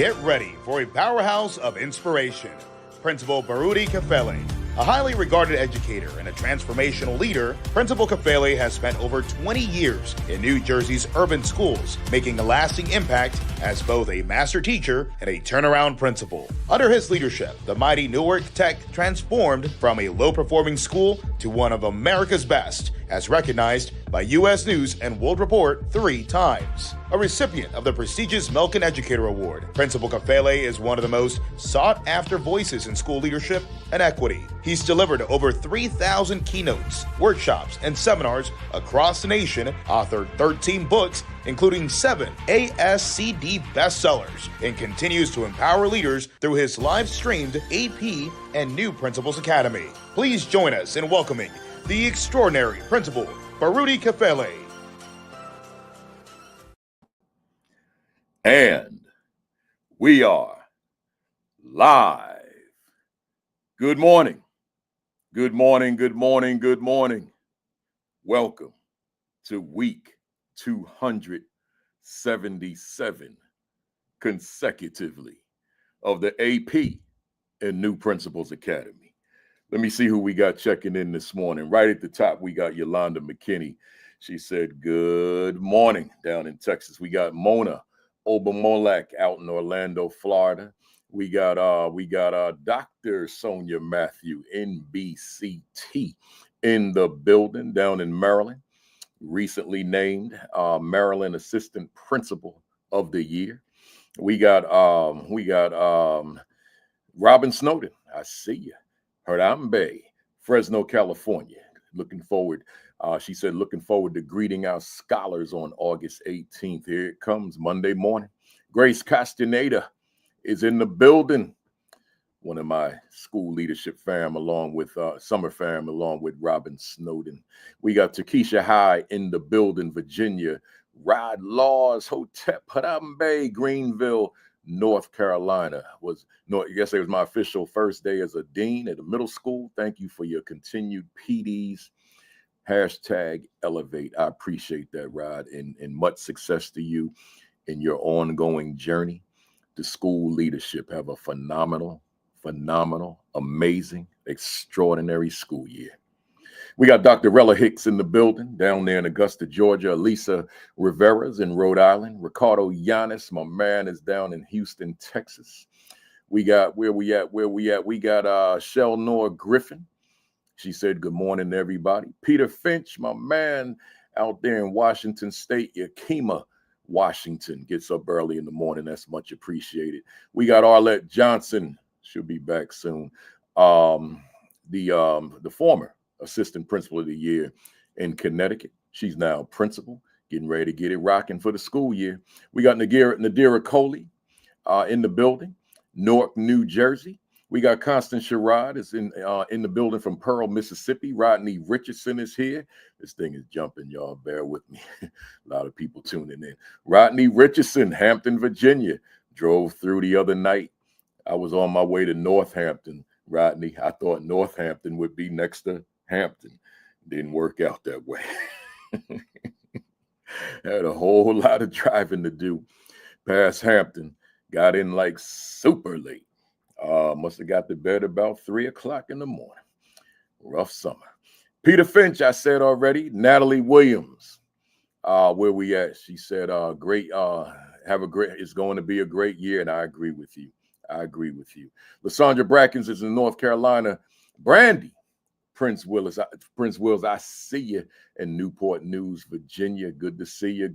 Get ready for a powerhouse of inspiration. Principal Baruti Kafele. A highly regarded educator and a transformational leader, Principal Kafele has spent over 20 years in New Jersey's urban schools, making a lasting impact as both a master teacher and a turnaround principal. Under his leadership, the mighty Newark Tech transformed from a low-performing school to one of America's best, as recognized by U.S. News and World Report 3 times. A recipient of the prestigious Milken Educator Award, Principal Kafele is one of the most sought-after voices in school leadership and equity. He's delivered over 3,000 keynotes, workshops, and seminars across the nation, authored 13 books, including 7 ASCD bestsellers, and continues to empower leaders through his live-streamed AP and New Principals Academy. Please join us in welcoming the extraordinary Principal Baruti Kafele. And we are live. Good morning. Good morning. Good morning. Good morning. Welcome to week 277 consecutively of the AP and New Principals Academy. Let me see who we got checking in this morning. Right at the top, we got Yolanda McKinney. She said, good morning down in Texas. We got Mona Obamolak out in Orlando, Florida. We got Dr. Sonia Matthew, NBCT, in the building down in Maryland. Recently named Maryland Assistant Principal of the Year. We got Robin Snowden. I see you. Bay, Fresno, California. Looking forward. She said, looking forward to greeting our scholars on August 18th. Here it comes, Monday morning. Grace Castaneda is in the building. One of my school leadership fam, along with summer fam, along with Robin Snowden. We got Takesha High in the building, Virginia. Rod Laws, Hotep, Bay, Greenville, North Carolina. Yesterday was my official first day as a dean at a middle school. Thank you for your continued PDs. Hashtag elevate. I appreciate that, Rod, and much success to you in your ongoing journey to school leadership. Have a phenomenal, amazing, extraordinary school year. We got Dr. Rella Hicks in the building down there in Augusta, Georgia. Lisa Rivera's in Rhode Island. Ricardo Yanis, my man, is down in Houston, Texas. We got where we at? We got Shelnor Griffin. She said, good morning, everybody. Peter Finch, my man, out there in Washington State, Yakima, Washington, gets up early in the morning. That's much appreciated. We got Arlette Johnson. She'll be back soon. The former Assistant Principal of the Year in Connecticut. She's now principal, getting ready to get it rocking for the school year. We got Nadira Coley in the building, Newark, New Jersey. We got Constance Sherrod is in the building from Pearl, Mississippi. Rodney Richardson is here. This thing is jumping, y'all. Bear with me. A lot of people tuning in. Rodney Richardson, Hampton, Virginia. Drove through the other night. I was on my way to Northampton, Rodney. I thought Northampton would be next to Hampton. Didn't work out that way. Had a whole lot of driving to do past Hampton. Got in like super late. Must have got to bed about 3 o'clock in the morning. Rough summer. Peter Finch, I said already. Natalie Williams, where we at? She said, great, it's going to be a great year, and I agree with you. Lysandra Brackens is in North Carolina. Brandy, Prince Willis, I see you in Newport News, Virginia. Good to see you.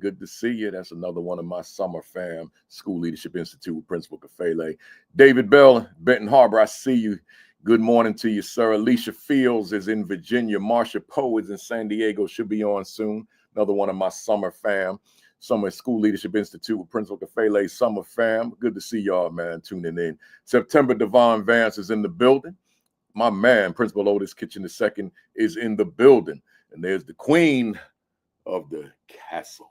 That's another one of my summer fam, School Leadership Institute with Principal Kafele. David Bell, Benton Harbor, I see you. Good morning to you, sir. Alicia Fields is in Virginia. Marsha Poe is in San Diego, should be on soon. Another one of my summer fam, Summer School Leadership Institute with Principal Kafele, summer fam. Good to see y'all, man, tuning in. September Devon Vance is in the building. My man, Principal Otis Kitchen II, is in the building. And there's the queen of the castle.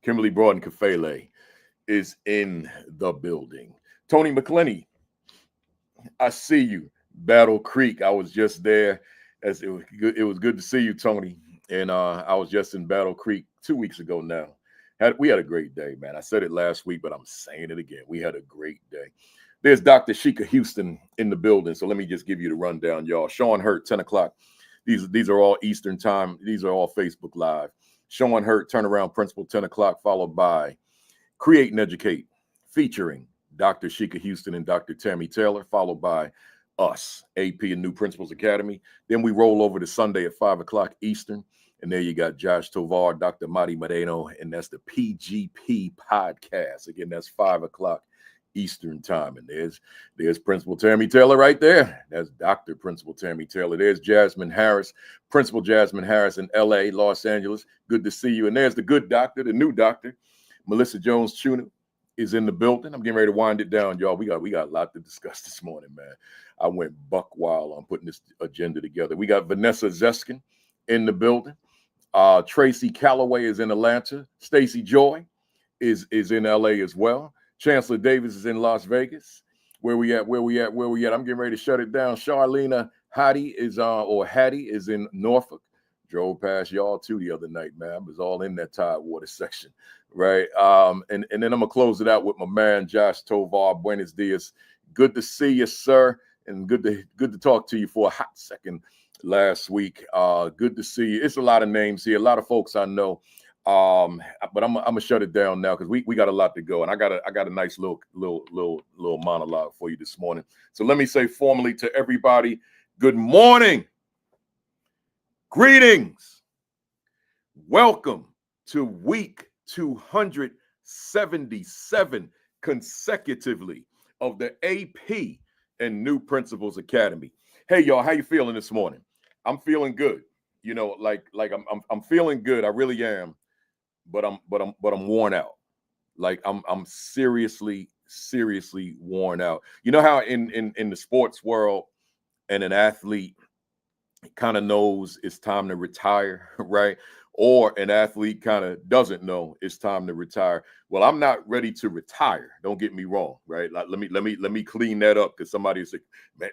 Kimberly Broughton Kafele is in the building. Tony McClenny, I see you. Battle Creek, I was just there. It was good to see you, Tony. And I was just in Battle Creek 2 weeks ago now. We had a great day, man. I said it last week, but I'm saying it again. We had a great day. There's Dr. Sheikah Houston in the building. So let me just give you the rundown, y'all. Sean Hurt, 10 o'clock. These are all Eastern time. These are all Facebook Live. Sean Hurt, turnaround principal, 10 o'clock, followed by Create and Educate, featuring Dr. Sheikah Houston and Dr. Tammy Taylor, followed by us, AP and New Principals Academy. Then we roll over to Sunday at 5 o'clock Eastern. And there you got Josh Tovar, Dr. Madi Moreno, and that's the PGP podcast. Again, that's 5 o'clock Eastern time. And there's Principal Tammy Taylor right there. That's Dr. Principal Tammy Taylor. There's Jasmine Harris, Principal Jasmine Harris in LA, Los Angeles. Good to see you. And there's the good doctor, the new doctor, Melissa Jones Chuna is in the building. I'm getting ready to wind it down, y'all. We got a lot to discuss this morning, man. I went buck wild on putting this agenda together. We got Vanessa Zeskin in the building. Tracy Calloway is in Atlanta. Stacy Joy is in LA as well. Chancellor Davis is in Las Vegas. Where we at? I'm getting ready to shut it down. Charlena Hattie is in Norfolk. Drove past y'all too the other night, man. I was all in that Tidewater section, right? And then I'm gonna close it out with my man Josh Tovar. Buenos dias. Good to see you, sir, and good to talk to you for a hot second last week. Good to see you. It's a lot of names here, a lot of folks I know. But I'm gonna shut it down now because we got a lot to go, and I got a nice little monologue for you this morning. So let me say formally to everybody, good morning, greetings, welcome to week 277 consecutively of the AP and New Principals Academy. Hey y'all, how you feeling this morning? I'm feeling good. You know, like I'm feeling good. I really am. But I'm worn out. Like I'm seriously worn out. You know how in the sports world, and an athlete kind of knows it's time to retire, right? Or an athlete kind of doesn't know it's time to retire. Well, I'm not ready to retire. Don't get me wrong, right? Like let me clean that up because somebody said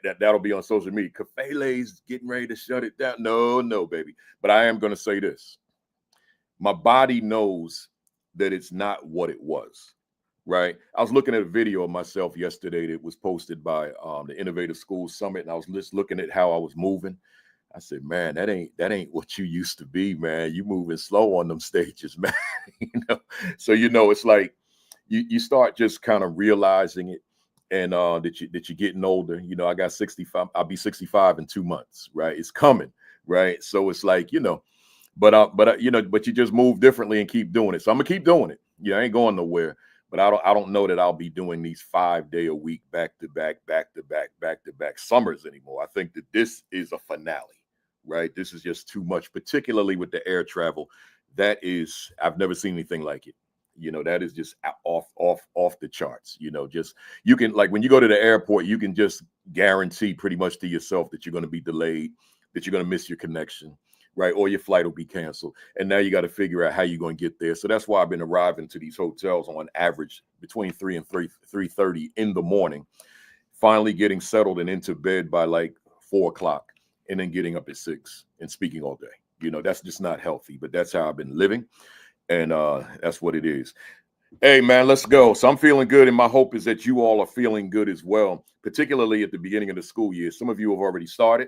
that'll be on social media. Kafele's getting ready to shut it down. No, baby. But I am going to say this. My body knows that it's not what it was, right? I was looking at a video of myself yesterday that was posted by the Innovative School Summit, and I was just looking at how I was moving. I said, man, that ain't what you used to be, man. You moving slow on them stages, man. So it's like you start just kind of realizing it, and that you're getting older. I got 65. I'll be 65 in 2 months, right? It's coming, right? So it's like But you just move differently and keep doing it. So I'm gonna keep doing it. I ain't going nowhere. But I don't know that I'll be doing these 5-day-a-week back to back summers anymore. I think that this is a finale, right? This is just too much, particularly with the air travel. I've never seen anything like it. That is just off the charts. Just you can, like, when you go to the airport, you can just guarantee pretty much to yourself that you're going to be delayed, that you're going to miss your connection, right? Or your flight will be canceled. And now you got to figure out how you're going to get there. So that's why I've been arriving to these hotels on average between 3 and 3:30 in the morning, finally getting settled and into bed by like 4 o'clock, and then getting up at 6 and speaking all day. That's just not healthy, but that's how I've been living. And that's what it is. Hey, man, let's go. So I'm feeling good. And my hope is that you all are feeling good as well, particularly at the beginning of the school year. Some of you have already started.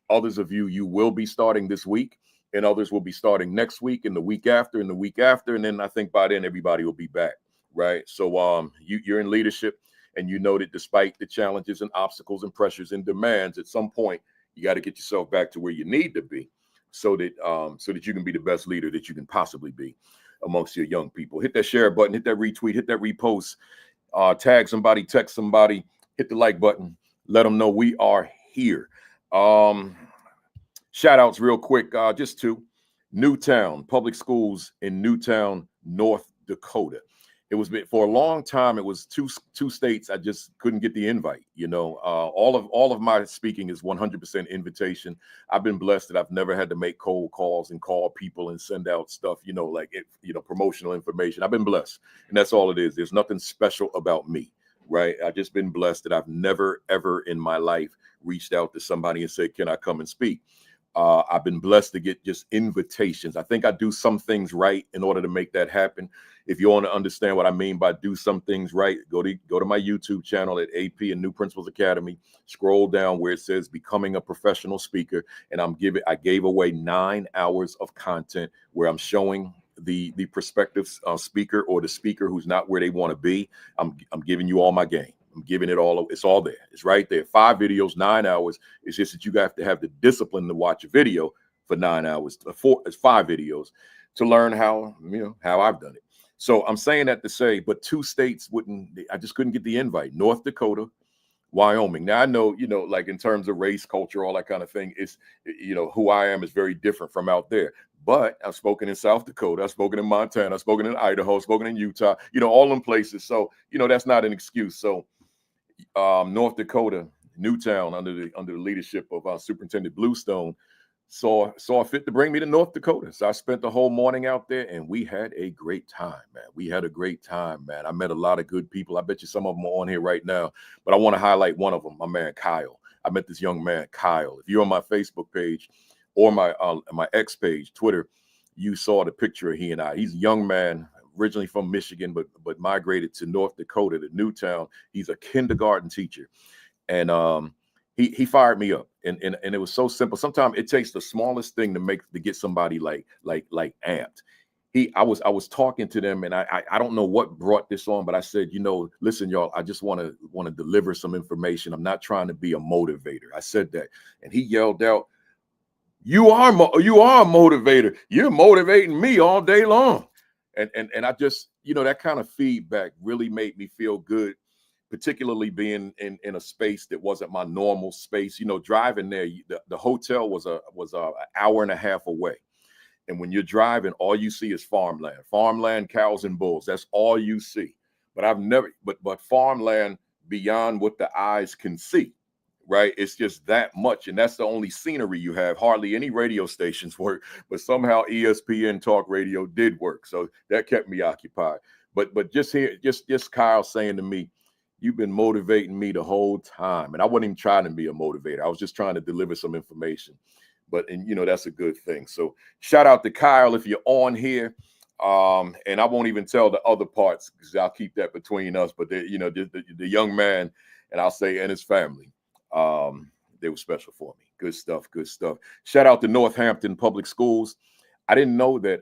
Others of you will be starting this week, and others will be starting next week and the week after and the week after. And then I think by then everybody will be back, right? So you're in leadership, and you know that despite the challenges and obstacles and pressures and demands, at some point you got to get yourself back to where you need to be so that you can be the best leader that you can possibly be amongst your young people. Hit that share button, hit that retweet, hit that repost, tag somebody, text somebody, hit the like button, let them know we are here. Shout outs real quick, just two. Newtown Public Schools in Newtown, North Dakota. It was for a long time. It was two states. I just couldn't get the invite. All of my speaking is 100% invitation. I've been blessed that I've never had to make cold calls and call people and send out stuff, promotional information. I've been blessed, and that's all it is. There's nothing special about me, right? I've just been blessed that I've never, ever in my life reached out to somebody and said, can I come and speak? I've been blessed to get just invitations. I think I do some things right in order to make that happen. If you want to understand what I mean by do some things right, go to my YouTube channel at AP and New Principals Academy. Scroll down where it says becoming a professional speaker, and I gave away 9 hours of content where I'm showing the prospective speaker or the speaker who's not where they want to be. I'm giving you all my game. I'm giving it all. It's all there. It's right there. 5 videos, 9 hours. It's just that you have to have the discipline to watch a video for 9 hours. It's 5 videos to learn how I've done it. So I'm saying that to say, but 2 states I just couldn't get the invite. North Dakota, Wyoming. Now I know, like in terms of race, culture, all that kind of thing, it's, who I am is very different from out there. But I've spoken in South Dakota, I've spoken in Montana, I've spoken in Idaho, I've spoken in Utah, all them places. So, that's not an excuse. So North Dakota, Newtown, under the leadership of Superintendent Bluestone, saw fit to bring me to North Dakota. So I spent the whole morning out there, and we had a great time, man. We had a great time, man. I met a lot of good people. I bet you some of them are on here right now, but I want to highlight one of them, my man Kyle. I met this young man, Kyle. If you're on my Facebook page or my X page, Twitter, you saw the picture of he and I. He's a young man, originally from Michigan, but migrated to North Dakota, to Newtown. He's a kindergarten teacher, and he fired me up, and it was so simple. Sometimes it takes the smallest thing to get somebody like amped. I was talking to them, and I don't know what brought this on, but I said, listen, y'all, I just want to deliver some information. I'm not trying to be a motivator. I said that, and he yelled out, you are a motivator. You're motivating me all day long. And I just, that kind of feedback really made me feel good, particularly being in a space that wasn't my normal space. Driving there, the hotel was an hour and a half away. And when you're driving, all you see is farmland, cows and bulls. That's all you see. But farmland beyond what the eyes can see, right? It's just that much. And that's the only scenery you have. Hardly any radio stations work, but somehow ESPN talk radio did work. So that kept me occupied. But just Kyle saying to me, you've been motivating me the whole time. And I wasn't even trying to be a motivator. I was just trying to deliver some information. And that's a good thing. So shout out to Kyle if you're on here. And I won't even tell the other parts because I'll keep that between us. But the young man, and I'll say, and his family, they were special for me. Good stuff. Shout out to Northampton Public Schools. I didn't know that.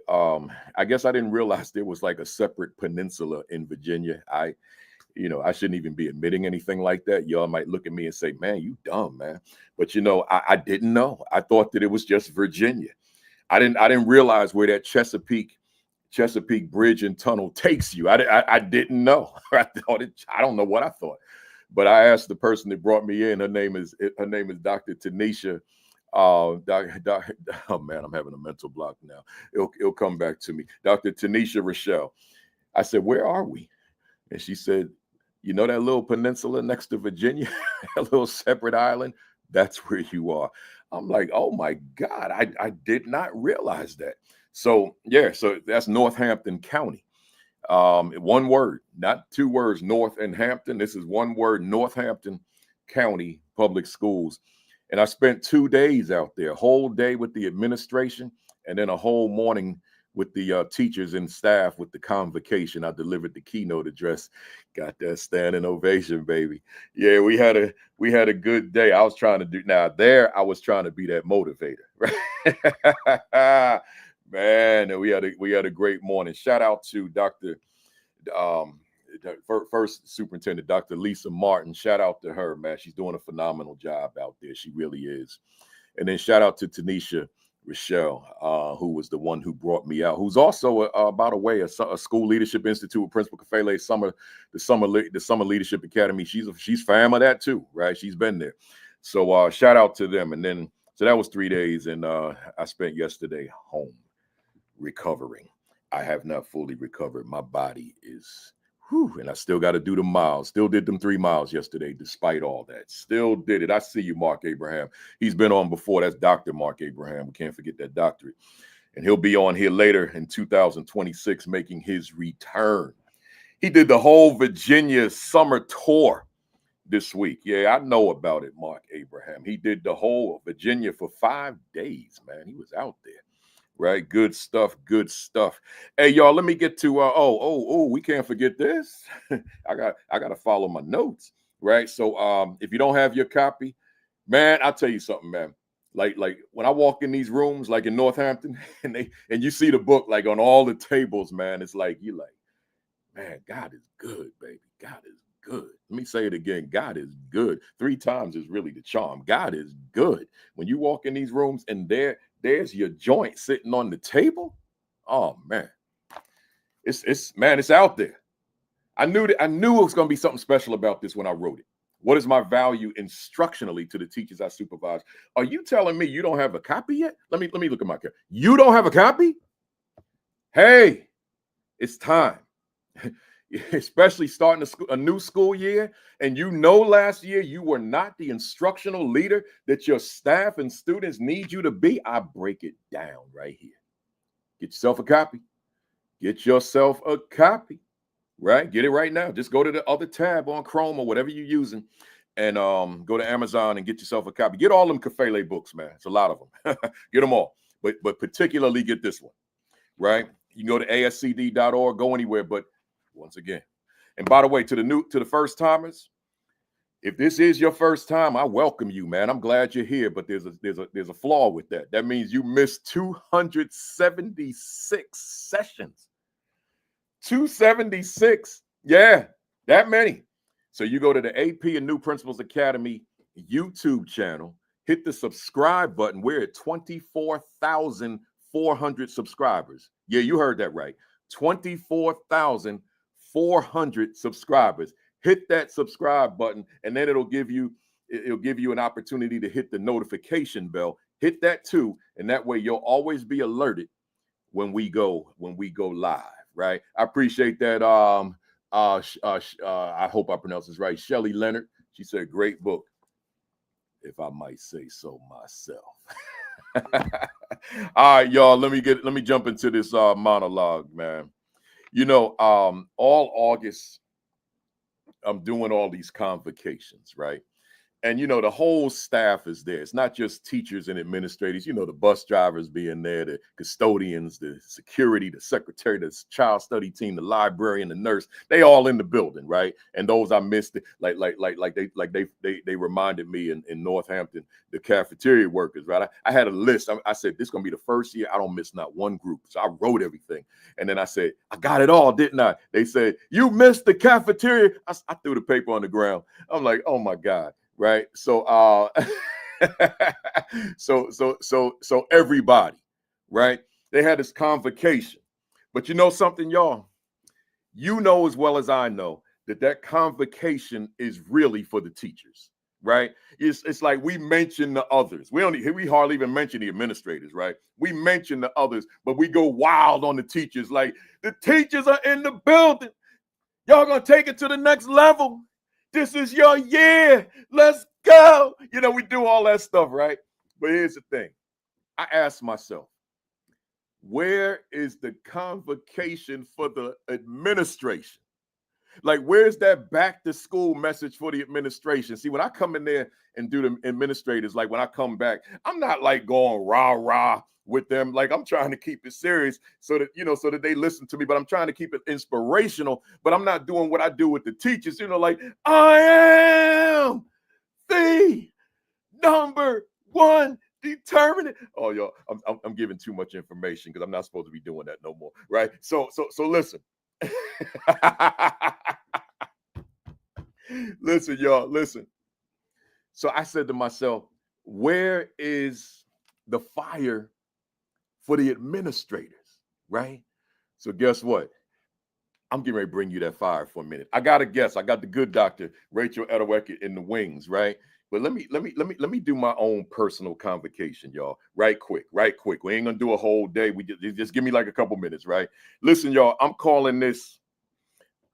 I guess I didn't realize there was like a separate peninsula in Virginia. I shouldn't even be admitting anything like that. Y'all might look at me and say, man, you dumb, man. But I didn't know. I thought that it was just Virginia. I didn't realize where that Chesapeake Bridge and Tunnel takes you. I didn't know. I don't know what I thought. But I asked the person that brought me in. Her name is Dr. Tanisha. Oh man, I'm having a mental block now. It'll come back to me. Dr. Tanisha Rochelle. I said, where are we? And she said, that little peninsula next to Virginia, a little separate island, that's where you are. I'm like, oh my God, I did not realize that. So yeah, so that's Northampton County. One word, not 2 words, North and Hampton. This is one word, Northampton County Public Schools. And I spent 2 days out there, a whole day with the administration, and then a whole morning with the teachers and staff with the convocation. I delivered the keynote address. Got that standing ovation, baby. Yeah, we had a good day. I was trying to be that motivator, right? Man, and we had a great morning. Shout out to Dr. First Superintendent, Dr. Lisa Martin. Shout out to her, man. She's doing a phenomenal job out there. She really is. And then shout out to Tanisha Rochelle, who was the one who brought me out, who's also, by the way, a school leadership institute with Principal Kafele the summer leadership academy. She's fan of that too, right? She's been there. So shout out to them. And then, so that was 3 days. And I spent yesterday home recovering. I have not fully recovered. My body is, and I still got to do the miles. Still did them 3 miles yesterday, despite all that. Still did it. I see you, Mark Abraham. He's been on before. That's Dr. Mark Abraham. We can't forget that doctorate. And he'll be on here later in 2026, making his return. He did the whole Virginia summer tour. this week. Yeah, I know about it, Mark Abraham. He did the whole of Virginia for 5 days, man. He was out there. Right, good stuff, good stuff. Hey, y'all, let me get to we can't forget this. I got to follow my notes, right? So if you don't have your copy, man, I'll tell you something, man. Like when I walk in these rooms, like in Northampton, and you see the book like on all the tables, man, it's like you like, man, God is good, baby. God is good. Let me say it again. God is good. 3 times is really the charm. God is good. When you walk in these rooms and there's your joint sitting on the table. Oh man, it's out there. I knew it was going to be something special about this when I wrote it. What is my value instructionally to the teachers I supervise? Are you telling me you don't have a copy yet? Let me look at my camera. You don't have a copy? Hey, it's time. Especially starting a new school year, and you know last year you were not the instructional leader that your staff and students need you to be. I break it down right here. Get yourself a copy. Get yourself a copy, right? Get it right now. Just go to the other tab on Chrome or whatever you're using and go to Amazon and get yourself a copy. Get all them Kafele books, man. It's a lot of them. Get them all, but particularly get this one, right? You can go to ascd.org, go anywhere, but once again, and by the way, to the first timers, if this is your first time, I welcome you, man. I'm glad you're here, but there's a flaw with that. That means you missed 276 sessions. 276, yeah, that many. So you go to the AP and New Principals Academy YouTube channel, hit the subscribe button. We're at 24,400 subscribers. Yeah, you heard that right. 24,400 subscribers. Hit that subscribe button, and then it'll give you an opportunity to hit the notification bell. Hit that too, and that way you'll always be alerted when we go live. Right? I appreciate that. I hope I pronounce this right. Shelly Leonard. She said, "Great book, if I might say so myself." All right, y'all. Let me jump into this monologue, man. You know, all August, I'm doing all these convocations, right? And, you know, the whole staff is there. It's not just teachers and administrators, you know, the bus drivers being there, the custodians, the security, the secretary, the child study team, the librarian, the nurse, they all in the building, right? And those I missed, they reminded me in Northampton, the cafeteria workers, right? I had a list. I said, this is going to be the first year I don't miss not one group. So I wrote everything. And then I said, I got it all, didn't I? They said, you missed the cafeteria. I threw the paper on the ground. I'm like, oh my God. Right. So so everybody, right? They had this convocation. But you know something, y'all? You know as well as I know that convocation is really for the teachers, right? It's like we mention the others. We hardly even mention the administrators, right? We mention the others, but we go wild on the teachers. Like, the teachers are in the building. Y'all gonna take it to the next level. This is your year. Let's go. You know, we do all that stuff, right? But here's the thing. I asked myself, where is the convocation for the administration? Like, where's that back to school message for the administration? See, when I come in there and do the administrators, like when I come back, I'm not like going rah with them. Like, I'm trying to keep it serious so that they listen to me, but I'm trying to keep it inspirational, but I'm not doing what I do with the teachers, like, I am the number one determinant. Oh, y'all, I'm giving too much information because I'm not supposed to be doing that no more, right? So listen. Listen, y'all, listen. So I said to myself, where is the fire for the administrators, right? So guess what? I'm getting ready to bring you that fire for a minute. I got a guess. I got the good doctor, Rachel Edoho-Eket in the wings, right? But let me do my own personal convocation, y'all. Right quick. We ain't gonna do a whole day. We just give me like a couple minutes, right? Listen, y'all, I'm calling this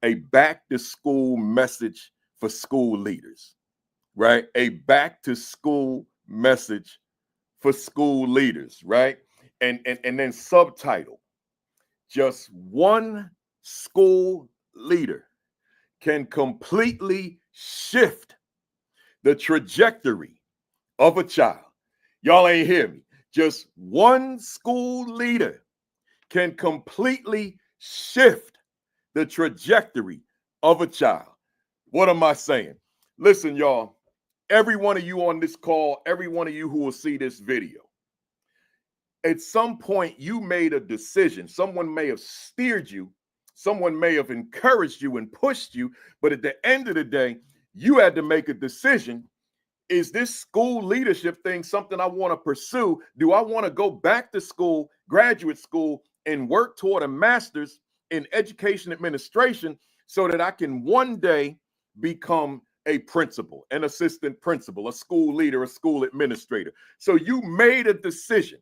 a back to school message for school leaders, right? A back to school message for school leaders, right? And then subtitle, just one school leader can completely shift the trajectory of a child. Y'all ain't hear me. Just one school leader can completely shift the trajectory of a child. What am I saying? Listen, y'all, every one of you on this call, every one of you who will see this video, at some point you made a decision. Someone may have steered you, someone may have encouraged you and pushed you, but at the end of the day, you had to make a decision. Is this school leadership thing something I want to pursue? Do I want to go back to school, graduate school, and work toward a master's in education administration so that I can one day become a principal, an assistant principal, a school leader, a school administrator? So you made a decision.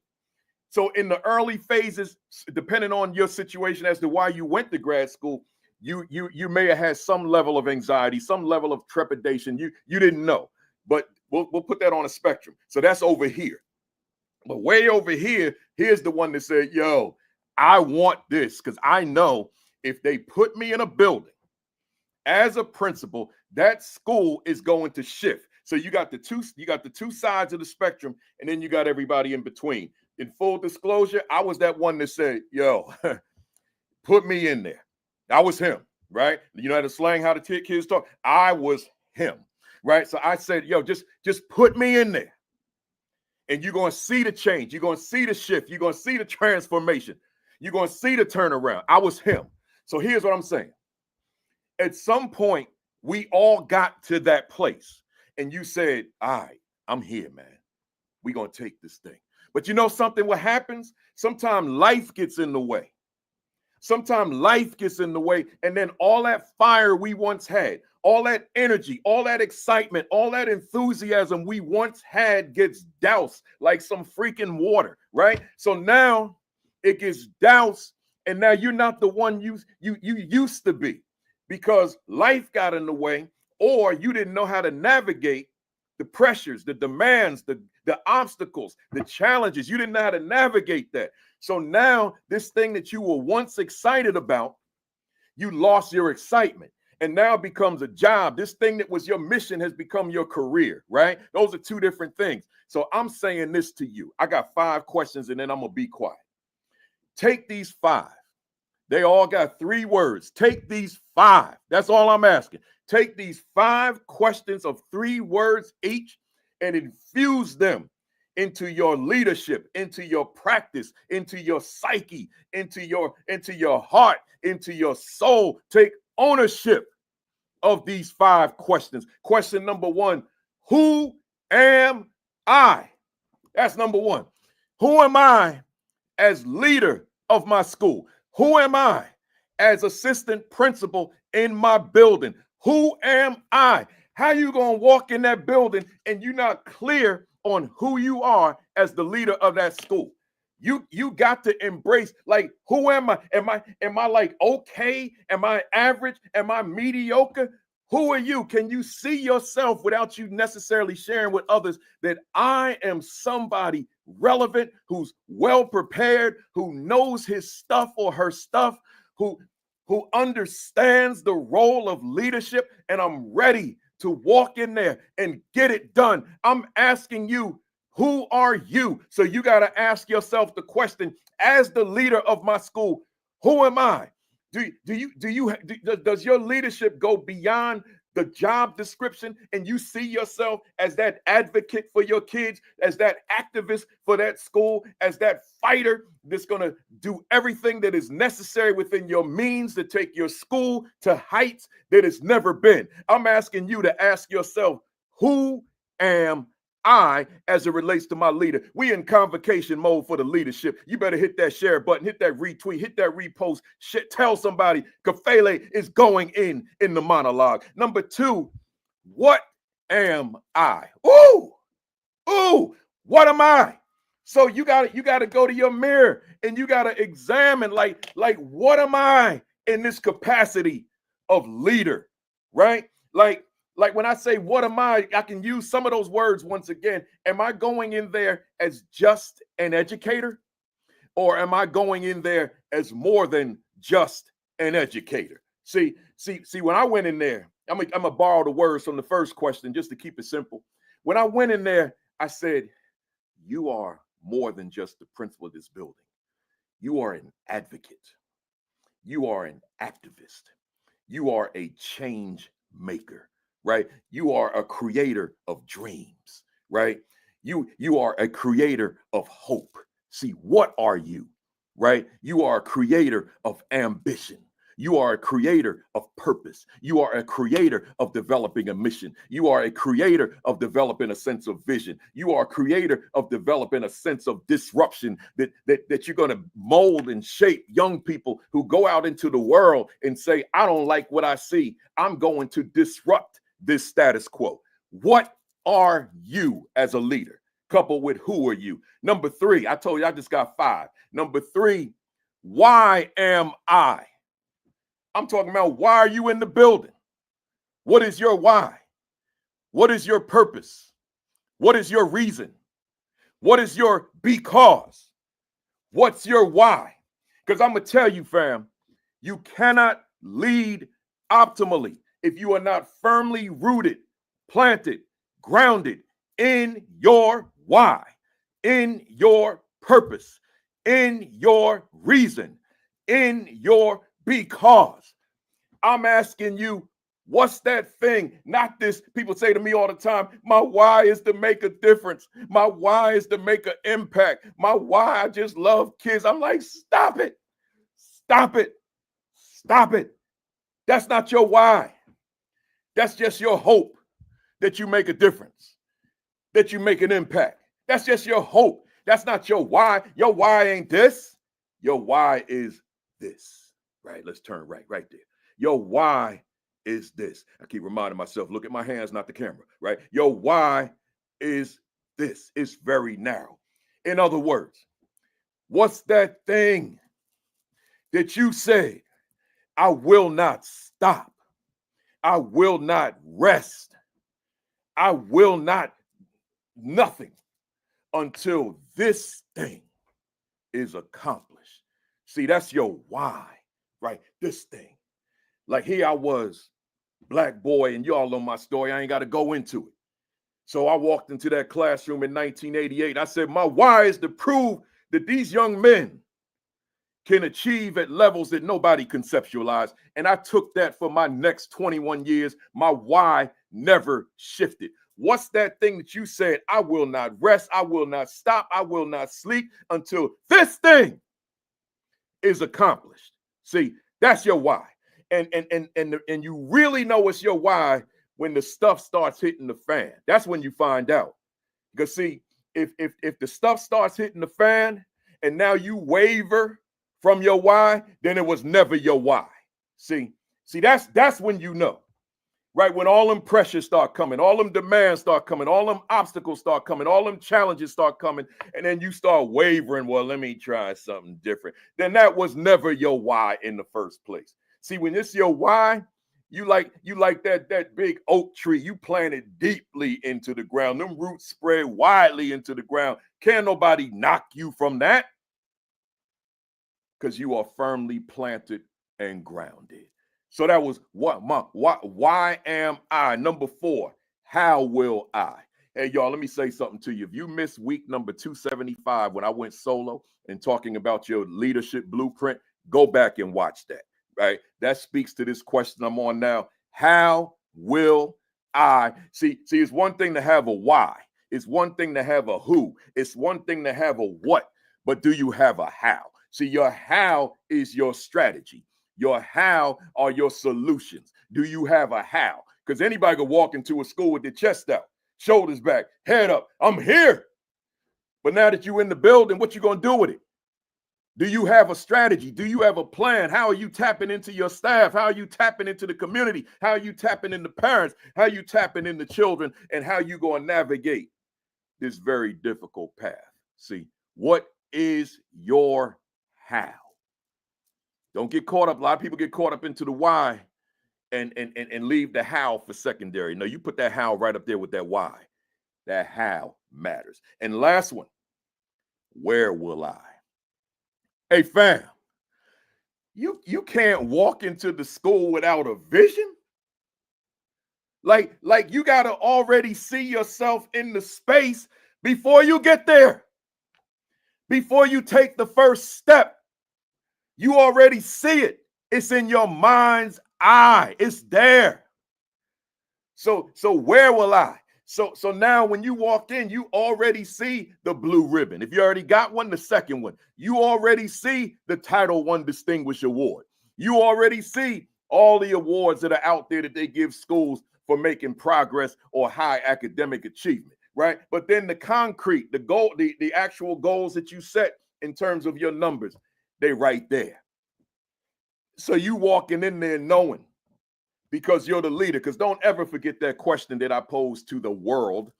So in the early phases, depending on your situation as to why you went to grad school, you may have had some level of anxiety, some level of trepidation. You didn't know, but we'll put that on a spectrum. So that's over here. But way over here, here's the one that said, yo, I want this because I know if they put me in a building as a principal, that school is going to shift. So you got the two sides of the spectrum, and then you got everybody in between. In full disclosure, I was that one that said, yo, put me in there. I was him, right? You know how the slang, how the kids talk? I was him, right? So I said, yo, just put me in there. And you're going to see the change. You're going to see the shift. You're going to see the transformation. You're going to see the turnaround. I was him. So here's what I'm saying. At some point, we all got to that place. And you said, all right, I'm here, man. We're going to take this thing. But you know something, what happens? Sometimes life gets in the way. Sometimes life gets in the way, and then all that fire we once had, all that energy, all that excitement, all that enthusiasm we once had gets doused like some freaking water, right? So now it gets doused, and now you're not the one you used to be because life got in the way, or you didn't know how to navigate the pressures, the demands, the obstacles, the challenges. You didn't know how to navigate that. So now this thing that you were once excited about, you lost your excitement. And now it becomes a job. This thing that was your mission has become your career, right? Those are two different things. So I'm saying this to you. I got 5 questions and then I'm going to be quiet. Take these 5. They all got 3 words. Take these 5. That's all I'm asking. Take these 5 questions of 3 words each and infuse them into your leadership, into your practice, into your psyche, into your heart, into your soul. Take ownership of these 5 questions. Question number 1, who am I? That's number 1. Who am I as leader of my school? Who am I as assistant principal in my building? Who am I? How you going to walk in that building and you're not clear on who you are as the leader of that school? You got to embrace, like, who am I? Am I like okay? Am I average? Am I mediocre? Who are you? Can you see yourself without you necessarily sharing with others that I am somebody relevant, who's well prepared, who knows his stuff or her stuff, who understands the role of leadership, and I'm ready to walk in there and get it done? I'm asking you, who are you? So you got to ask yourself the question, as the leader of my school, who am I? Does your leadership go beyond the job description, and you see yourself as that advocate for your kids, as that activist for that school, as that fighter that's going to do everything that is necessary within your means to take your school to heights that it's never been? I'm asking you to ask yourself, who am I as it relates to my leader? We in convocation mode for the leadership. You better hit that share button, hit that retweet, hit that repost, tell somebody Kafele is going in the monologue. Number 2, what am I? Ooh, what am I? So you got to go to your mirror and you got to examine like what am I in this capacity of leader, right? Like when I say, what am I can use some of those words once again. Am I going in there as just an educator? Or am I going in there as more than just an educator? See, when I went in there, I'm gonna borrow the words from the first question just to keep it simple. When I went in there, I said, you are more than just the principal of this building. You are an advocate. You are an activist. You are a change maker, right? You are a creator of dreams, right? You are a creator of hope. See, what are you, right? You are a creator of ambition. You are a creator of purpose. You are a creator of developing a mission. You are a creator of developing a sense of vision. You are a creator of developing a sense of disruption that you're going to mold and shape young people who go out into the world and say, I don't like what I see. I'm going to disrupt this status quo. What are you as a leader? Coupled with who are you? Number 3, I told you I just got 5. Number 3, why am I? I'm talking about, why are you in the building? What is your why? What is your purpose? What is your reason? What is your because? What's your why? Because I'm going to tell you, fam, you cannot lead optimally if you are not firmly rooted, planted, grounded in your why, in your purpose, in your reason, in your because. I'm asking you, what's that thing? Not this. People say to me all the time, my why is to make a difference. My why is to make an impact. My why, I just love kids. I'm like, stop it. Stop it. Stop it. That's not your why. That's just your hope that you make a difference, that you make an impact. That's just your hope. That's not your why. Your why ain't this. Your why is this. Right? Let's turn right there. Your why is this. I keep reminding myself, look at my hands, not the camera, right? Your why is this. It's very narrow. In other words, what's that thing that you say, I will not stop. I will not rest. I will not nothing until this thing is accomplished. See, that's your why, right? This thing. Like, here I was, black boy, and y'all know my story. I ain't got to go into it. So I walked into that classroom in 1988. I said, my why is to prove that these young men can achieve at levels that nobody conceptualized. And I took that for my next 21 years. My why never shifted. What's that thing that you said, I will not rest, I will not stop, I will not sleep until this thing is accomplished? See, that's your why. And you really know it's your why when the stuff starts hitting the fan. That's when you find out. Because see, if the stuff starts hitting the fan and now you waver from your why, then it was never your why. See, that's when you know. Right? When all them pressures start coming, all them demands start coming, all them obstacles start coming, all them challenges start coming, and then you start wavering, well, let me try something different. Then that was never your why in the first place. See, when it's your why, you like that big oak tree, you planted deeply into the ground. Them roots spread widely into the ground. Can't nobody knock you from that because you are firmly planted and grounded. So that was why am I? Number 4, how will I? Hey, y'all, let me say something to you. If you missed week number 275 when I went solo and talking about your leadership blueprint, go back and watch that, right? That speaks to this question I'm on now. How will I? See, it's one thing to have a why. It's one thing to have a who. It's one thing to have a what. But do you have a how? See, your how is your strategy. Your how are your solutions. Do you have a how? Because anybody could walk into a school with their chest out, shoulders back, head up. I'm here. But now that you're in the building, what you going to do with it? Do you have a strategy? Do you have a plan? How are you tapping into your staff? How are you tapping into the community? How are you tapping into parents? How are you tapping into children? And how you going to navigate this very difficult path? See, what is your how? Don't get caught up. A lot of people get caught up into the why and leave the how for secondary. No, you put that how right up there with that why. That how matters. And last one, where will I? Hey, fam, you can't walk into the school without a vision. Like you got to already see yourself in the space before you get there. Before you take the first step, you already see it. It's in your mind's eye. It's there. So where will I? So now when you walk in, you already see the blue ribbon. If you already got one, the second one. You already see the Title I Distinguished Award. You already see all the awards that are out there that they give schools for making progress or high academic achievement, right? But then the concrete, the goal, the actual goals that you set in terms of your numbers, they right there. So you walking in there knowing, because you're the leader, because don't ever forget that question that I posed to the world.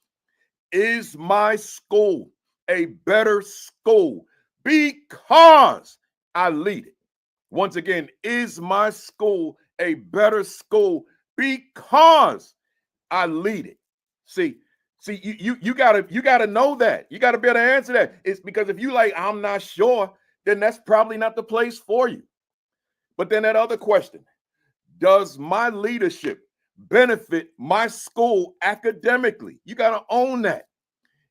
Is my school a better school because I lead it? Once again, is my school a better school because I lead it? See, you gotta know that. You gotta be able to answer that. It's because if you like, I'm not sure, then that's probably not the place for you. But then that other question, does my leadership benefit my school academically? You got to own that.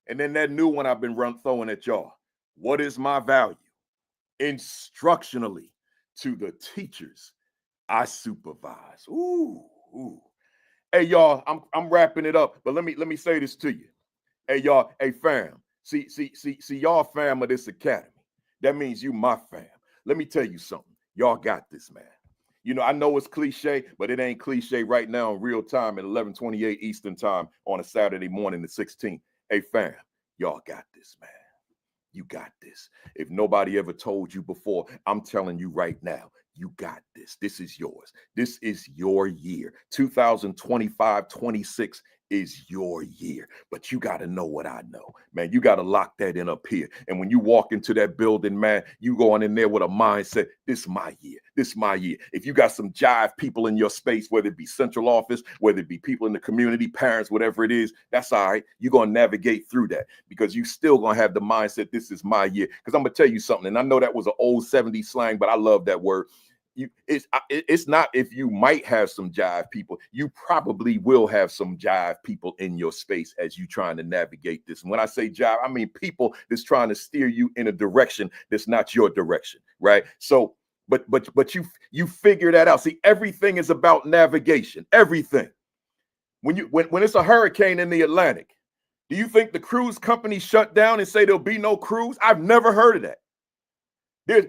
And then that new one I've been throwing at y'all. What is my value? Instructionally to the teachers I supervise. Ooh. Hey, y'all, I'm wrapping it up, but let me say this to you. Hey, y'all, hey, fam. See, y'all fam of this academy. That means you my fam. Let me tell you something. Y'all got this, man. You know, I know it's cliche, but it ain't cliche right now in real time at 11:28 Eastern time on a Saturday morning, the 16th. Hey, fam, y'all got this, man. You got this. If nobody ever told you before, I'm telling you right now, you got this. This is yours. This is your year. 2025-26 is your year. But you got to know what I know, man. You got to lock that in up here. And when you walk into that building, man, you going in there with a mindset, this is my year. This is my year. If you got some jive people in your space, whether it be central office, whether it be people in the community, parents, whatever it is, that's all right. You're going to navigate through that because you still going to have the mindset, this is my year. Because I'm going to tell you something, and I know that was an old 70s slang, but I love that word. It's not if you might have some jive people, you probably will have some jive people in your space as you trying to navigate this. And when I say jive, I mean people that's trying to steer you in a direction that's not your direction, right? So, but you figure that out. See, everything is about navigation. Everything. When it's a hurricane in the Atlantic, do you think the cruise company shut down and say there'll be no cruise? I've never heard of that. This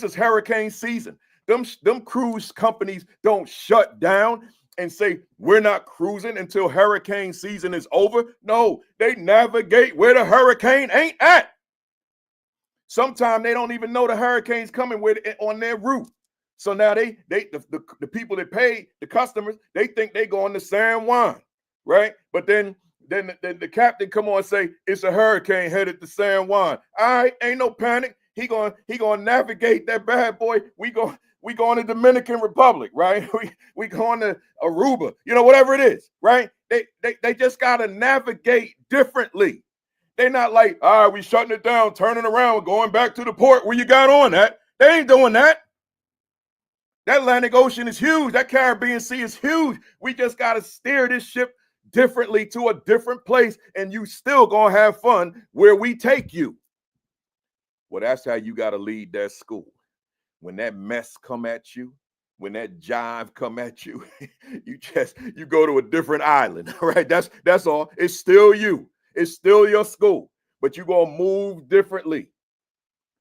is hurricane season. Them cruise companies don't shut down and say we're not cruising until hurricane season is over. No, they navigate where the hurricane ain't at. Sometimes they don't even know the hurricane's coming on their route. So now the people that pay the customers, they think they going to San Juan, right? But then the captain come on and say it's a hurricane headed to San Juan. All right, ain't no panic. He gonna navigate that bad boy. We going to Dominican Republic, right? We going to Aruba, whatever it is, right? They just gotta navigate differently. They're not like, all right, we shutting it down, turning around, going back to the port where you got on that. They ain't doing that. That Atlantic Ocean is huge. That Caribbean Sea is huge. We just gotta steer this ship differently to a different place, and you still gonna have fun where we take you. Well, that's how you got to lead that school. When that mess come at you, when that jive come at you, you go to a different island, right? That's all. It's still you. It's still your school, but you're going to move differently.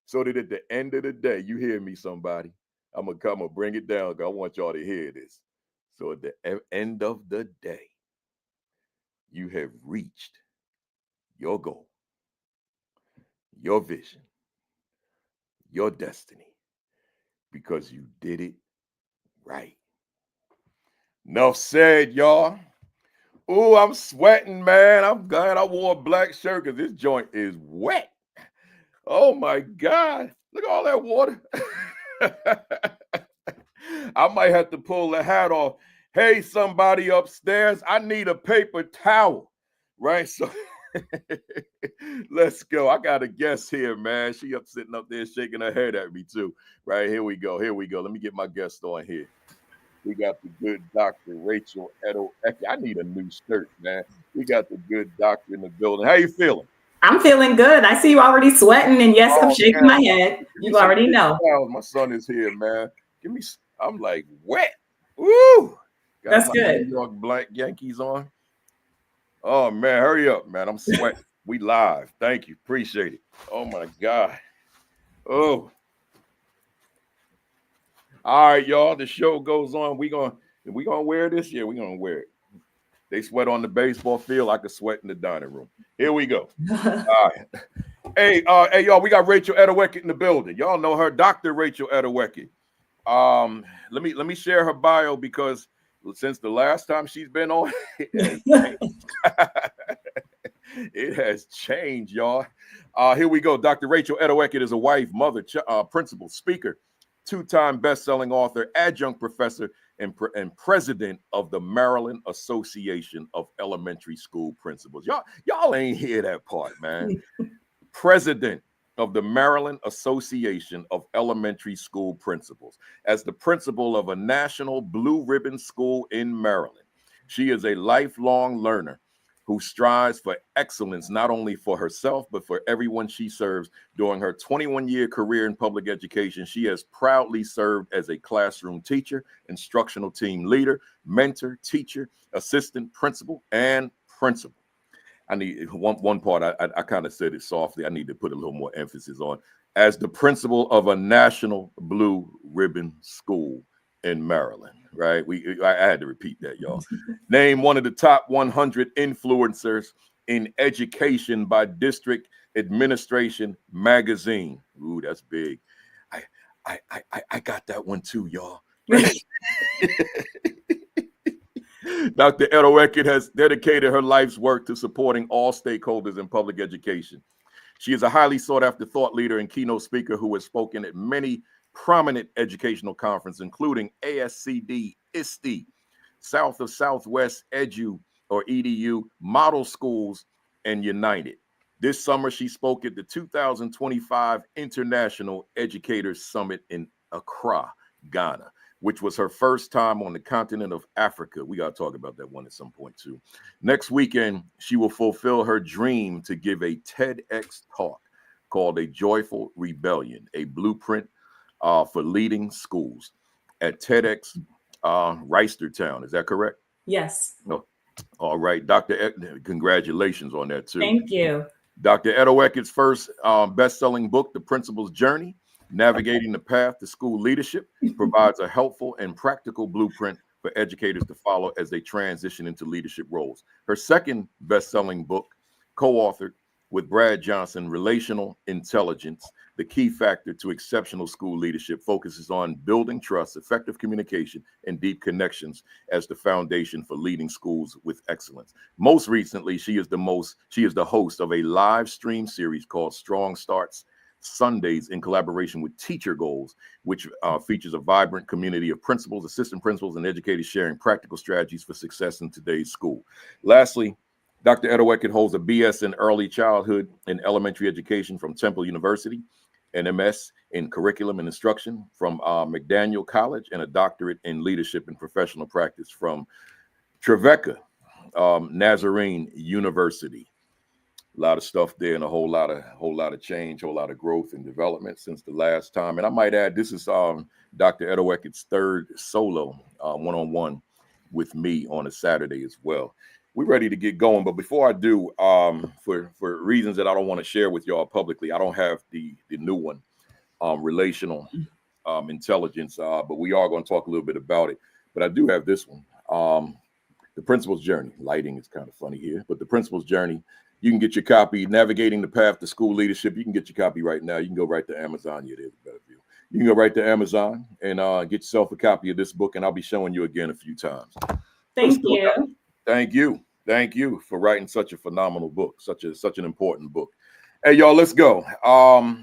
So that at the end of the day, you hear me, somebody, I'm going to bring it down because I want y'all to hear this. So at the end of the day, you have reached your goal, your vision, your destiny, because you did it right. Enough said, y'all. Oh, I'm sweating, man. I'm glad I wore a black shirt because this joint is wet. Oh my God. Look at all that water. I might have to pull the hat off. Hey, somebody upstairs, I need a paper towel, right? So let's go. I got a guest here, man. She sitting up there shaking her head at me too. Right, here we go. Let me get my guest on here. We got the good Dr. Rachel Edoho-Eket. I need a new shirt, man. We got the good doctor in the building. How you feeling? I'm feeling good. I see you already sweating, and yes, I'm Oh, shaking man. my head. Give me You some already big know. smiles. My son is here, man. I'm like wet. Woo! Got That's my good. New York Black Yankees on. Oh, man, hurry up, man. I'm sweating. We live. Thank you. Appreciate it. Oh, my God. Oh. All right, y'all. The show goes on. We gonna wear this? Yeah, we gonna wear it. They sweat on the baseball field. I could sweat in the dining room. Here we go. All right. Hey, y'all, we got Rachel Edoho-Eket in the building. Y'all know her, Dr. Rachel Edoho-Eket. Let me share her bio because since the last time she's been on, it has changed, y'all. Here we go. Dr. Rachel Edoho-Eket is a wife, mother, principal, speaker, two-time best-selling author, adjunct professor, and president of the Maryland Association of Elementary School Principals. Y'all ain't hear that part, man. President of the Maryland Association of Elementary School Principals. As the principal of a national blue ribbon school in Maryland, she is a lifelong learner who strives for excellence, not only for herself, but for everyone she serves. During her 21-year career in public education, she has proudly served as a classroom teacher, instructional team leader, mentor, teacher, assistant principal, and principal. I need one part. I kind of said it softly. I need to put a little more emphasis on as the principal of a national blue ribbon school in Maryland. Right? I had to repeat that, y'all. Named one of the top 100 influencers in education by District Administration Magazine. Ooh, that's big. I got that one too, y'all. Dr. Edoho-Eket has dedicated her life's work to supporting all stakeholders in public education. She is a highly sought-after thought leader and keynote speaker who has spoken at many prominent educational conferences, including ASCD, ISTE, South of Southwest Edu, Model Schools, and United. This summer, she spoke at the 2025 International Educators Summit in Accra, Ghana, which was her first time on the continent of Africa. We got to talk about that one at some point too. Next weekend, she will fulfill her dream to give a TEDx talk called A Joyful Rebellion, a blueprint for leading schools at TEDx Reisterstown. Is that correct? Yes. Oh, all right. Dr. Congratulations on that too. Thank you. Dr. Edoho-Eket's first best-selling book, The Principal's Journey, Navigating the Path to School Leadership, provides a helpful and practical blueprint for educators to follow as they transition into leadership roles. Her second best-selling book, co-authored with Brad Johnson, Relational Intelligence, the Key Factor to Exceptional School Leadership, focuses on building trust, effective communication, and deep connections as the foundation for leading schools with excellence. Most recently, she is the host of a live stream series called Strong Starts Sundays in collaboration with Teacher Goals, which features a vibrant community of principals, assistant principals, and educators sharing practical strategies for success in today's school. Lastly, Dr. Edoho-Eket holds a BS in Early Childhood and Elementary Education from Temple University, an MS in Curriculum and Instruction from McDaniel College, and a doctorate in Leadership and Professional Practice from Trevecca Nazarene University. A lot of stuff there and a whole lot of change, whole lot of growth and development since the last time. And I might add, this is Dr. Edoho-Eket's third solo one-on-one with me on a Saturday as well. We're ready to get going, but before I do, for reasons that I don't want to share with y'all publicly, I don't have the new one, Relational Intelligence, but we are going to talk a little bit about it. But I do have this one, The Principal's Journey. Lighting is kind of funny here, but The Principal's Journey. You can get your copy, Navigating the Path to School Leadership. You can get your copy right now. You can go right to Amazon. Yeah, there's a better view. You can go right to Amazon and get yourself a copy of this book, and I'll be showing you again a few times. Thank you. Thank you. Thank you for writing such a phenomenal book, such an important book. Hey, y'all, let's go.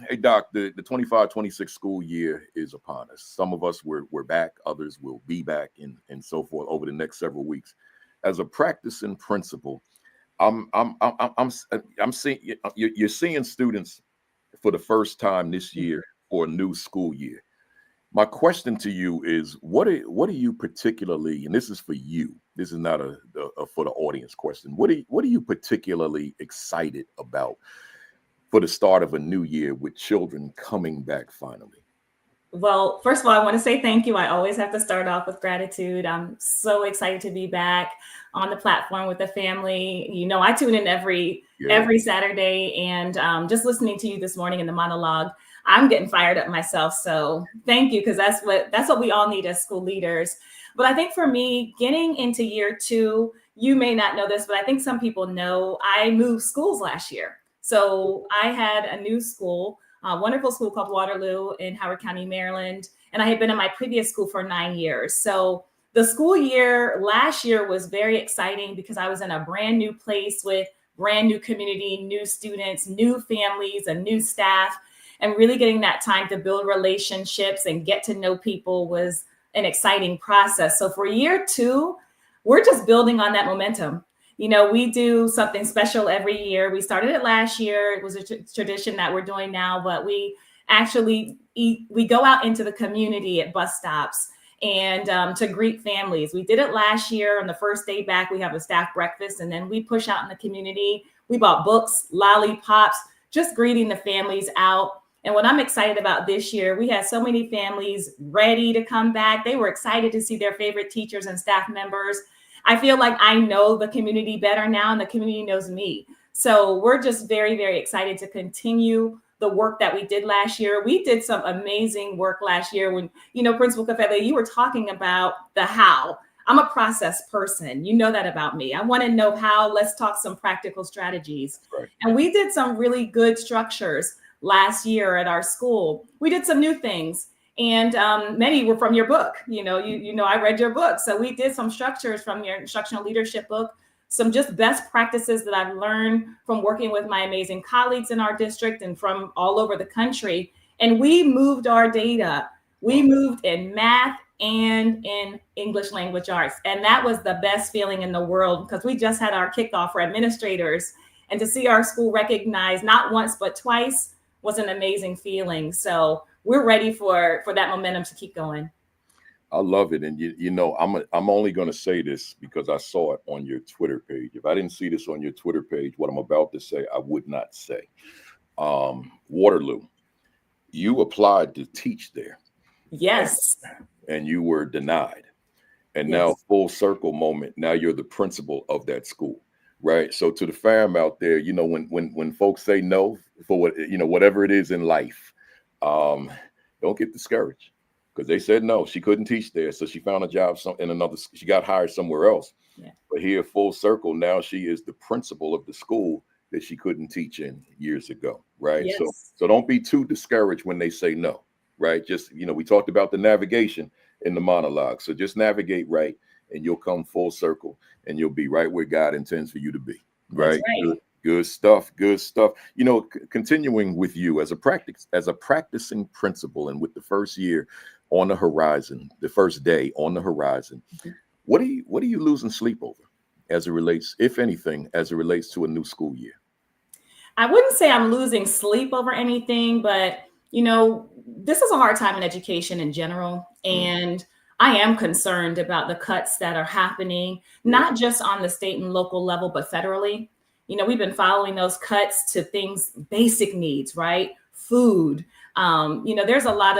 Hey, Doc, the 25-26 school year is upon us. Some of us we're back, others will be back, and so forth over the next several weeks. As a practicing principal, I'm seeing you're seeing students for the first time this year for a new school year. My question to you is, what are you particularly, and this is for you, this is not a for the audience question. What are you particularly excited about for the start of a new year with children coming back finally? Well, first of all, I want to say thank you. I always have to start off with gratitude. I'm so excited to be back on the platform with the family. You know, I tune in every Saturday, and just listening to you this morning in the monologue, I'm getting fired up myself. So thank you, because that's what we all need as school leaders. But I think for me, getting into year 2, you may not know this, but I think some people know I moved schools last year. So I had a new school, a wonderful school called Waterloo in Howard County, Maryland. And I had been in my previous school for 9 years. So the school year last year was very exciting because I was in a brand new place with brand new community, new students, new families, and new staff. And really getting that time to build relationships and get to know people was an exciting process. So for year 2, we're just building on that momentum. You know, we do something special every year. We started it last year. It was a tradition that we're doing now, but we actually we go out into the community at bus stops and to greet families. We did it last year. On the first day back, we have a staff breakfast, and then we push out in the community. We bought books, lollipops, just greeting the families out. And what I'm excited about this year, we had so many families ready to come back. They were excited to see their favorite teachers and staff members. I feel like I know the community better now, and the community knows me. So we're just very, very excited to continue the work that we did last year. We did some amazing work last year when, you know, Principal Kafele, you were talking about the how. I'm a process person. You know that about me. I want to know how. Let's talk some practical strategies. Right. And we did some really good structures last year at our school. We did some new things, and many were from your book. You know, I read your book. So we did some structures from your instructional leadership book, some just best practices that I've learned from working with my amazing colleagues in our district and from all over the country. And we moved our data. We moved in math and in English language arts. And that was the best feeling in the world, because we just had our kickoff for administrators, and to see our school recognized not once, but twice was an amazing feeling. So we're ready for that momentum to keep going. I love it. And you know, I'm only going to say this because I saw it on your Twitter page. If I didn't see this on your Twitter page, what I'm about to say, I would not say. Waterloo, you applied to teach there. Yes. And you were denied. And now, full circle moment, now you're the principal of that school. Right. So to the fam out there, you know, when folks say no for what, you know, whatever it is in life, don't get discouraged, because they said no, she couldn't teach there. So she found a job she got hired somewhere else. Yeah. But here, full circle, now she is the principal of the school that she couldn't teach in years ago. Right. Yes. So don't be too discouraged when they say no. Right. Just, you know, we talked about the navigation in the monologue. So just navigate right, and you'll come full circle, and you'll be right where God intends for you to be. Right. Good stuff. Good stuff. You know, continuing with you as a practicing principal, and with the first year on the horizon, the first day on the horizon, what are you losing sleep over as it relates, if anything, as it relates to a new school year? I wouldn't say I'm losing sleep over anything, but, you know, this is a hard time in education in general. And I am concerned about the cuts that are happening, not just on the state and local level, but federally. You know, we've been following those cuts to things, basic needs, right? Food. You know, there's a lot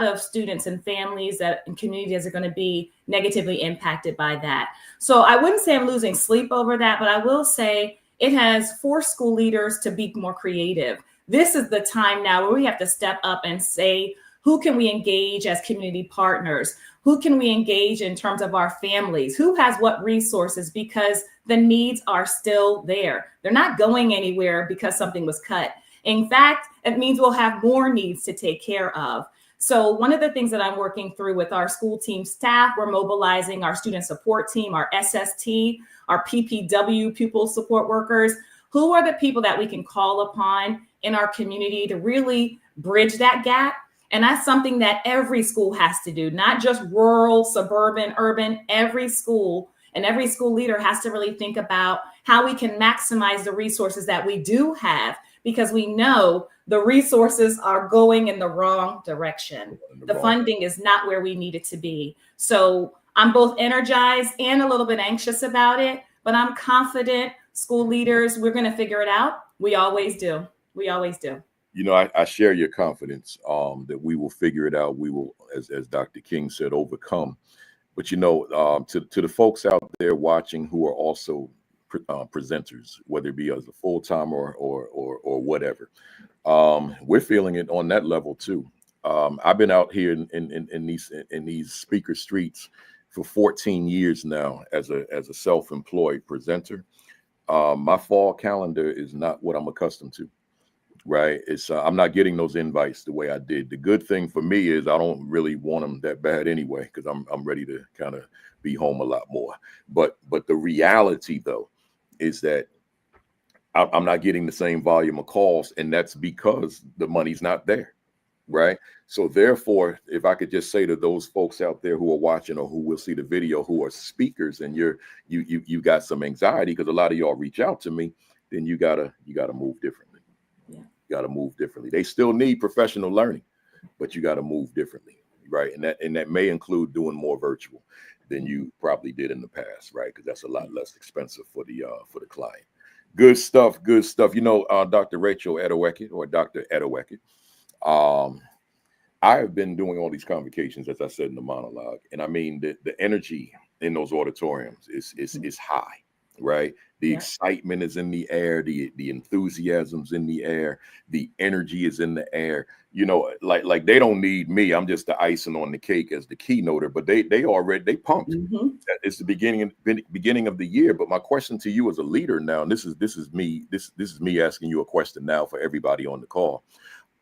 of students and families and communities are going to be negatively impacted by that. So I wouldn't say I'm losing sleep over that, but I will say it has forced school leaders to be more creative. This is the time now where we have to step up and say, who can we engage as community partners? Who can we engage in terms of our families? Who has what resources? Because the needs are still there. They're not going anywhere because something was cut. In fact, it means we'll have more needs to take care of. So one of the things that I'm working through with our school team staff, we're mobilizing our student support team, our SST, our PPW, pupil support workers. Who are the people that we can call upon in our community to really bridge that gap? And that's something that every school has to do, not just rural, suburban, urban. Every school and every school leader has to really think about how we can maximize the resources that we do have, because we know the resources are going in the wrong direction. The funding is not where we need it to be. So I'm both energized and a little bit anxious about it, but I'm confident school leaders, we're going to figure it out. We always do. We always do. You know, I share your confidence that we will figure it out. We will, as Dr. King said, overcome. But, you know, to the folks out there watching who are also presenters, whether it be as a full-time or whatever, we're feeling it on that level too. I've been out here in these speaker streets for 14 years now as a self-employed presenter. My fall calendar is not what I'm accustomed to. Right. It's I'm not getting those invites the way I did. The good thing for me is I don't really want them that bad anyway, because I'm ready to kind of be home a lot more. But the reality, though, is that I'm not getting the same volume of calls. And that's because the money's not there. Right. So therefore, if I could just say to those folks out there who are watching or who will see the video, who are speakers, and you got some anxiety because a lot of y'all reach out to me, then you gotta move differently. Got to move differently. They still need professional learning, but you got to move differently, right? And that may include doing more virtual than you probably did in the past, right? Because that's a lot less expensive for the client. Good stuff, good stuff. You know, Dr. Rachel Edoho-Eket, or Dr. Edoho-Eket, I have been doing all these convocations, as I said in the monologue, and I mean the energy in those auditoriums is high. Right. The excitement is in the air. The enthusiasm's in the air. The energy is in the air. You know, like they don't need me. I'm just the icing on the cake as the keynoter, but they pumped. Mm-hmm. It's the beginning of the year. But my question to you as a leader now, and this is me asking you a question now for everybody on the call.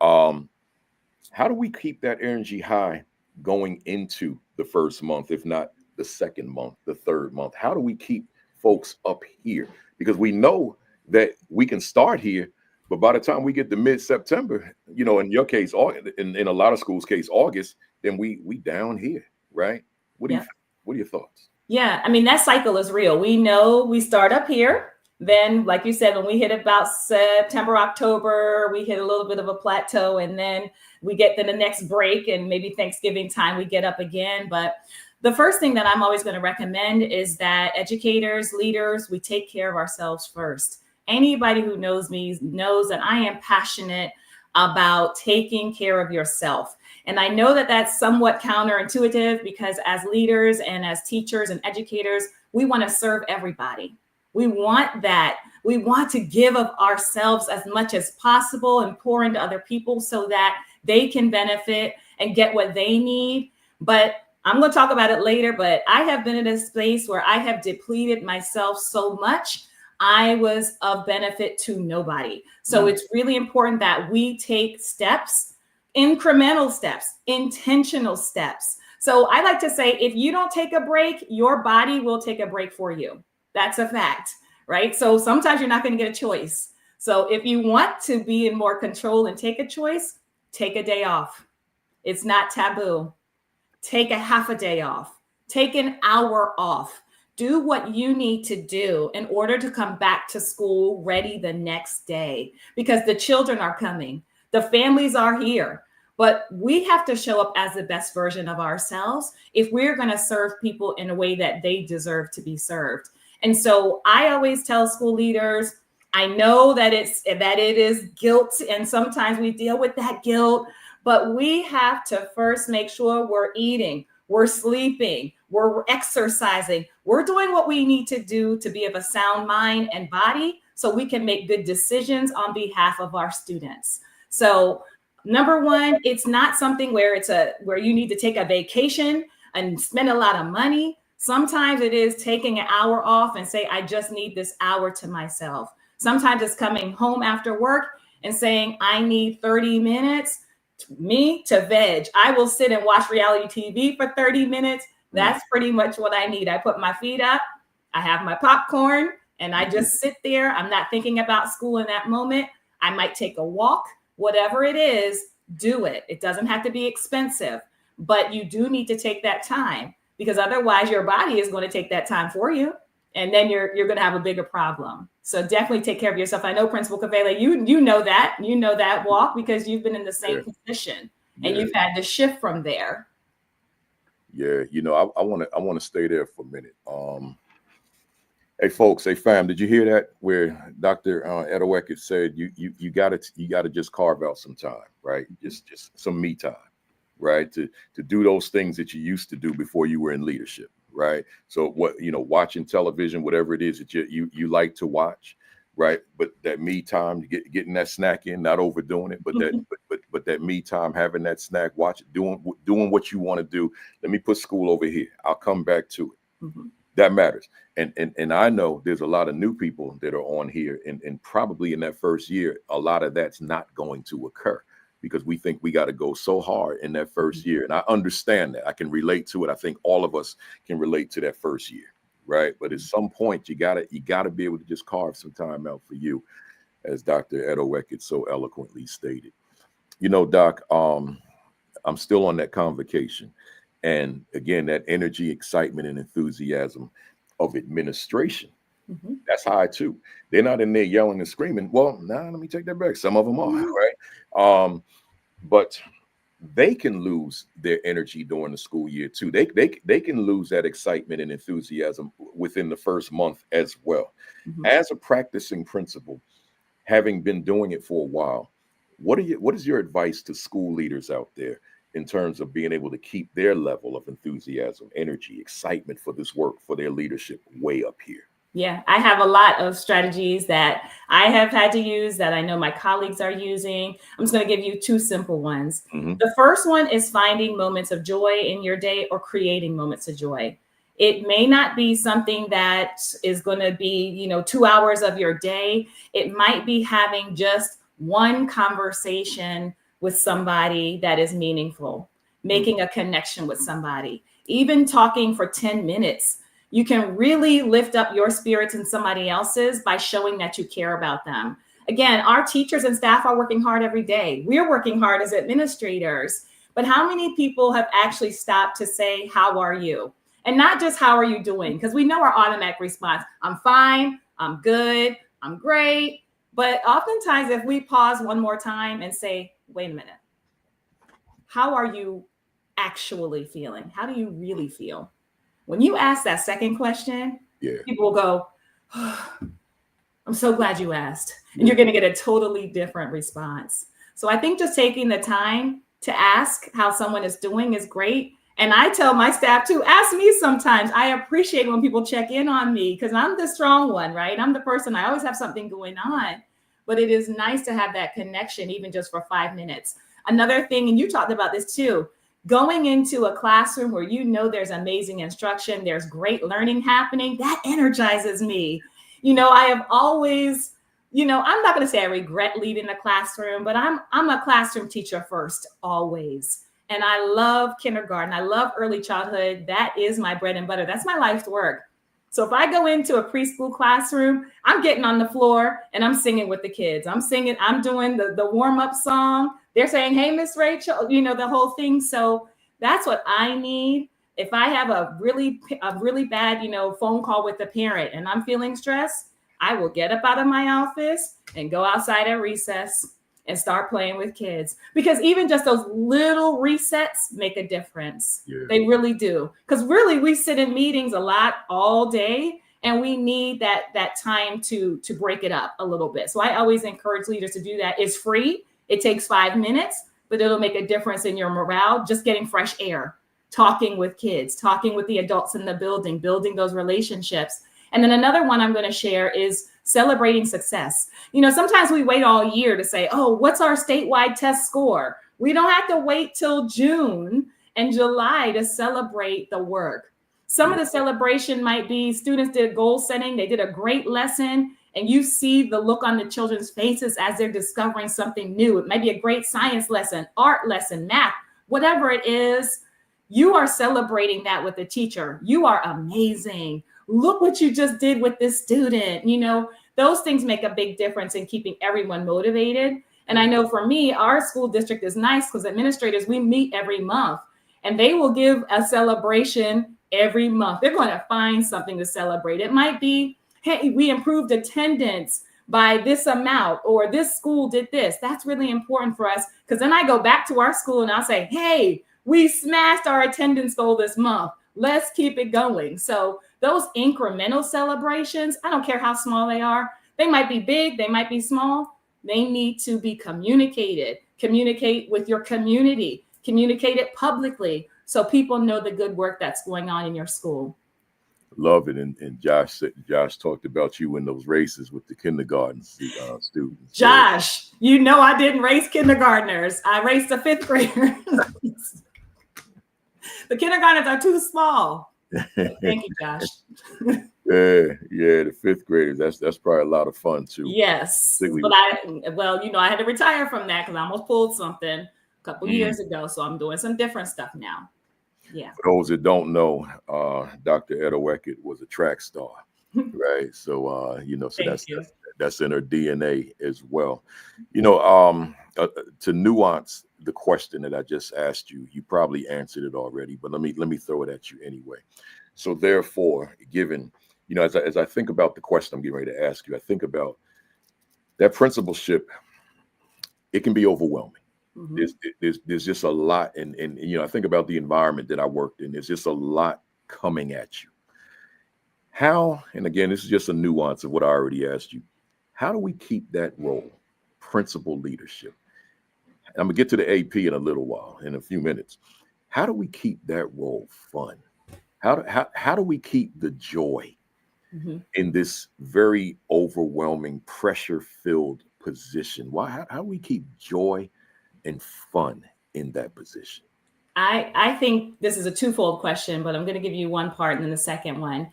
How do we keep that energy high going into the first month, if not the second month, the third month? How do we keep folks up here? Because we know that we can start here, but by the time we get to mid-September, you know, in your case, in a lot of schools' case, August, then we down here, right? What are your thoughts? Yeah, I mean, that cycle is real. We know we start up here. Then, like you said, when we hit about September, October, we hit a little bit of a plateau, and then we get the next break, and maybe Thanksgiving time, we get up again. But the first thing that I'm always going to recommend is that educators, leaders, we take care of ourselves first. Anybody who knows me knows that I am passionate about taking care of yourself. And I know that that's somewhat counterintuitive, because as leaders and as teachers and educators, we want to serve everybody. We want that. We want to give of ourselves as much as possible and pour into other people so that they can benefit and get what they need. But I'm going to talk about it later, but I have been in a space where I have depleted myself so much, I was of benefit to nobody. So it's really important that we take steps, incremental steps, intentional steps. So I like to say, if you don't take a break, your body will take a break for you. That's a fact, right? So sometimes you're not going to get a choice. So if you want to be in more control and take a choice, take a day off. It's not taboo. Take a half a day off. Take an hour off. Do what you need to do in order to come back to school ready the next day, because the children are coming. The families are here. But we have to show up as the best version of ourselves if we're going to serve people in a way that they deserve to be served. And so I always tell school leaders, I know that it is guilt, and sometimes we deal with that guilt, but we have to first make sure we're eating, we're sleeping, we're exercising, we're doing what we need to do to be of a sound mind and body so we can make good decisions on behalf of our students. So number one, it's not something where where you need to take a vacation and spend a lot of money. Sometimes it is taking an hour off and say, I just need this hour to myself. Sometimes it's coming home after work and saying, I need 30 minutes to veg. I will sit and watch reality TV for 30 minutes. That's pretty much what I need. I put my feet up, I have my popcorn, and I just sit there. I'm not thinking about school in that moment. I might take a walk, whatever it is, do it. It doesn't have to be expensive, but you do need to take that time, because otherwise your body is going to take that time for you. and then you're going to have a bigger problem. So definitely take care of yourself. I know, Principal Cavele, you know that walk because you've been in the same position and you've had to shift from there. Yeah, I want to stay there for a minute. Hey folks, hey fam, did you hear that? Where Dr. Edoho-Eket said you gotta just carve out some time, right? Just some me time, right? To do those things that you used to do before you were in leadership, right? So watching television, whatever it is that you like to watch, right? But that me time, getting that snack in, not overdoing it, but that me time, having that snack, doing what you want to do. Let me put school over here. I'll come back to it. Mm-hmm. That matters. And I know there's a lot of new people that are on here, and probably in that first year, a lot of that's not going to occur because we think we got to go so hard in that first year. And I understand that. I can relate to it. I think all of us can relate to that first year, right? But at some point, you gotta be able to just carve some time out for you, as Dr. Edoho-Eket so eloquently stated. Doc, I'm still on that convocation. And again, that energy, excitement, and enthusiasm of administration. Mm-hmm. That's high too. They're not in there yelling and screaming. Well, let me take that back. Some of them are, right? But they can lose their energy during the school year too. They can lose that excitement and enthusiasm within the first month as well. Mm-hmm. As a practicing principal, having been doing it for a while, what is your advice to school leaders out there in terms of being able to keep their level of enthusiasm, energy, excitement for this work, for their leadership way up here? Yeah, I have a lot of strategies that I have had to use that I know my colleagues are using. I'm just going to give you two simple ones. Mm-hmm. The first one is finding moments of joy in your day or creating moments of joy. It may not be something that is going to be, 2 hours of your day. It might be having just one conversation with somebody that is meaningful, making a connection with somebody, even talking for 10 minutes. You can really lift up your spirits and somebody else's by showing that you care about them. Again, our teachers and staff are working hard every day. We're working hard as administrators, but how many people have actually stopped to say, how are you? And not just how are you doing? Because we know our automatic response, I'm fine, I'm good, I'm great. But oftentimes if we pause one more time and say, wait a minute, how are you actually feeling? How do you really feel? When you ask that second question, people will go, oh, I'm so glad you asked. And you're going to get a totally different response. So I think just taking the time to ask how someone is doing is great. And I tell my staff too, ask me sometimes. I appreciate when people check in on me because I'm the strong one, right? I'm the person, I always have something going on. But it is nice to have that connection, even just for 5 minutes. Another thing, and you talked about this too, going into a classroom where there's amazing instruction, there's great learning happening, that energizes me. I have always, I'm not going to say I regret leaving the classroom, but I'm a classroom teacher first, always. And I love kindergarten. I love early childhood. That is my bread and butter. That's my life's work. So if I go into a preschool classroom, I'm getting on the floor and I'm singing with the kids. I'm doing the warm-up song. They're saying, hey, Miss Rachel, the whole thing. So that's what I need. If I have a really bad, phone call with the parent and I'm feeling stressed, I will get up out of my office and go outside at recess and start playing with kids. Because even just those little resets make a difference. Yeah. They really do. Because really, we sit in meetings a lot all day, and we need that time to break it up a little bit. So I always encourage leaders to do that. It's free. It takes 5 minutes, but it'll make a difference in your morale, just getting fresh air, talking with kids, talking with the adults in the building, building those relationships. And then another one I'm going to share is celebrating success. Sometimes we wait all year to say, oh, what's our statewide test score? We don't have to wait till June and July to celebrate the work. Some of the celebration might be students did goal setting. They did a great lesson. And you see the look on the children's faces as they're discovering something new. It might be a great science lesson, art lesson, math, whatever it is. You are celebrating that with the teacher. You are amazing. Look what you just did with this student. Those things make a big difference in keeping everyone motivated. And I know for me, our school district is nice because administrators, we meet every month and they will give a celebration every month. They're going to find something to celebrate. It might be, hey, we improved attendance by this amount, or this school did this. That's really important for us, because then I go back to our school and I'll say, hey, we smashed our attendance goal this month. Let's keep it going. So those incremental celebrations, I don't care how small they are. They might be big, they might be small. They need to be communicated. Communicate with your community. Communicate it publicly so people know the good work that's going on in your school. Love it. And Josh talked about you in those races with the kindergarten students. Josh, you know I didn't race kindergartners. I raced the fifth graders. The kindergartnens are too small. Thank you, Josh. Yeah, the fifth graders. That's probably a lot of fun too. Yes, but I had to retire from that because I almost pulled something a couple years ago. So I'm doing some different stuff now. Yeah. For those that don't know, Dr. Edoho-Eket was a track star, right? So so that's in her DNA as well. To nuance the question that I just asked you, you probably answered it already, but let me throw it at you anyway. So therefore, given, as I think about the question I'm getting ready to ask you, I think about that principalship. It can be overwhelming. Mm-hmm. There's just a lot, and I think about the environment that I worked in. There's just a lot coming at you. How, and again, this is just a nuance of what I already asked you. How do we keep that role, principal leadership? I'm gonna get to the AP in a little while, in a few minutes. How do we keep that role fun? How do we keep the joy in this very overwhelming, pressure-filled position? How do we keep joy and fun in that position? I think this is a twofold question, but I'm going to give you one part and then the second one.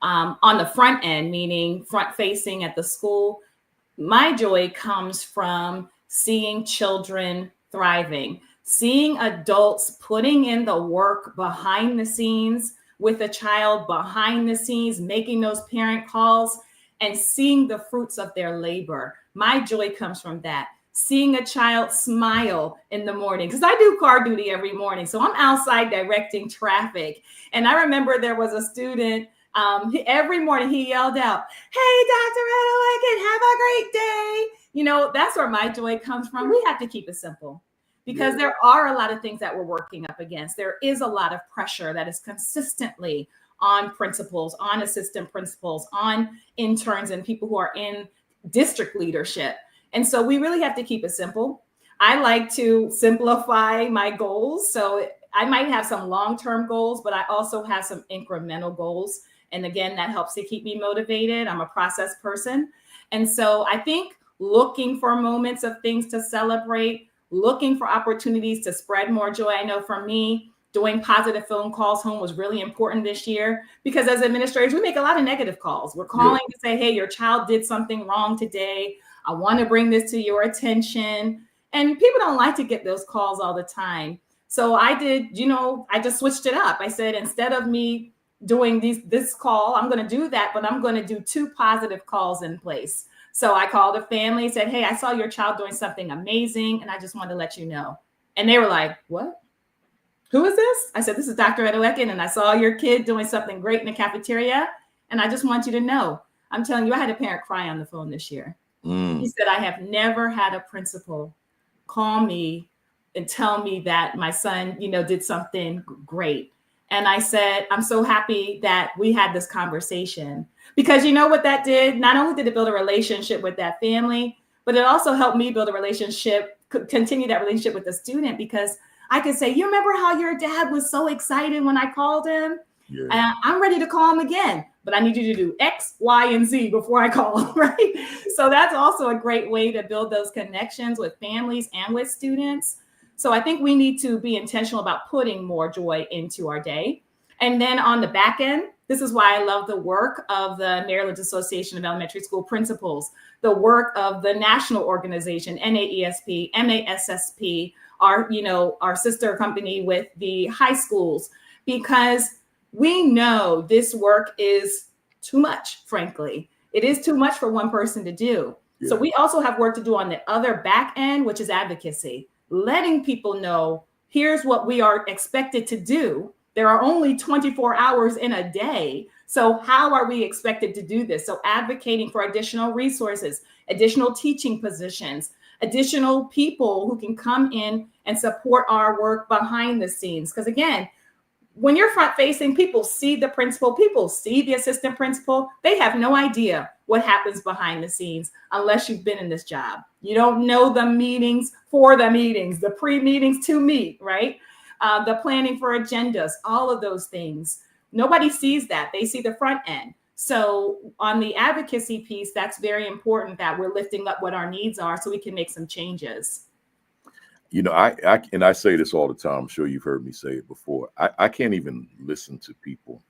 On the front end, meaning front facing at the school, my joy comes from seeing children thriving, seeing adults putting in the work behind the scenes with a child behind the scenes, making those parent calls and seeing the fruits of their labor. My joy comes from that. Seeing a child smile in the morning, because I do car duty every morning. So I'm outside directing traffic. And I remember there was a student, every morning he yelled out, "Hey, Dr. Edoho-Eket, have a great day." That's where my joy comes from. We have to keep it simple because there are a lot of things that we're working up against. There is a lot of pressure that is consistently on principals, on assistant principals, on interns and people who are in district leadership. And so we really have to keep it simple. I like to simplify my goals. So I might have some long-term goals, but I also have some incremental goals. And again, that helps to keep me motivated. I'm a process person. And so I think looking for moments of things to celebrate, looking for opportunities to spread more joy. I know for me, doing positive phone calls home was really important this year because as administrators, we make a lot of negative calls. We're calling to say, hey, your child did something wrong today. I want to bring this to your attention. And people don't like to get those calls all the time. So I did, I just switched it up. I said, instead of me doing this call, I'm going to do that, but I'm going to do 2 positive calls in place. So I called a family and said, hey, I saw your child doing something amazing, and I just wanted to let you know. And they were like, what? Who is this? I said, this is Dr. Edoho-Eket, and I saw your kid doing something great in the cafeteria, and I just want you to know. I'm telling you, I had a parent cry on the phone this year. He said, I have never had a principal call me and tell me that my son, did something great. And I said, I'm so happy that we had this conversation because you know what that did? Not only did it build a relationship with that family, but it also helped me build a relationship, continue that relationship with the student because I could say, you remember how your dad was so excited when I called him? Yeah. I'm ready to call him again, but I need you to do X, Y, and Z before I call him, right? So that's also a great way to build those connections with families and with students. So I think we need to be intentional about putting more joy into our day. And then on the back end, this is why I love the work of the Maryland Association of Elementary School Principals, the work of the national organization, NAESP, MASSP, our sister company with the high schools, because we know this work is too much, frankly. It is too much for one person to do. Yeah. So we also have work to do on the other back end, which is advocacy, letting people know, here's what we are expected to do. There are only 24 hours in a day. So how are we expected to do this? So advocating for additional resources, additional teaching positions, additional people who can come in and support our work behind the scenes. Because again, when you're front facing, people see the principal, people see the assistant principal. They have no idea what happens behind the scenes unless you've been in this job. You don't know the meetings for the meetings, the pre-meetings to meet, right? The planning for agendas, all of those things. Nobody sees that. They see the front end. So on the advocacy piece, that's very important that we're lifting up what our needs are so we can make some changes. You know, I say this all the time. I'm sure you've heard me say it before. I can't even listen to people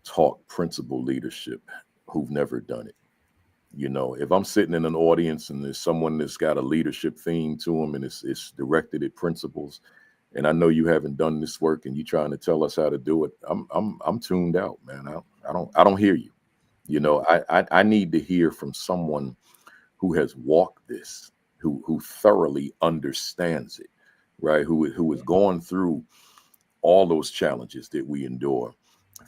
talk principal leadership who've never done it. You know, if I'm sitting in an audience and there's someone that's got a leadership theme to them and it's directed at principals, and I know you haven't done this work and you're trying to tell us how to do it, I'm tuned out, man. I don't hear you. You know, I need to hear from someone who has walked this, who thoroughly understands it, right? Who has gone through all those challenges that we endure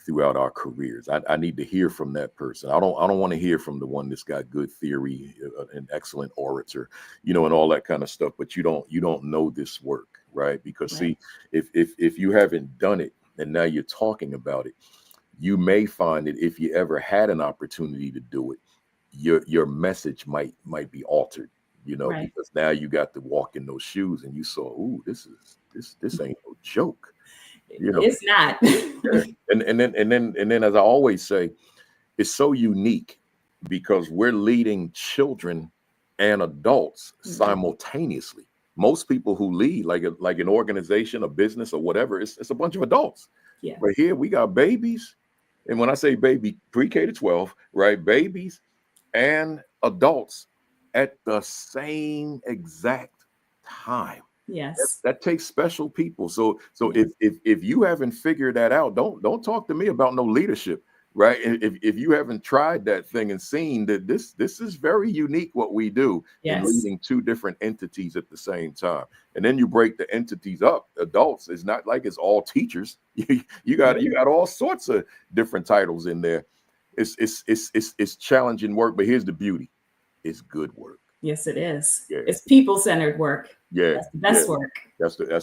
throughout our careers. I need to hear from that person. I don't want to hear from the one that's got good theory, an excellent orator, you know, and all that kind of stuff. But you don't know this work, right? Because see, if you haven't done it and now you're talking about it, you may find that if you ever had an opportunity to do it, your message might be altered, you know, because now you got to walk in those shoes and you saw, ooh, this ain't no joke. You know, it's not. Yeah. And then as I always say, it's so unique because we're leading children and adults simultaneously. Most people who lead like an organization, a business or whatever, it's a bunch of adults. Yeah. But here we got babies. And when I say baby, pre-K to 12, right? Babies and adults at the same exact time. Yes. That takes special people. So if you haven't figured that out, don't talk to me about no leadership, right? If you haven't tried that thing and seen that this is very unique what we do in leading two different entities at the same time. And then you break the entities up. Adults, it's not like it's all teachers. You got all sorts of different titles in there. It's challenging work, but here's the beauty. It's good work. Yes, it is. Yeah. It's people-centered work. Yeah, that's the best work.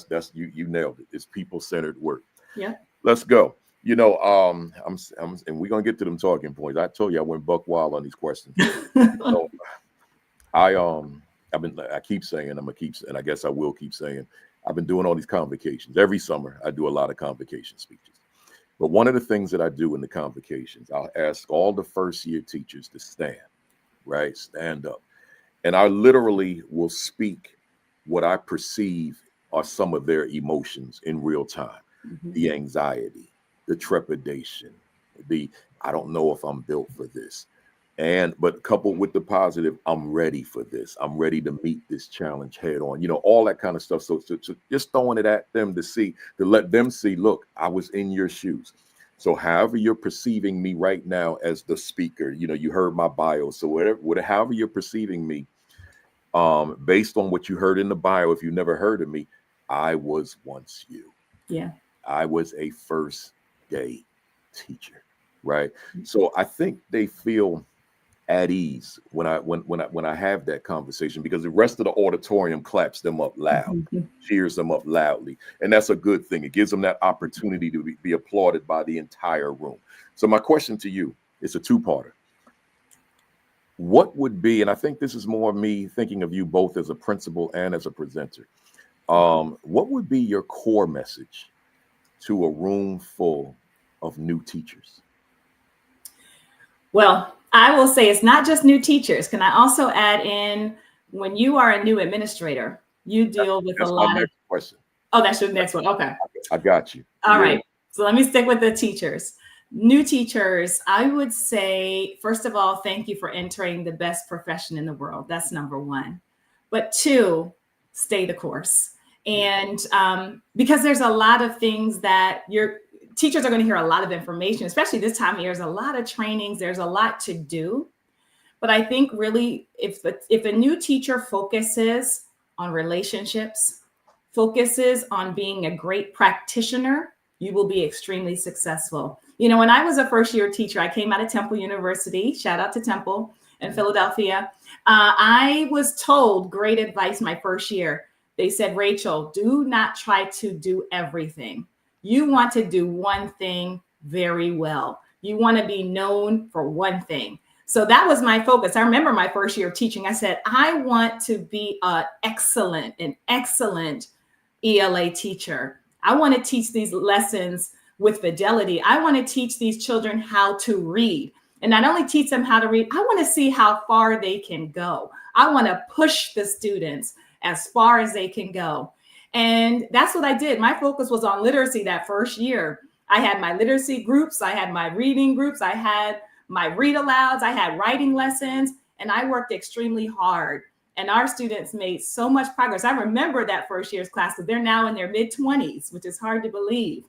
That's you nailed it. It's people-centered work. Yeah. Let's go. You know, and we're gonna get to them talking points. I told you I went buck wild on these questions. So I keep saying, and I guess I will keep saying, I've been doing all these convocations. Every summer I do a lot of convocation speeches. But one of the things that I do in the convocations, I'll ask all the first year teachers to stand, right? Stand up. And I literally will speak what I perceive are some of their emotions in real time. The anxiety, the trepidation, I don't know if I'm built for this. But coupled with the positive, I'm ready for this. I'm ready to meet this challenge head on, you know, all that kind of stuff. So just throwing it at them to let them see, look, I was in your shoes. So however you're perceiving me right now as the speaker, you know, you heard my bio. So however you're perceiving me, based on what you heard in the bio, if you never heard of me, I was once you. Yeah. I was a first day teacher, right? So I think they feel at ease when I have that conversation, because the rest of the auditorium claps them up loud, cheers them up loudly. And that's a good thing. It gives them that opportunity to be applauded by the entire room. So my question to you is a two-parter. What would be, and I think this is more me thinking of you both as a principal and as a presenter, what would be your core message to a room full of new teachers? Well, I will say it's not just new teachers. Can I also add in, when you are a new administrator, you deal with a lot of question. Oh, that's your next one. Okay. I got you. All right. So let me stick with the teachers. New teachers, I would say, first of all, thank you for entering the best profession in the world. That's number one. But two, stay the course. And because there's a lot of things that your teachers are going to hear a lot of information, especially this time of year. There's a lot of trainings. There's a lot to do. But I think really if a new teacher focuses on relationships, focuses on being a great practitioner, you will be extremely successful. You know, when I was a first-year teacher, I came out of Temple University, shout out to Temple in Philadelphia. I was told great advice my first year. They said, Rachel, do not try to do everything. You want to do one thing very well. You want to be known for one thing. So that was my focus. I remember my first year of teaching. I said, I want to be an excellent ELA teacher. I want to teach these lessons with fidelity. I want to teach these children how to read. And not only teach them how to read, I want to see how far they can go. I want to push the students as far as they can go. And that's what I did. My focus was on literacy that first year. I had my literacy groups. I had my reading groups. I had my read alouds. I had writing lessons, and I worked extremely hard. And our students made so much progress. I remember that first year's class, because they're now in their mid-20s, which is hard to believe.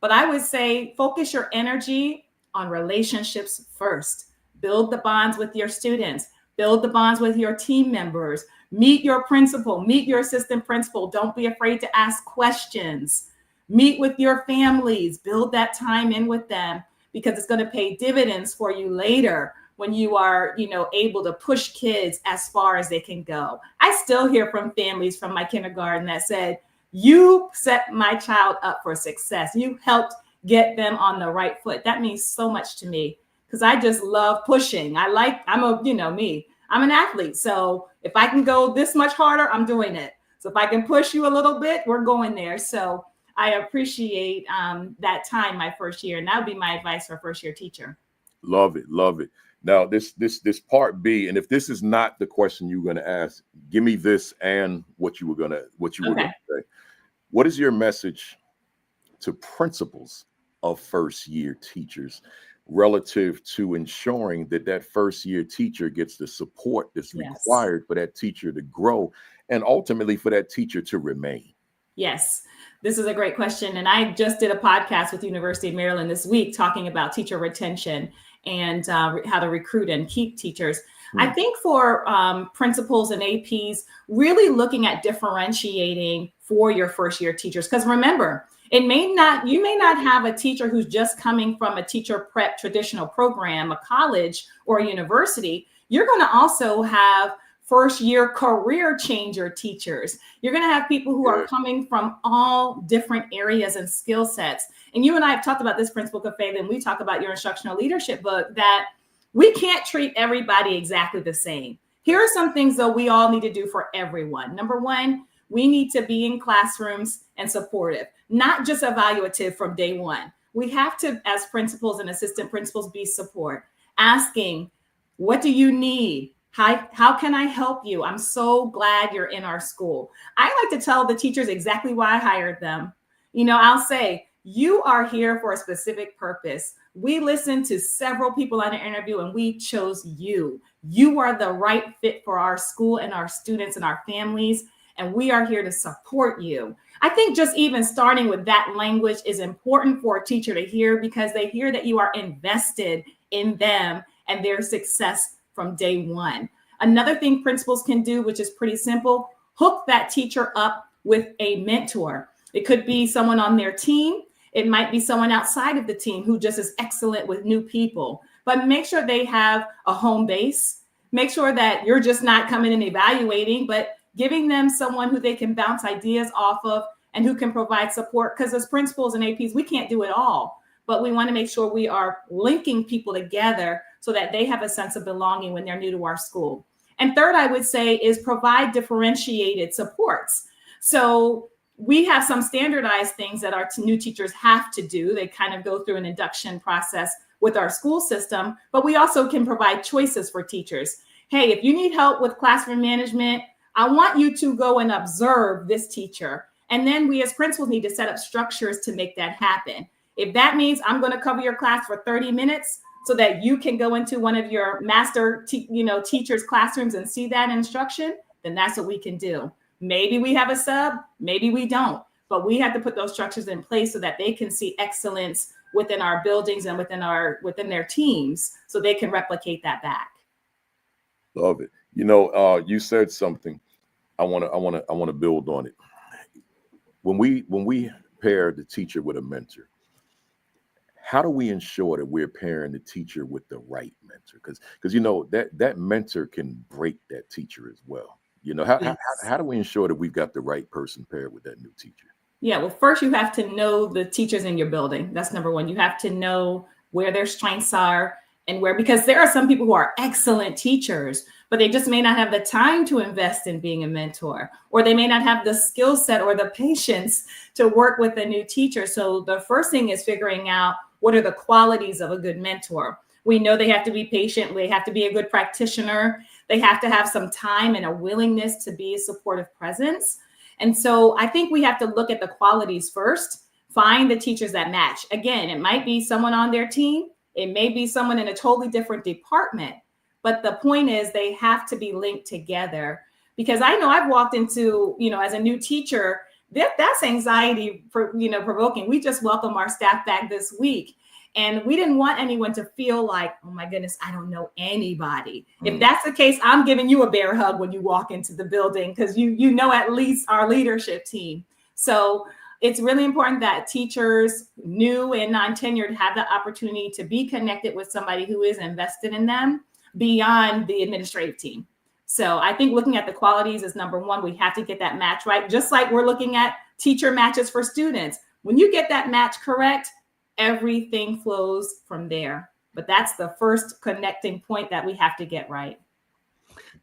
But I would say focus your energy on relationships first. Build the bonds with your students. Build the bonds with your team members. Meet your principal. Meet your assistant principal. Don't be afraid to ask questions. Meet with your families. Build that time in with them, because it's going to pay dividends for you later when you are, able to push kids as far as they can go. I still hear from families from my kindergarten that said, you set my child up for success. You helped get them on the right foot. That means so much to me, because I just love pushing. I'm an athlete. So if I can go this much harder, I'm doing it. So if I can push you a little bit, we're going there. So I appreciate that time my first year. And that would be my advice for a first year teacher. Love it. Love it. Now, this part B, and if this is not the question you're going to ask, give me this and what you were going to say. What is your message to principals of first year teachers relative to ensuring that first year teacher gets the support that's required for that teacher to grow and ultimately for that teacher to remain? Yes, this is a great question. And I just did a podcast with University of Maryland this week talking about teacher retention and how to recruit and keep teachers. I think for principals and APs, really looking at differentiating for your first year teachers. Because remember, you may not have a teacher who's just coming from a teacher prep traditional program, a college or a university. You're going to also have first year career changer teachers. You're going to have people who are coming from all different areas and skill sets. And you and I have talked about this, Principal Cafe, and we talk about your instructional leadership book, that we can't treat everybody exactly the same. Here are some things, though, we all need to do for everyone. Number one, we need to be in classrooms and supportive, not just evaluative from day one. We have to, as principals and assistant principals, be support, asking, what do you need? How can I help you? I'm so glad you're in our school. I like to tell the teachers exactly why I hired them. I'll say, you are here for a specific purpose. We listened to several people on the interview and we chose you. You are the right fit for our school and our students and our families, and we are here to support you. I think just even starting with that language is important for a teacher to hear, because they hear that you are invested in them and their success from day one. Another thing principals can do, which is pretty simple, hook that teacher up with a mentor. It could be someone on their team. It might be someone outside of the team who just is excellent with new people. But make sure they have a home base. Make sure that you're just not coming and evaluating, but giving them someone who they can bounce ideas off of and who can provide support. Because as principals and APs, we can't do it all. But we want to make sure we are linking people together so that they have a sense of belonging when they're new to our school. And third, I would say, is provide differentiated supports. So we have some standardized things that our new teachers have to do. They kind of go through an induction process with our school system, but we also can provide choices for teachers. Hey, if you need help with classroom management, I want you to go and observe this teacher. And then we as principals need to set up structures to make that happen. If that means I'm going to cover your class for 30 minutes so that you can go into one of your master teachers' classrooms and see that instruction, then that's what we can do. Maybe we have a sub, maybe we don't, but we have to put those structures in place so that they can see excellence within our buildings and within their teams, so they can replicate that back. Love it. You said something. I want to build on it. When we pair the teacher with a mentor, how do we ensure that we're pairing the teacher with the right mentor? Because you know that mentor can break that teacher as well. You know, Yes. how do we ensure that we've got the right person paired with that new teacher? Yeah, well, first you have to know the teachers in your building. That's number one. You have to know where their strengths are and where, because there are some people who are excellent teachers, but they just may not have the time to invest in being a mentor, or they may not have the skill set or the patience to work with a new teacher. So the first thing is figuring out what are the qualities of a good mentor. We know they have to be patient. They have to be a good practitioner. They have to have some time and a willingness to be a supportive presence. And so I think we have to look at the qualities first, find the teachers that match. Again, it might be someone on their team. It may be someone in a totally different department. But the point is they have to be linked together, because I know I've walked into, as a new teacher, that's anxiety provoking. We just welcomed our staff back this week. And we didn't want anyone to feel like, oh my goodness, I don't know anybody. If that's the case, I'm giving you a bear hug when you walk into the building, because you know at least our leadership team. So it's really important that teachers, new and non-tenured, have the opportunity to be connected with somebody who is invested in them beyond the administrative team. So I think looking at the qualities is number one. We have to get that match right. Just like we're looking at teacher matches for students. When you get that match correct, everything flows from there. But that's the first connecting point that we have to get right.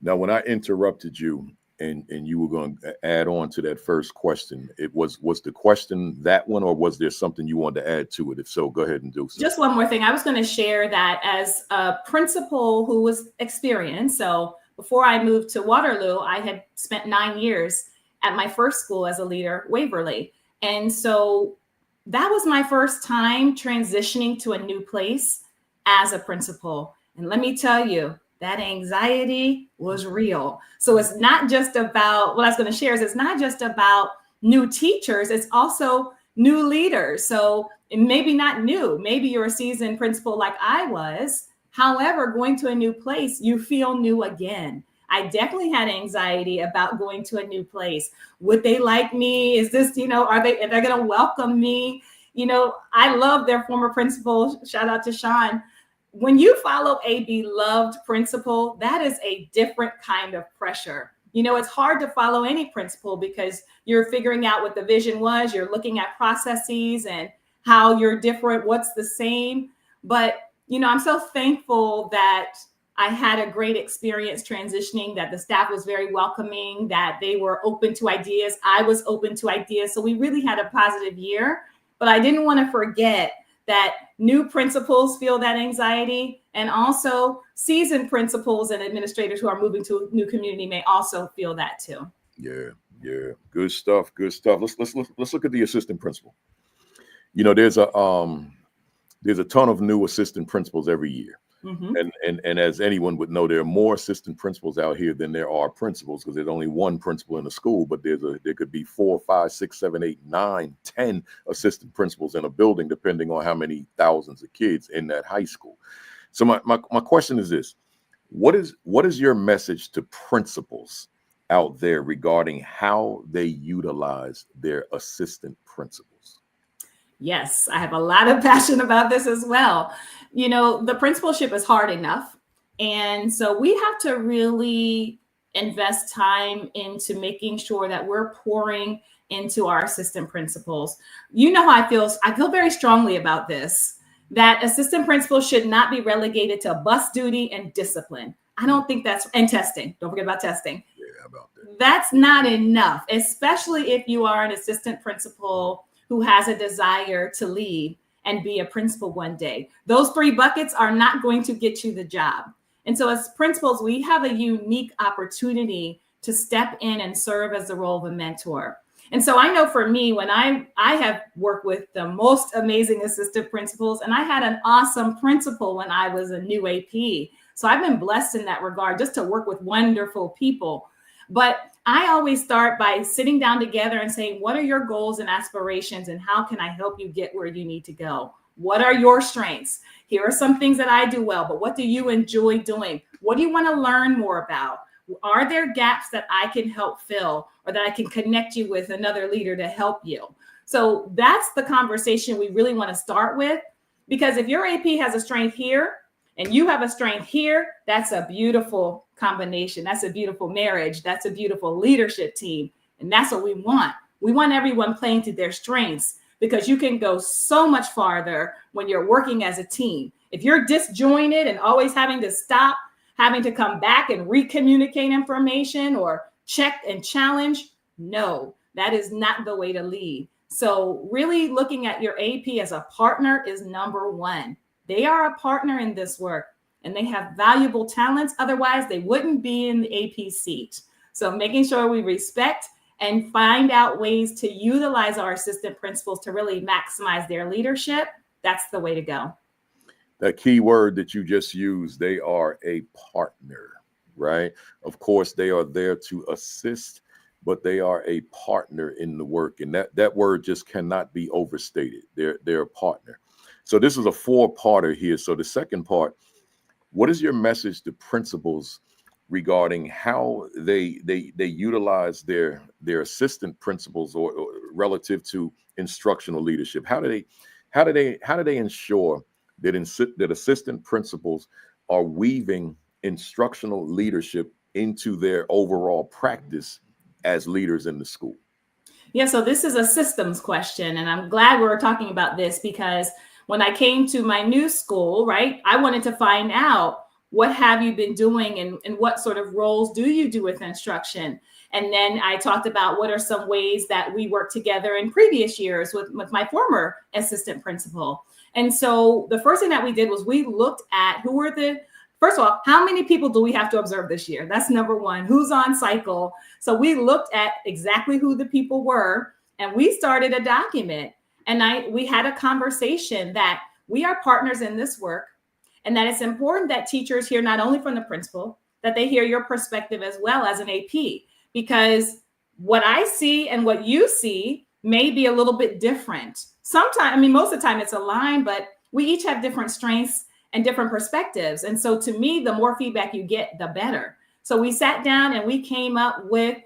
Now, when I interrupted you and you were going to add on to that first question, was the question that one, or was there something you wanted to add to it? If so, go ahead and do so. Just one more thing. I was going to share that as a principal who was experienced. So before I moved to Waterloo, I had spent 9 years at my first school as a leader, Waverly. And so that was my first time transitioning to a new place as a principal. And let me tell you, that anxiety was real. So it's not just about, what I was going to share is it's not just about new teachers, it's also new leaders. So maybe not new, maybe you're a seasoned principal like I was. However, going to a new place, you feel new again. I definitely had anxiety about going to a new place. Would they like me? Is this, are they going to welcome me? I love their former principal. Shout out to Sean. When you follow a beloved principal, that is a different kind of pressure. It's hard to follow any principal because you're figuring out what the vision was. You're looking at processes and how you're different, what's the same. But, I'm so thankful that I had a great experience transitioning, that the staff was very welcoming, that they were open to ideas. I was open to ideas. So we really had a positive year. But I didn't want to forget that new principals feel that anxiety, and also seasoned principals and administrators who are moving to a new community may also feel that too. Yeah. Good stuff. Let's look at the assistant principal. There's a ton of new assistant principals every year. Mm-hmm. And as anyone would know, there are more assistant principals out here than there are principals, because there's only one principal in a school, but there could be 4, 5, 6, 7, 8, 9, 10 assistant principals in a building, depending on how many thousands of kids in that high school. So my question is this: what is your message to principals out there regarding how they utilize their assistant principals? Yes, I have a lot of passion about this as well. The principalship is hard enough. And so we have to really invest time into making sure that we're pouring into our assistant principals. How I feel very strongly about this, that assistant principals should not be relegated to bus duty and discipline. I don't think and testing. Don't forget about testing. Yeah, about that. That's not enough, especially if you are an assistant principal who has a desire to lead and be a principal one day. Those 3 buckets are not going to get you the job. And so as principals, we have a unique opportunity to step in and serve as the role of a mentor. And so I know for me, when I have worked with the most amazing assistant principals, and I had an awesome principal when I was a new AP. So I've been blessed in that regard, just to work with wonderful people. But I always start by sitting down together and saying, what are your goals and aspirations, and how can I help you get where you need to go? What are your strengths? Here are some things that I do well, but what do you enjoy doing? What do you want to learn more about? Are there gaps that I can help fill, or that I can connect you with another leader to help you? So that's the conversation we really want to start with, because if your AP has a strength here and you have a strength here, that's a beautiful combination. That's a beautiful marriage. That's a beautiful leadership team. And that's what we want. We want everyone playing to their strengths, because you can go so much farther when you're working as a team. If you're disjointed and always having to stop, having to come back and recommunicate information or check and challenge, no, that is not the way to lead. So really looking at your AP as a partner is number one. They are a partner in this work and they have valuable talents. Otherwise, they wouldn't be in the AP seat. So making sure we respect and find out ways to utilize our assistant principals to really maximize their leadership, that's the way to go. That key word that you just used, they are a partner, right? Of course, they are there to assist, but they are a partner in the work. And that word just cannot be overstated. They're a partner. So this is a 4-parter here. So the second part, what is your message to principals regarding how they utilize their assistant principals or relative to instructional leadership? How do they ensure that assistant principals are weaving instructional leadership into their overall practice as leaders in the school? Yeah, so this is a systems question, and I'm glad we're talking about this, because when I came to my new school, right, I wanted to find out, what have you been doing and what sort of roles do you do with instruction? And then I talked about what are some ways that we worked together in previous years with my former assistant principal. And so the first thing that we did was we looked at first of all, how many people do we have to observe this year? That's number one. Who's on cycle? So we looked at exactly who the people were, and we started a document. And we had a conversation that we are partners in this work, and that it's important that teachers hear not only from the principal, that they hear your perspective as well as an AP, because what I see and what you see may be a little bit different. Sometimes, most of the time it's aligned, but we each have different strengths and different perspectives. And so to me, the more feedback you get, the better. So we sat down and we came up with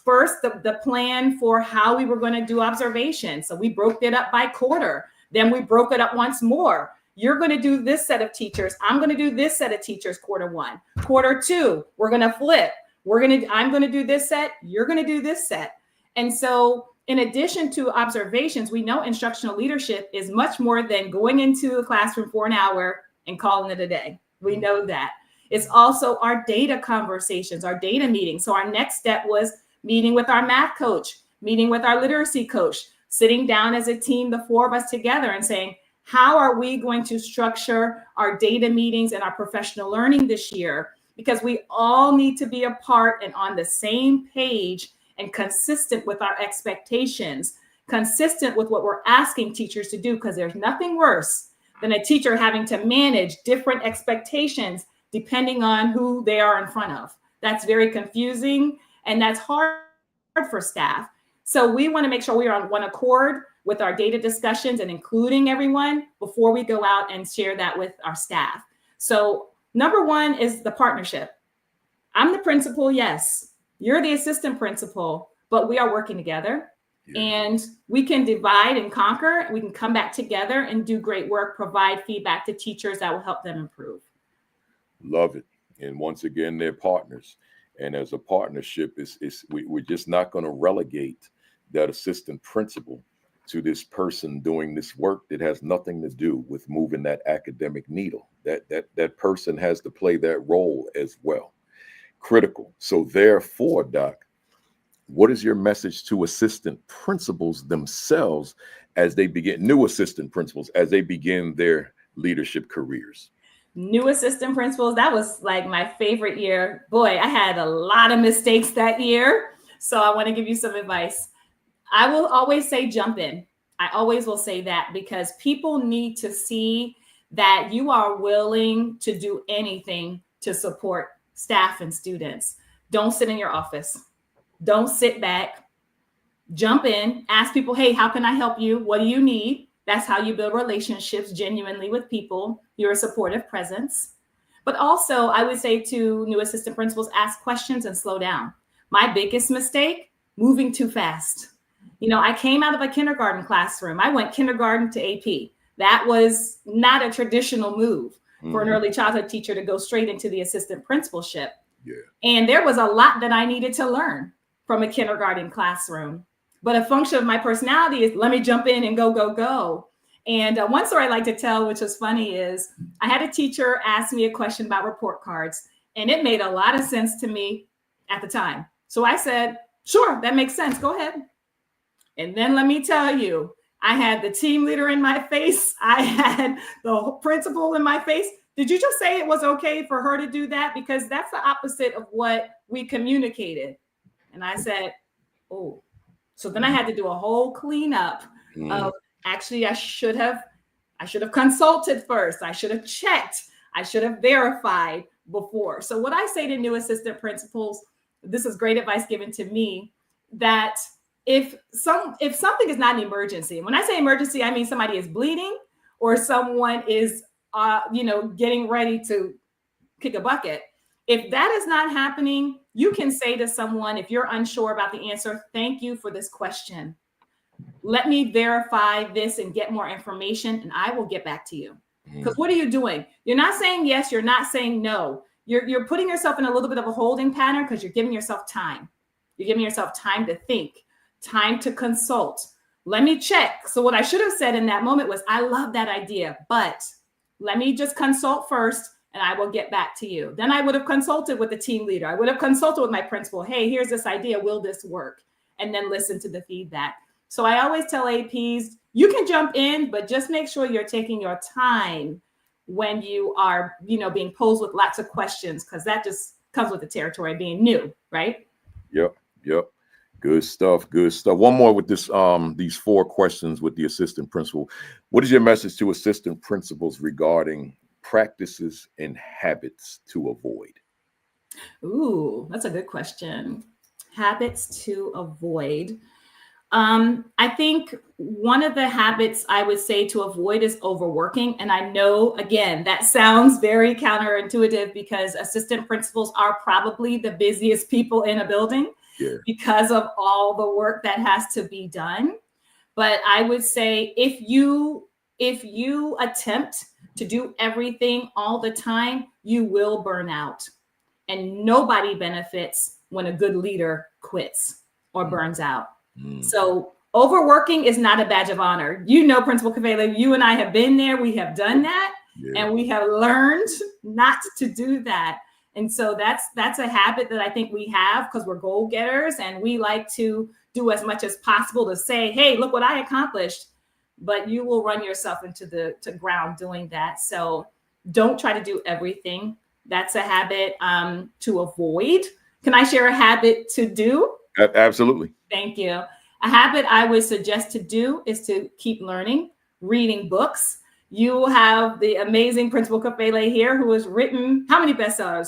first the plan for how we were going to do observation. So we broke it up by quarter. Then we broke it up once more. You're going to do this set of teachers. I'm going to do this set of teachers quarter one. Quarter two, we're going to flip. I'm going to do this set. You're going to do this set. And so in addition to observations, we know instructional leadership is much more than going into a classroom for an hour and calling it a day. We know that. It's also our data conversations, our data meetings. So our next step was meeting with our math coach, meeting with our literacy coach, sitting down as a team, the 4 of us together, and saying, how are we going to structure our data meetings and our professional learning this year? Because we all need to be a part and on the same page and consistent with our expectations, consistent with what we're asking teachers to do, because there's nothing worse than a teacher having to manage different expectations depending on who they are in front of. That's very confusing, and that's hard for staff. So we want to make sure we are on one accord with our data discussions and including everyone before we go out and share that with our staff. So number one is the partnership. I'm the principal, yes. You're the assistant principal, but we are working together. Yeah. And we can divide and conquer. We can come back together and do great work, provide feedback to teachers that will help them improve. Love it. And once again, they're partners. And as a partnership, we're just not going to relegate that assistant principal to this person doing this work that has nothing to do with moving that academic needle. That person has to play that role as well. Critical. So therefore, Doc, what is your message to assistant principals themselves as they begin, new assistant principals, as they begin their leadership careers? New assistant principals, that was like my favorite year. Boy, I had a lot of mistakes that year. So I want to give you some advice. I will always say jump in. I always will say that, because people need to see that you are willing to do anything to support staff and students. Don't sit in your office. Don't sit back. Jump in. Ask people, hey, how can I help you? What do you need? That's how you build relationships genuinely with people. You're a supportive presence. But also, I would say to new assistant principals, ask questions and slow down. My biggest mistake, moving too fast. I came out of a kindergarten classroom. I went kindergarten to AP. That was not a traditional move for an early childhood teacher to go straight into the assistant principalship. Yeah. And there was a lot that I needed to learn from a kindergarten classroom. But a function of my personality is let me jump in and go, go, go. And one story I like to tell, which was funny, is I had a teacher ask me a question about report cards, and it made a lot of sense to me at the time. So I said, sure, that makes sense. Go ahead. And then let me tell you, I had the team leader in my face. I had the principal in my face. Did you just say it was okay for her to do that? Because that's the opposite of what we communicated. And I said, oh. So then I had to do a whole cleanup of actually I should have consulted first. I should have checked. I should have verified before. So what I say to new assistant principals, this is great advice given to me, that if something is not an emergency, and when I say emergency, I mean somebody is bleeding or someone is getting ready to kick a bucket. If that is not happening, you can say to someone, if you're unsure about the answer, thank you for this question. Let me verify this and get more information, and I will get back to you. Because what are you doing? You're not saying yes, you're not saying no. You're putting yourself in a little bit of a holding pattern because you're giving yourself time. You're giving yourself time to think, time to consult. Let me check. So what I should have said in that moment was, I love that idea, but let me just consult first and I will get back to you. Then I would have consulted with the team leader. I would have consulted with my principal. Hey, here's this idea. Will this work? And then listen to the feedback. So I always tell APs, you can jump in, but just make sure you're taking your time when you are, being posed with lots of questions, because that just comes with the territory of being new, right? Yep. Good stuff. One more with this, these 4 questions with the assistant principal. What is your message to assistant principals regarding practices and habits to avoid? Ooh, that's a good question. Habits to avoid. I think one of the habits I would say to avoid is overworking. And I know, again, that sounds very counterintuitive because assistant principals are probably the busiest people in a building because of all the work that has to be done. But I would say if you attempt to do everything all the time, you will burn out. And nobody benefits when a good leader quits or burns out. So overworking is not a badge of honor. Principal Kafele, you and I have been there. We have done that, and we have learned not to do that. And so that's a habit that I think we have because we're goal getters, and we like to do as much as possible to say, hey, look what I accomplished. But you will run yourself into the ground doing that. So don't try to do everything. That's a habit to avoid. Can I share a habit to do? Absolutely. Thank you. A habit I would suggest to do is to keep learning, reading books. You have the amazing Principal Kafele here who has written how many bestsellers?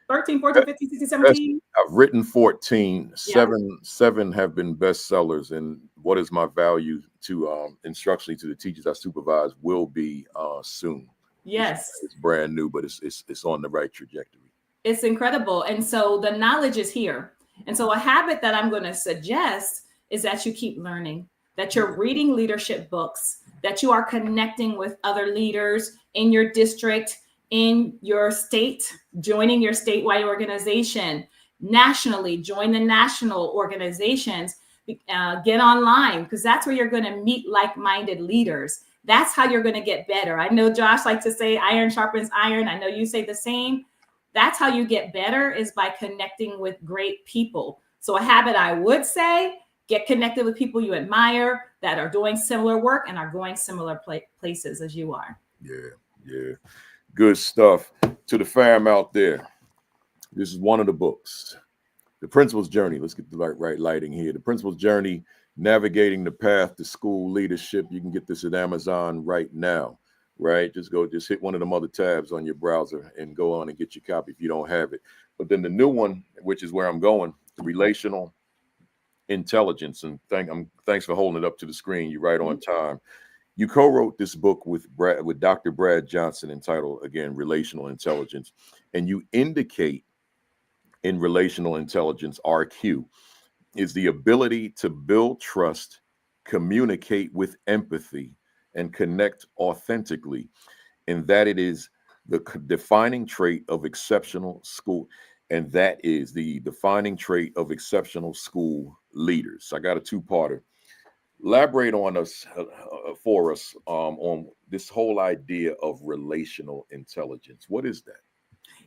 13, 14, 15, 16, 17? I've written 14. Seven have been bestsellers. And what is my value to instructionally to the teachers I supervise will be soon. Yes. It's brand new, but it's on the right trajectory. It's incredible. And so the knowledge is here. And so a habit that I'm going to suggest is that you keep learning, that you're reading leadership books, that you are connecting with other leaders in your district, in your state, joining your statewide organization, nationally, join the national organizations, get online, because that's where you're going to meet like-minded leaders. That's how you're going to get better. I know Josh likes to say iron sharpens iron. I know you say the same. That's how you get better, is by connecting with great people. So a habit I would say, get connected with people you admire that are doing similar work and are going similar places as you are. Yeah. Good stuff. To the fam out there, this is one of the books, The Principal's Journey. Let's get the right lighting here. The Principal's Journey, Navigating the Path to School Leadership. You can get this at Amazon right now. Right, just hit one of them other tabs on your browser and go on and get your copy if you don't have it. But then the new one, which is where I'm going, Relational Intelligence. And thanks for holding it up to the screen. You're right on time. You co-wrote this book with Dr. Brad Johnson, entitled, again, Relational Intelligence. And you indicate in Relational Intelligence, RQ, is the ability to build trust, communicate with empathy, and connect authentically. And that it is the defining trait of exceptional school. And that is the defining trait of exceptional school leaders. I got a two-parter. Elaborate on us for us on this whole idea of relational intelligence. What is that?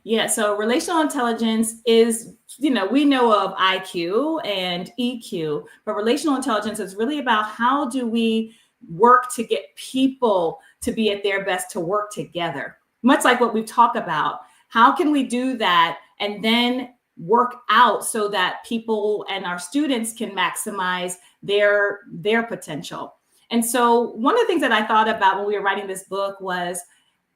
Yeah, so relational intelligence is, we know of IQ and EQ, but relational intelligence is really about how do we work to get people to be at their best, to work together. Much like what we've talked about. How can we do that and then work out so that people and our students can maximize their potential? And so one of the things that I thought about when we were writing this book was,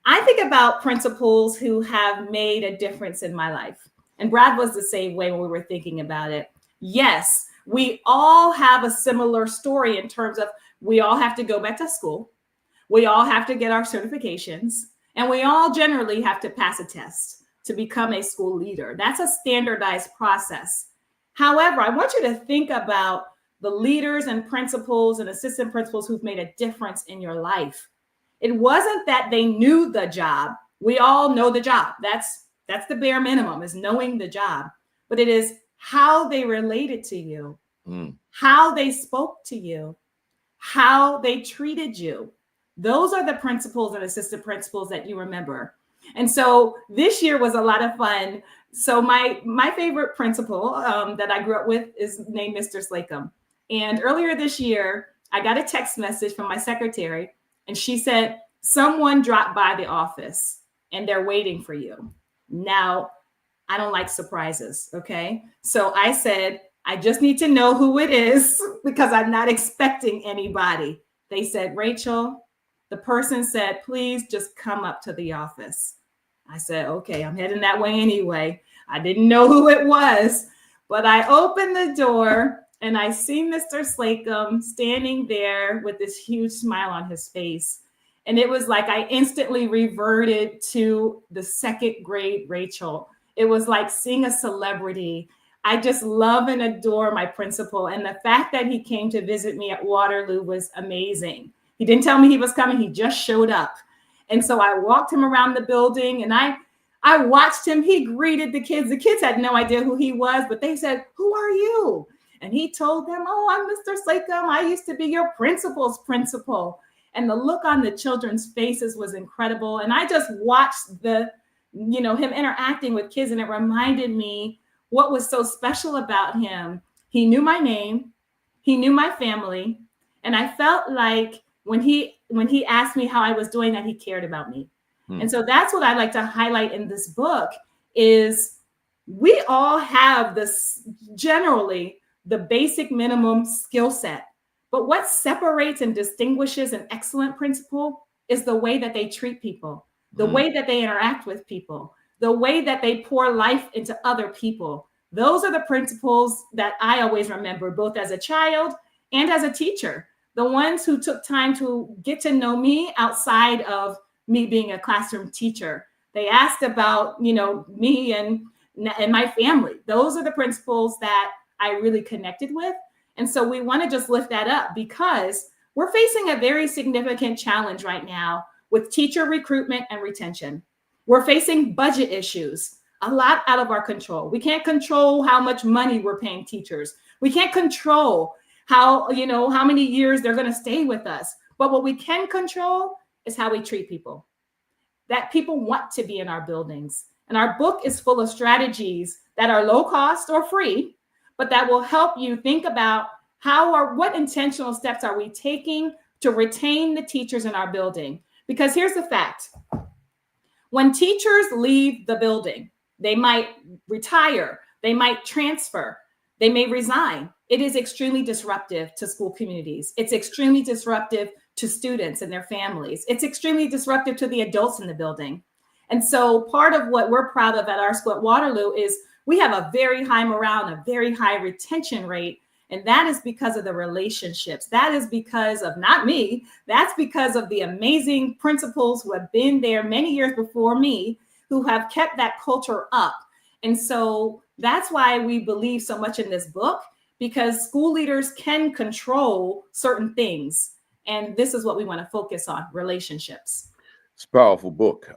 I think about principals who have made a difference in my life. And Brad was the same way when we were thinking about it. Yes, we all have a similar story in terms of we all have to go back to school. We all have to get our certifications. And we all generally have to pass a test to become a school leader. That's a standardized process. However, I want you to think about the leaders and principals and assistant principals who've made a difference in your life. It wasn't that they knew the job. We all know the job. That's the bare minimum, is knowing the job. But it is how they related to you, how they spoke to you, how they treated you. Those are the principals and assistant principals that you remember. And so this year was a lot of fun. So my favorite principal that I grew up with is named Mr. Slacum. And earlier this year, I got a text message from my secretary, and she said, someone dropped by the office and they're waiting for you. Now, I don't like surprises, okay? So I said, I just need to know who it is because I'm not expecting anybody. They said, Rachel, the person said, please just come up to the office. I said, okay, I'm heading that way anyway. I didn't know who it was, but I opened the door and I see Mr. Slacum standing there with this huge smile on his face. And it was like I instantly reverted to the second grade Rachel. It was like seeing a celebrity. I just love and adore my principal. And the fact that he came to visit me at Waterloo was amazing. He didn't tell me he was coming. He just showed up. And so I walked him around the building and I watched him. He greeted the kids. The kids had no idea who he was, but they said, who are you? And he told them, oh, I'm Mr. Slacum. I used to be your principal's principal. And the look on the children's faces was incredible. And I just watched him interacting with kids. And it reminded me what was so special about him. He knew my name. He knew my family. And I felt like when he asked me how I was doing, that he cared about me. And so that's what I like to highlight in this book is we all have this generally the basic minimum skill set. But what separates and distinguishes an excellent principal is the way that they treat people, the way that they interact with people, the way that they pour life into other people. Those are the principals that I always remember, both as a child and as a teacher. The ones who took time to get to know me outside of me being a classroom teacher. They asked about, me and my family. Those are the principals that I really connected with. And so we want to just lift that up because we're facing a very significant challenge right now with teacher recruitment and retention. We're facing budget issues, a lot out of our control. We can't control how much money we're paying teachers. We can't control how many years they're going to stay with us. But what we can control is how we treat people, that people want to be in our buildings. And our book is full of strategies that are low cost or free, but that will help you think about what intentional steps are we taking to retain the teachers in our building? Because here's the fact. When teachers leave the building, they might retire, they might transfer, they may resign. It is extremely disruptive to school communities. It's extremely disruptive to students and their families. It's extremely disruptive to the adults in the building. And so part of what we're proud of at our school at Waterloo is we have a very high morale and a very high retention rate. And that is because of the relationships. That is because of not me. That's because of the amazing principals who have been there many years before me, who have kept that culture up. And so that's why we believe so much in this book, because school leaders can control certain things. And this is what we want to focus on, relationships. It's a powerful book.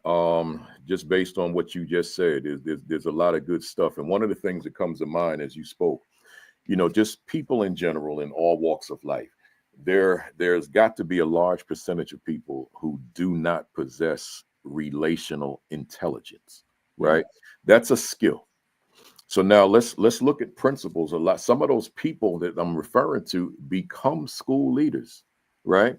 Just based on what you just said, there's a lot of good stuff. And one of the things that comes to mind as you spoke, just people in general in all walks of life, there's got to be a large percentage of people who do not possess relational intelligence, right? That's a skill. So now let's look at principals a lot. Some of those people that I'm referring to become school leaders, right?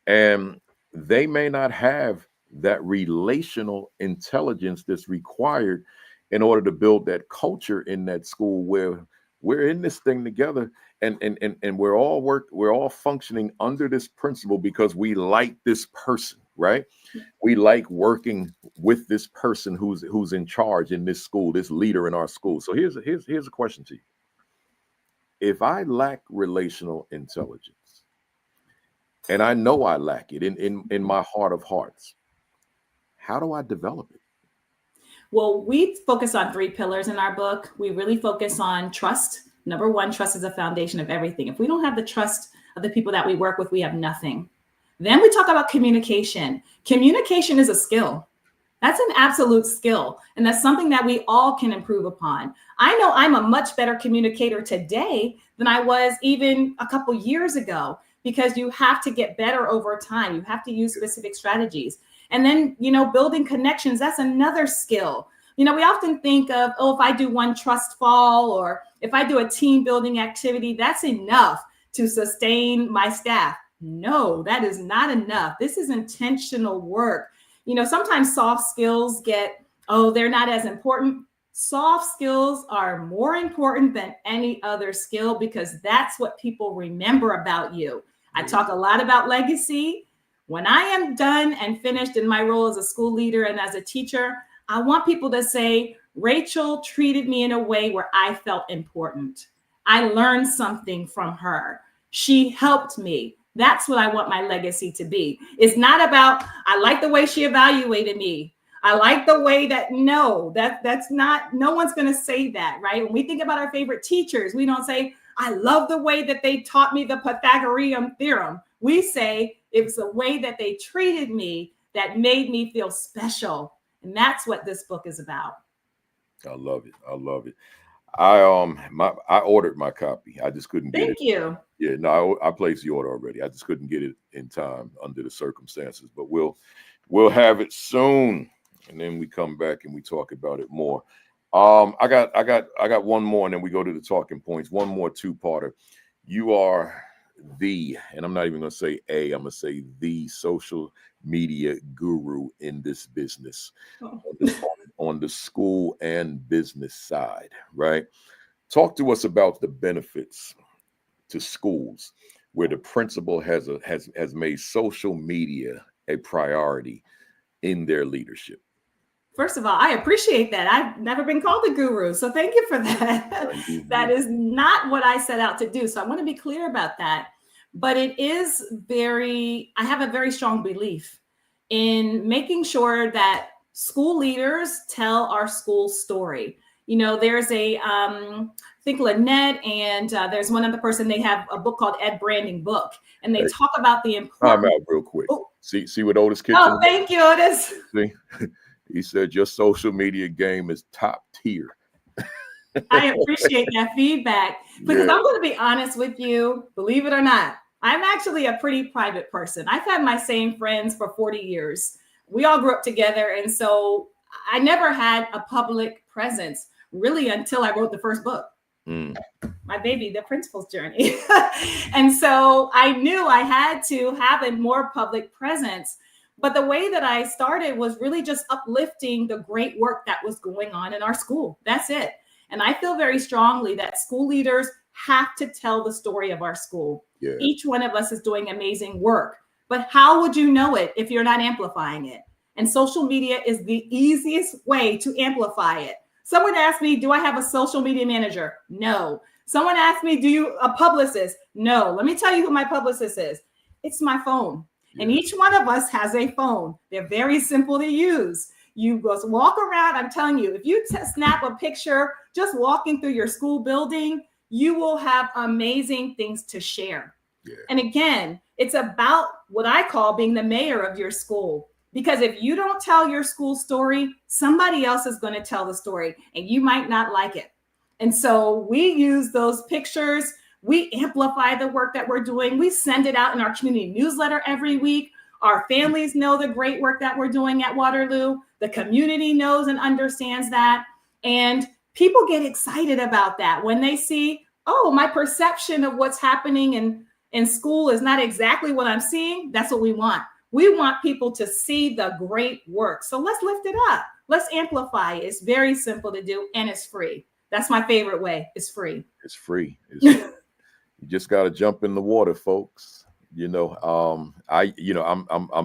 And they may not have that relational intelligence that's required in order to build that culture in that school where we're in this thing together and we're all functioning under this principle because we like this person, right? We like working with this person who's in charge in this school, this leader in our school. So here's a question to you. If I lack relational intelligence, and I know I lack it in my heart of hearts, how do I develop it? Well, we focus on 3 pillars in our book. We really focus on trust. Number 1, trust is the foundation of everything. If we don't have the trust of the people that we work with, we have nothing. Then we talk about communication. Communication is a skill. That's an absolute skill. And that's something that we all can improve upon. I know I'm a much better communicator today than I was even a couple years ago, because you have to get better over time. You have to use specific strategies. And then, building connections, that's another skill. We often think of, if I do one trust fall, or if I do a team building activity, that's enough to sustain my staff. No, that is not enough. This is intentional work. Sometimes soft skills they're not as important. Soft skills are more important than any other skill, because that's what people remember about you. I talk a lot about legacy. When I am done and finished in my role as a school leader and as a teacher, I want people to say, Rachel treated me in a way where I felt important. I learned something from her. She helped me. That's what I want my legacy to be. It's not about, I like the way she evaluated me. I like the way that's not, no one's going to say that, right? When we think about our favorite teachers, we don't say, I love the way that they taught me the Pythagorean theorem. We say, it was the way that they treated me that made me feel special. And that's what this book is about. I love it. I love it. I ordered my copy. I just couldn't get it. Thank you. Yeah, no, I placed the order already. I just couldn't get it in time under the circumstances, but we'll have it soon. And then we come back and we talk about it more. I got one more, and then we go to the talking points. One more 2-parter. You are and I'm not even going to say I'm going to say the social media guru in this business, on the school and business side, right? Talk to us about the benefits to schools where the principal has made social media a priority in their leadership. First of all, I appreciate that. I've never been called a guru, so thank you for that. That is not what I set out to do. So I want to be clear about that. But it is I have a very strong belief in making sure that school leaders tell our school story. There's I think Lynette and there's one other person, they have a book called Ed Branding Book, and they talk about the importance. Time out real quick. Oh. See what Otis Kitchen. Oh, thank you, Otis. See, he said your social media game is top tier. I appreciate that feedback, because I'm going to be honest with you, believe it or not, I'm actually a pretty private person. I've had my same friends for 40 years. We all grew up together. And so I never had a public presence really until I wrote the first book, my baby, The Principal's Journey. And so I knew I had to have a more public presence. But the way that I started was really just uplifting the great work that was going on in our school. That's it. And I feel very strongly that school leaders have to tell the story of our school. Yeah. Each one of us is doing amazing work, but how would you know it if you're not amplifying it? And social media is the easiest way to amplify it. Someone asked me, do I have a social media manager? No. Someone asked me, a publicist? No. Let me tell you who my publicist is. It's my phone. Yeah. And each one of us has a phone. They're very simple to use. You just walk around. I'm telling you, if you snap a picture just walking through your school building, you will have amazing things to share. Yeah. And again, it's about what I call being the mayor of your school. Because if you don't tell your school story, somebody else is going to tell the story and you might not like it. And so we use those pictures. We amplify the work that we're doing. We send it out in our community newsletter every week. Our families know the great work that we're doing at Waterloo. The community knows and understands that. And people get excited about that when they see, oh, my perception of what's happening in school is not exactly what I'm seeing. That's what we want. We want people to see the great work. So let's lift it up. Let's amplify it. It's very simple to do and it's free. That's my favorite way. It's free. It's free. You just got to jump in the water, folks. I'm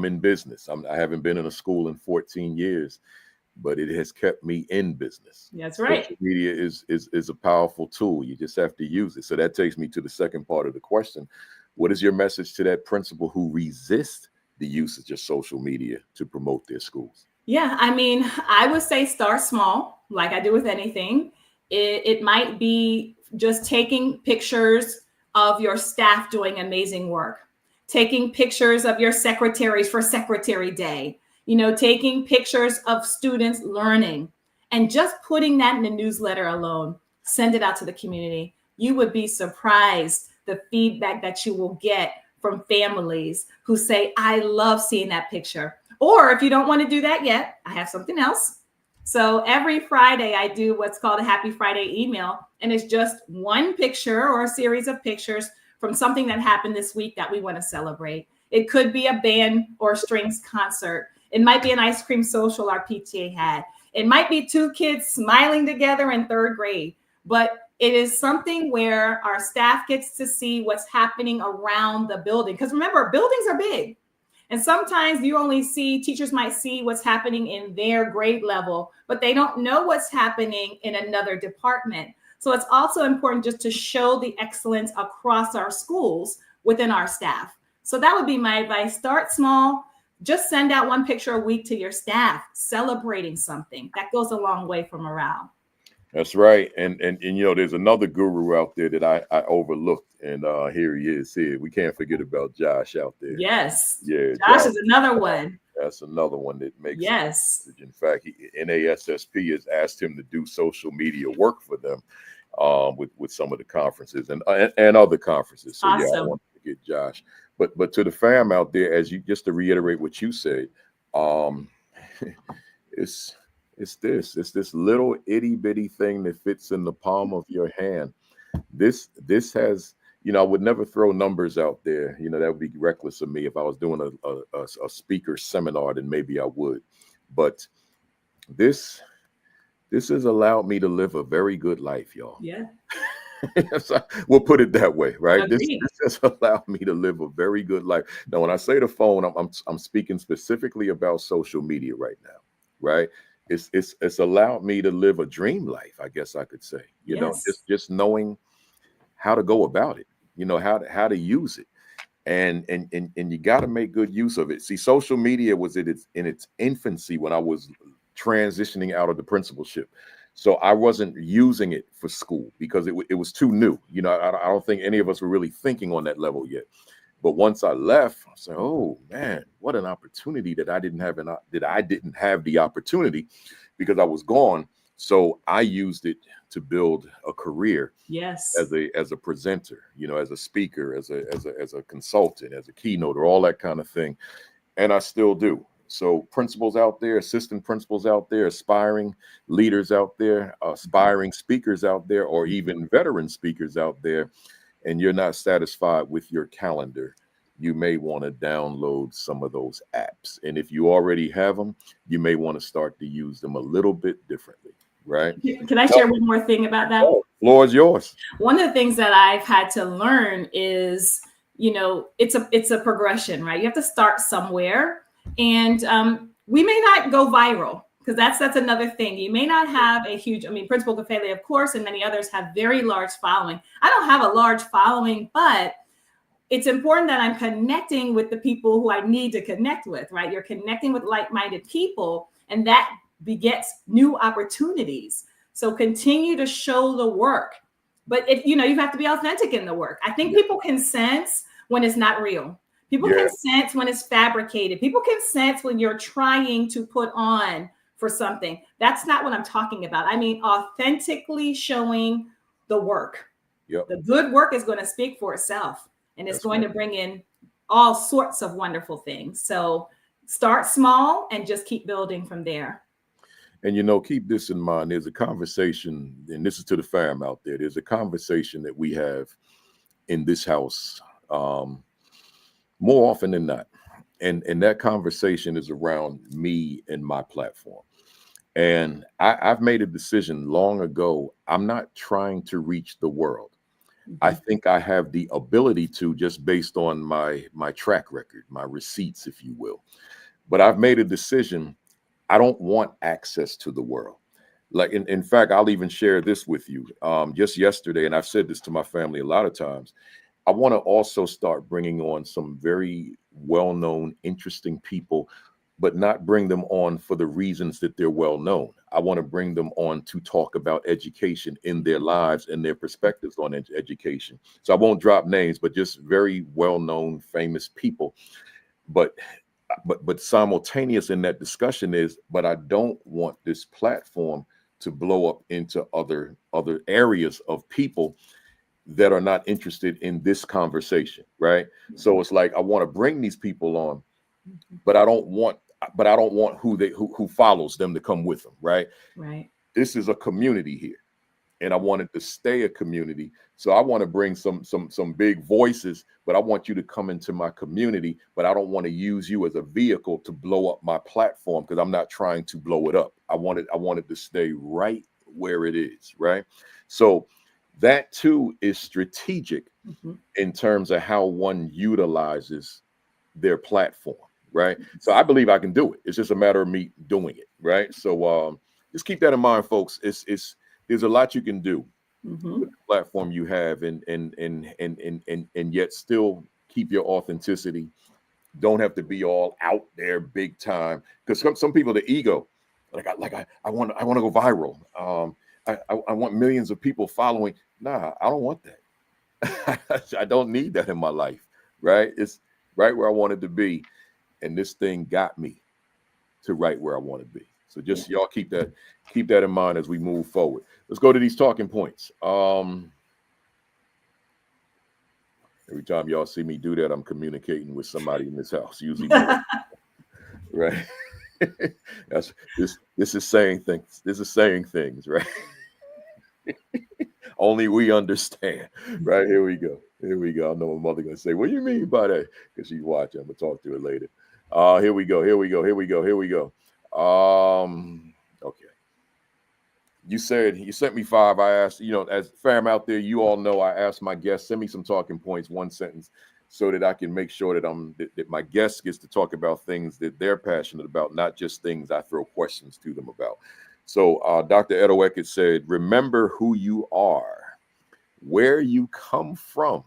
in business. I haven't been in a school in 14 years, but it has kept me in business. That's right. Social media is a powerful tool. You just have to use it. So that takes me to the second part of the question. What is your message to that principal who resists the usage of social media to promote their schools? Yeah, I mean, I would say start small, like I do with anything. It might be just taking pictures of your staff doing amazing work, taking pictures of your secretaries for Secretary Day, taking pictures of students learning, and just putting that in the newsletter alone. Send it out to the community. You would be surprised the feedback that you will get from families who say, I love seeing that picture. Or if you don't want to do that yet, I have something else. So every Friday, I do what's called a Happy Friday email. And it's just one picture or a series of pictures from something that happened this week that we want to celebrate. It could be a band or strings concert. It might be an ice cream social our PTA had. It might be two kids smiling together in third grade. But it is something where our staff gets to see what's happening around the building. Because remember, buildings are big. And sometimes teachers might see what's happening in their grade level, but they don't know what's happening in another department. So it's also important just to show the excellence across our schools within our staff. So that would be my advice. Start small. Just send out one picture a week to your staff celebrating something. That goes a long way for morale. That's right. And there's another guru out there that I overlooked. And here he is here. We can't forget about Josh out there. Yes. Yeah. Josh is another one. That's another one that makes yes. sense. In fact, NASSP has asked him to do social media work for them with some of the conferences and other conferences. So awesome. Yeah, I want to get Josh. But to the fam out there, just to reiterate what you said, it's this little itty bitty thing that fits in the palm of your hand. This has, I would never throw numbers out there. That would be reckless of me. If I was doing a speaker seminar, then maybe I would. But this has allowed me to live a very good life, y'all. Yeah. We'll put it that way, right? This Agreed. has allowed me to live a very good life. Now, when I say the phone, I'm speaking specifically about social media right now, right? It's allowed me to live a dream life, I guess I could say. Yes. Just knowing how to go about it, how to use it, and you got to make good use of it. See, social media was in its infancy when I was transitioning out of the principalship, so I wasn't using it for school because it was too new. I don't think any of us were really thinking on that level yet. But once I left, I said, "Oh man, what an opportunity that I didn't have the opportunity because I was gone." So I used it to build a career. Yes. As a presenter, as a speaker, as a consultant, as a keynoter, all that kind of thing, and I still do. So principals out there, assistant principals out there, aspiring leaders out there, aspiring speakers out there, or even veteran speakers out there, and you're not satisfied with your calendar, you may want to download some of those apps. And if you already have them, you may want to start to use them a little bit differently, right? Can I share one more thing about that? Oh, floor is yours. One of the things that I've had to learn is, it's a progression, right? You have to start somewhere. And we may not go viral because that's another thing. You may not have a huge, Principal Kafele, of course, and many others have very large following. I don't have a large following, but it's important that I'm connecting with the people who I need to connect with, right? You're connecting with like-minded people, and that begets new opportunities. So continue to show the work. but you have to be authentic in the work. I think people can sense when it's not real. People can sense when it's fabricated. People can sense when you're trying to put on for something. That's not what I'm talking about. I mean, authentically showing the work. Yep. The good work is going to speak for itself, and it's going to bring in all sorts of wonderful things. So start small and just keep building from there. And, keep this in mind. There's a conversation, and this is to the fam out there. There's a conversation that we have in this house more often than not. And that conversation is around me and my platform. And I've made a decision long ago. I'm not trying to reach the world. I think I have the ability to, just based on my track record, my receipts, if you will. But I've made a decision. I don't want access to the world. Like, in fact, I'll even share this with you. Just yesterday, and I've said this to my family a lot of times, I want to also start bringing on some very well-known, interesting people, but not bring them on for the reasons that they're well-known. I want to bring them on to talk about education in their lives and their perspectives on education. So I won't drop names, but just very well-known, famous people. But simultaneous in that discussion is, but I don't want this platform to blow up into other areas of people that are not interested in this conversation, right? So it's like, I want to bring these people on, but I don't want who follows them to come with them, right? Right. This is a community here, and I want it to stay a community. So I want to bring some big voices, but I want you to come into my community, but I don't want to use you as a vehicle to blow up my platform, because I'm not trying to blow it up. I want it to stay right where it is, right? So that too is strategic in terms of how one utilizes their platform, right? So I believe I can do it. It's just a matter of me doing it, right? So just keep that in mind, folks. There's a lot you can do with the platform you have, and yet still keep your authenticity. Don't have to be all out there big time, because some people, the ego, I want to go viral. I want millions of people following. Nah, I don't want that. I don't need that in my life, right? It's right where I wanted to be, and this thing got me to right where I want to be. So just y'all keep that in mind as we move forward. Let's go to these talking points. Every time y'all see me do that, I'm communicating with somebody in this house, usually more, right? This is saying things. This is saying things, right? Only we understand, right? Here we go. I know my mother gonna say, "What do you mean by that?" Because she's watching. I'm gonna talk to her later. Here we go. Okay. You sent me 5. I asked, as fam out there, you all know, I asked my guests, send me some talking points, 1 sentence, so that I can make sure that my guest gets to talk about things that they're passionate about, not just things I throw questions to them about. So Dr. Edoho-Eket said, remember who you are, where you come from,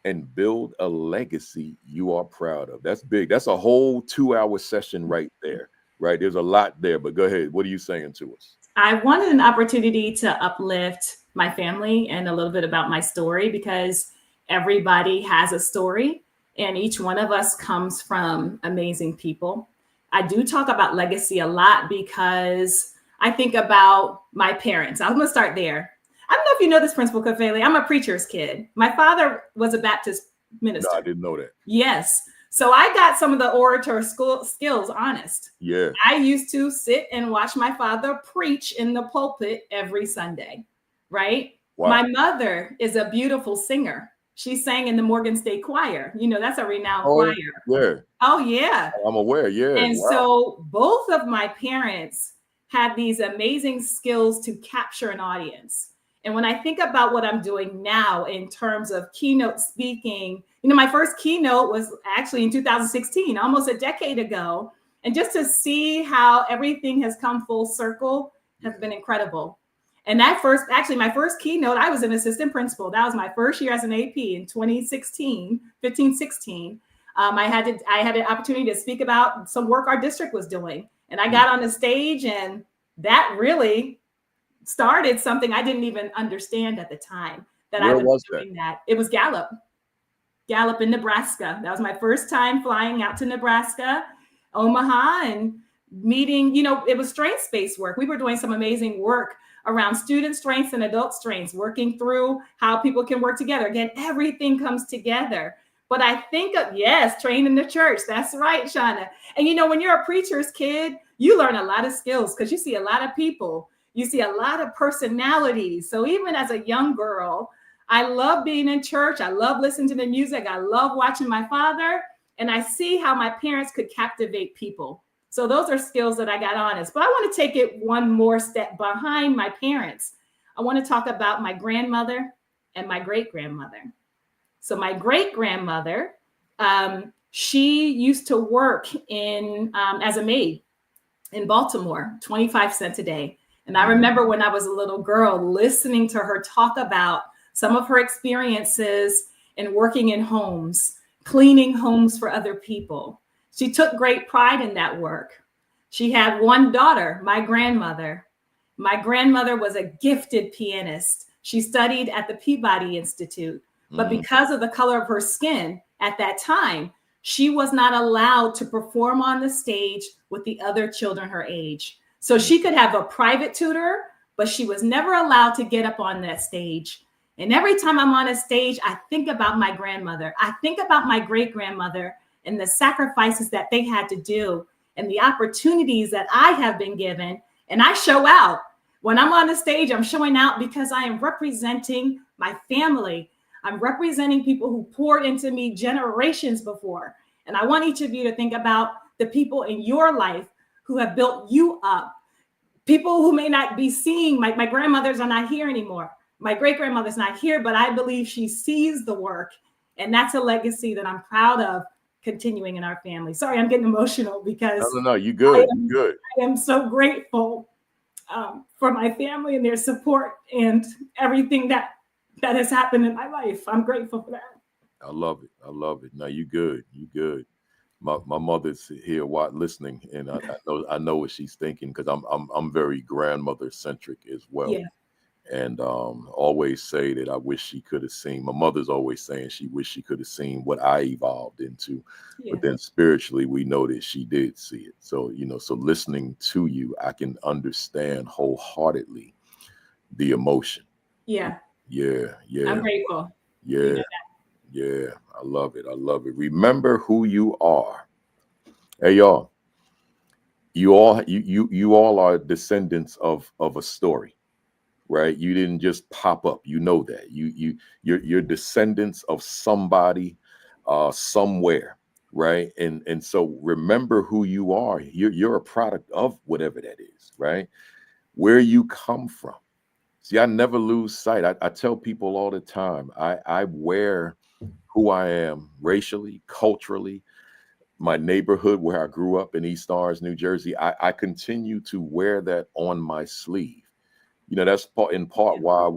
and build a legacy you are proud of. That's big. That's a whole 2-hour session right there, right? There's a lot there, but go ahead. What are you saying to us? I wanted an opportunity to uplift my family and a little bit about my story, because everybody has a story and each one of us comes from amazing people. I do talk about legacy a lot because I think about my parents. I'm going to start there. I don't know if you know this, Principal Kafele. I'm a preacher's kid. My father was a Baptist minister. No, I didn't know that. Yes. So I got some of the orator skills, honest. Yeah. I used to sit and watch my father preach in the pulpit every Sunday, right? Wow. My mother is a beautiful singer. She sang in the Morgan State Choir. That's a renowned choir. Yeah. Oh, yeah. I'm aware, yeah. And so both of my parents had these amazing skills to capture an audience. And when I think about what I'm doing now in terms of keynote speaking, my first keynote was actually in 2016, almost a decade ago. And just to see how everything has come full circle has been incredible. And my first keynote, I was an assistant principal. That was my first year as an AP in 2016, 15, 16. I had an opportunity to speak about some work our district was doing. And I got on the stage, and that really started something I didn't even understand at the time that I Where would was be doing that. It was Gallup in Nebraska. That was my first time flying out to Nebraska, Omaha, and meeting, it was strengths-based work. We were doing some amazing work around student strengths and adult strengths, working through how people can work together. Again, everything comes together. But I think of, yes, train in the church. That's right, Shauna. And when you're a preacher's kid, you learn a lot of skills because you see a lot of people. You see a lot of personalities. So even as a young girl, I love being in church. I love listening to the music. I love watching my father. And I see how my parents could captivate people. So those are skills that I got on us. But I want to take it one more step behind my parents. I want to talk about my grandmother and my great-grandmother. So my great-grandmother, she used to work as a maid in Baltimore, 25 cents a day. And I remember when I was a little girl listening to her talk about some of her experiences in working in homes, cleaning homes for other people. She took great pride in that work. She had one daughter, my grandmother. My grandmother was a gifted pianist. She studied at the Peabody Institute, but because of the color of her skin at that time, she was not allowed to perform on the stage with the other children her age. So she could have a private tutor, but she was never allowed to get up on that stage. And every time I'm on a stage, I think about my grandmother. I think about my great-grandmother and the sacrifices that they had to do and the opportunities that I have been given. And I show out. When I'm on the stage, I'm showing out because I am representing my family. I'm representing people who poured into me generations before. And I want each of you to think about the people in your life who have built you up. People who may not be seeing, my grandmothers are not here anymore. My great-grandmother's not here, but I believe she sees the work. And that's a legacy that I'm proud of continuing in our family. Sorry, I'm getting emotional because No, you good. You good. I am so grateful for my family and their support and everything that has happened in my life. I'm grateful for that. I love it. I love it. No, you good. You good. My mother's here listening, and I know what she's thinking because I'm very grandmother centric as well. Yeah. And always say that I wish she could have seen. My mother's always saying she wished she could have seen what I evolved into. Yeah. But then spiritually, we know that she did see it. So, so listening to you, I can understand wholeheartedly the emotion. Yeah. Yeah. I'm grateful. Yeah. Yeah. I love it. I love it. Remember who you are. Hey, y'all. You all are descendants of a story. Right? You didn't just pop up. You know that. You're descendants of somebody somewhere, right? And so remember who you are. You're a product of whatever that is, right? Where you come from. See, I never lose sight. I tell people all the time, I wear who I am racially, culturally, my neighborhood where I grew up in East Orange, New Jersey. I continue to wear that on my sleeve. That's in part why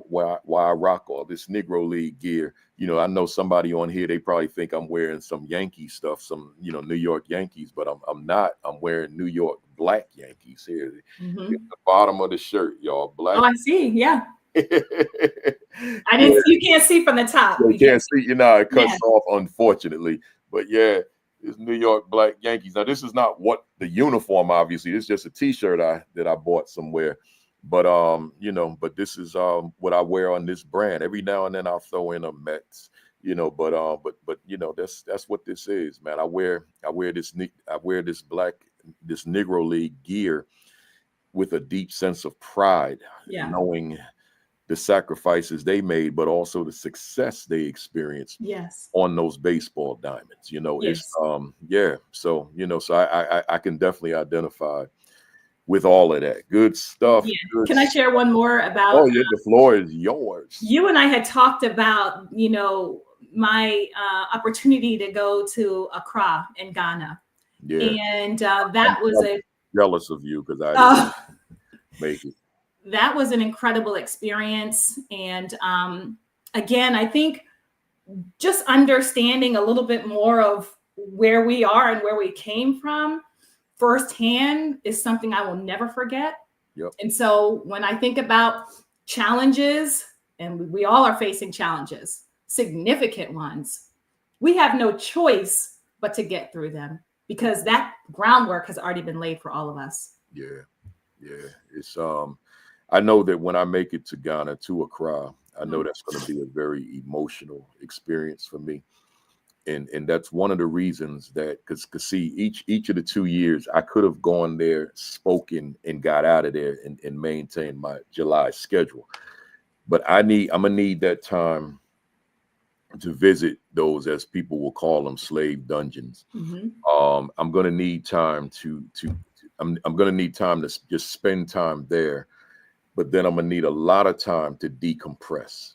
I rock all this Negro League gear. I know somebody on here, they probably think I'm wearing some Yankee stuff, some, New York Yankees, but I'm not. I'm wearing New York Black Yankees here. The bottom of the shirt, y'all, black. Oh, I see. Yeah. I didn't. You can't see from the top. You can't see, it cuts off, unfortunately. But yeah, it's New York Black Yankees. Now, this is not what the uniform, obviously. It's just a T-shirt that I bought somewhere. But but this is what I wear on this brand. Every now and then I'll throw in a Mets, but that's what this is, man. I wear this Negro League gear with a deep sense of pride, knowing the sacrifices they made, but also the success they experienced on those baseball diamonds. It's so so I can definitely identify with all of that good stuff. Yeah. Good Can I share one more about? Oh yeah, the floor is yours. You and I had talked about, my opportunity to go to Accra in Ghana. Yeah. And that was jealous of you because I didn't make it. That was an incredible experience. And again, I think just understanding a little bit more of where we are and where we came from firsthand is something I will never forget. Yep. And so when I think about challenges, and we all are facing challenges, significant ones, we have no choice but to get through them because that groundwork has already been laid for all of us. Yeah. Yeah. It's I know that when I make it to Ghana, to Accra, I know that's going to be a very emotional experience for me. And that's one of the reasons that, because see, each of the 2 years I could have gone there, spoken, and got out of there and maintained my July schedule. But I'm gonna need that time to visit those, as people will call them, slave dungeons. I'm gonna need time I'm gonna need time to just spend time there, but then I'm gonna need a lot of time to decompress,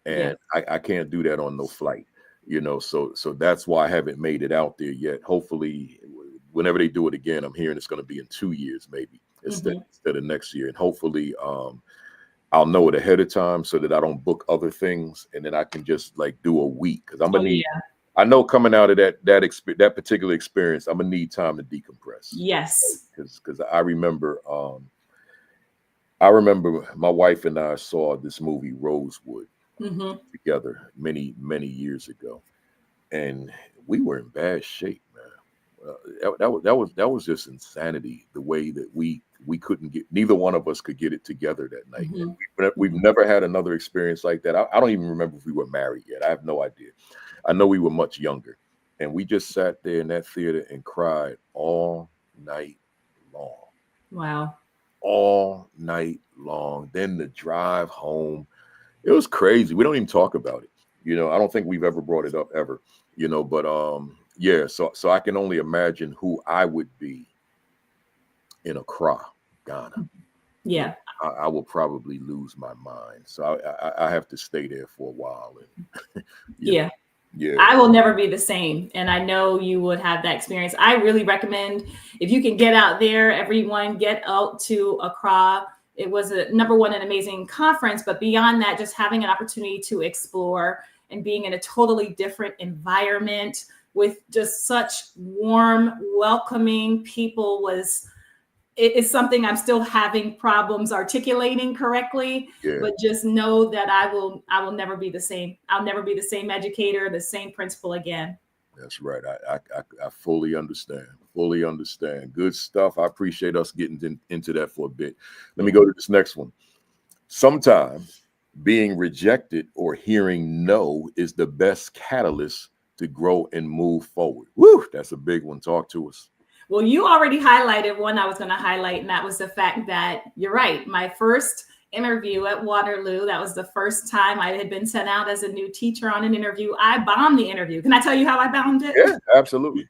and I can't do that on no flight. So that's why I haven't made it out there yet. Hopefully, whenever they do it again, I'm hearing it's going to be in 2 years, maybe instead of next year. And hopefully, I'll know it ahead of time so that I don't book other things, and then I can just like do a week, because I'm gonna need. I know coming out of that particular experience, I'm gonna need time to decompress. Yes, because I remember my wife and I saw this movie Rosewood. Together many years ago, and we were in bad shape, man. That was just insanity, the way that we couldn't get, neither one of us could get it together that night. We've never had another experience like that. I don't even remember if we were married yet. I have no idea. I know we were much younger, and we just sat there in that theater and cried all night long. Wow. All night long. Then the drive home, it was crazy. We don't even talk about it. I don't think we've ever brought it up ever, but yeah, so I can only imagine who I would be in Accra, Ghana. Yeah. I will probably lose my mind. So I have to stay there for a while. And yeah. I will never be the same. And I know you would have that experience. I really recommend, if you can get out there, everyone get out to Accra. It was an amazing conference, but beyond that, just having an opportunity to explore and being in a totally different environment with just such warm, welcoming people it's something I'm still having problems articulating correctly, but just know that I will never be the same. I'll never be the same educator, the same principal again. That's right. I fully understand. Fully understand. Good stuff. I appreciate us getting into that for a bit. Let me go to this next one. Sometimes being rejected or hearing no is the best catalyst to grow and move forward. Woo, that's a big one. Talk to us. Well, you already highlighted one I was going to highlight, and that was the fact that you're right. My first interview at Waterloo, that was the first time I had been sent out as a new teacher on an interview. I bombed the interview. Can I tell you how I bombed it? Yeah, absolutely.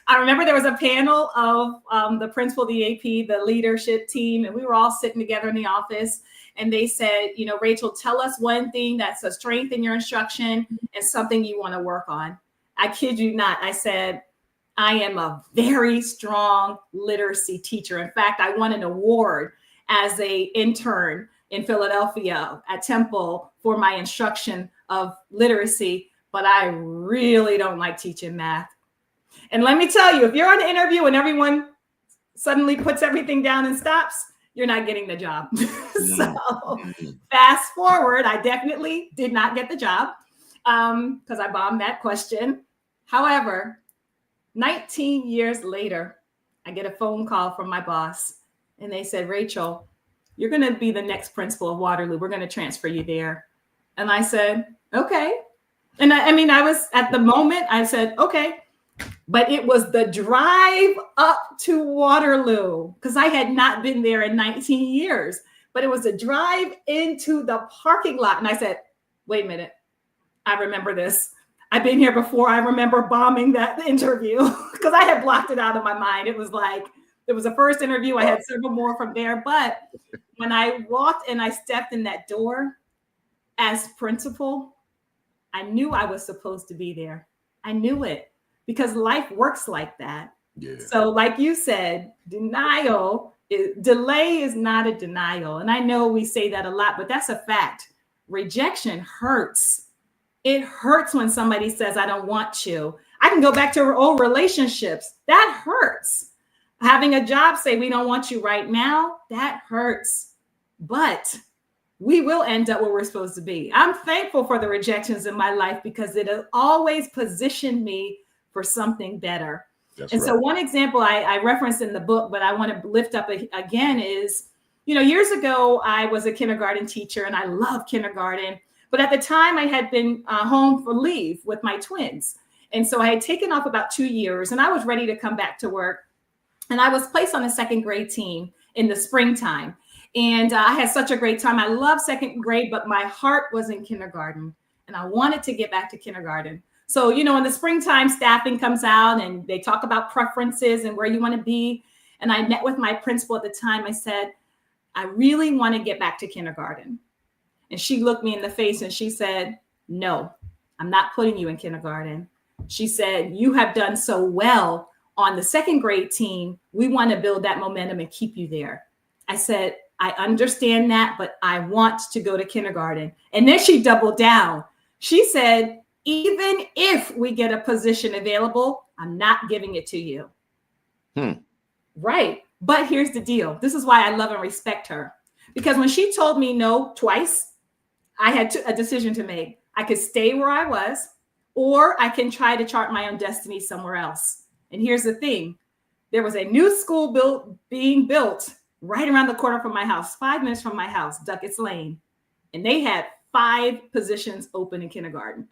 I remember there was a panel of the principal, the AP, the leadership team, and we were all sitting together in the office. And they said, Rachel, tell us one thing that's a strength in your instruction and something you want to work on. I kid you not. I said, I am a very strong literacy teacher. In fact, I won an award as an intern in Philadelphia at Temple for my instruction of literacy, but I really don't like teaching math. And let me tell you, if you're on an interview and everyone suddenly puts everything down and stops, you're not getting the job. So fast forward, I definitely did not get the job because I bombed that question. However, 19 years later, I get a phone call from my boss, and they said, Rachel, you're going to be the next principal of Waterloo. We're going to transfer you there. And I said, okay. And I was at the moment, I said, okay. But it was the drive up to Waterloo, because I had not been there in 19 years, but it was a drive into the parking lot. And I said, wait a minute, I remember this. I've been here before. I remember bombing that interview because I had blocked it out of my mind. It was the first interview. I had several more from there. But when I walked and I stepped in that door as principal, I knew I was supposed to be there. I knew it because life works like that. Yeah. So like you said, delay is not a denial. And I know we say that a lot, but that's a fact. Rejection hurts. It hurts when somebody says, I don't want you. I can go back to old relationships. That hurts. Having a job say we don't want you right now, that hurts. But we will end up where we're supposed to be. I'm thankful for the rejections in my life because it has always positioned me for something better. That's and right. So one example I referenced in the book, but I want to lift up again is, years ago, I was a kindergarten teacher and I loved kindergarten. But at the time I had been home for leave with my twins. And so I had taken off about 2 years and I was ready to come back to work. And I was placed on the second grade team in the springtime. And I had such a great time. I love second grade, but my heart was in kindergarten and I wanted to get back to kindergarten. So, in the springtime, staffing comes out and they talk about preferences and where you want to be. And I met with my principal at the time. I said, I really want to get back to kindergarten. And she looked me in the face and she said, no, I'm not putting you in kindergarten. She said, you have done so well on the second grade team. We want to build that momentum and keep you there. I said, I understand that, but I want to go to kindergarten. And then she doubled down. She said, even if we get a position available, I'm not giving it to you. Right. But here's the deal. This is why I love and respect her. Because when she told me no twice, I had a decision to make. I could stay where I was, or I can try to chart my own destiny somewhere else. And here's the thing. There was a new school being built right around the corner from my house, 5 minutes from my house, Duckett's Lane. And they had 5 positions open in kindergarten.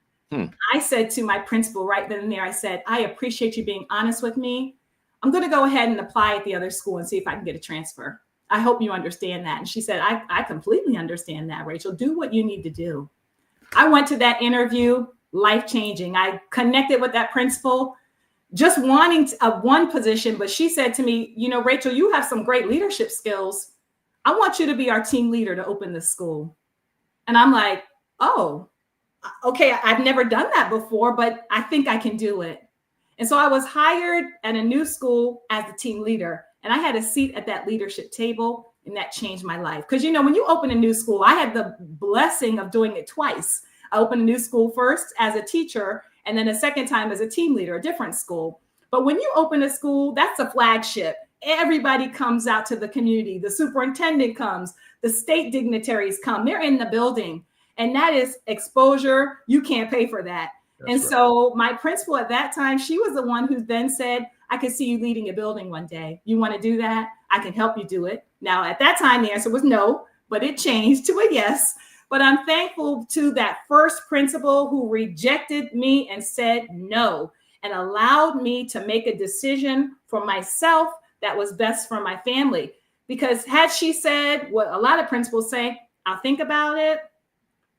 I said to my principal right then and there, I said, I appreciate you being honest with me. I'm going to go ahead and apply at the other school and see if I can get a transfer. I hope you understand that. And she said, I completely understand that, Rachel. Do what you need to do. I went to that interview, life-changing. I connected with that principal, just wanting one position. But she said to me, Rachel, you have some great leadership skills. I want you to be our team leader to open this school. And I'm like, oh, okay, I've never done that before, but I think I can do it. And so I was hired at a new school as the team leader, and I had a seat at that leadership table, and that changed my life. Because, when you open a new school, I had the blessing of doing it twice. I opened a new school first as a teacher, and then a second time as a team leader, a different school. But when you open a school, that's a flagship. Everybody comes out to the community. The superintendent comes, the state dignitaries come, they're in the building. And that is exposure. You can't pay for that. That's right. So my principal at that time, she was the one who then said, I could see you leading a building one day. You want to do that? I can help you do it. Now, at that time, the answer was no, but it changed to a yes. But I'm thankful to that first principal who rejected me and said no, and allowed me to make a decision for myself that was best for my family. Because had she said what a lot of principals say, I'll think about it,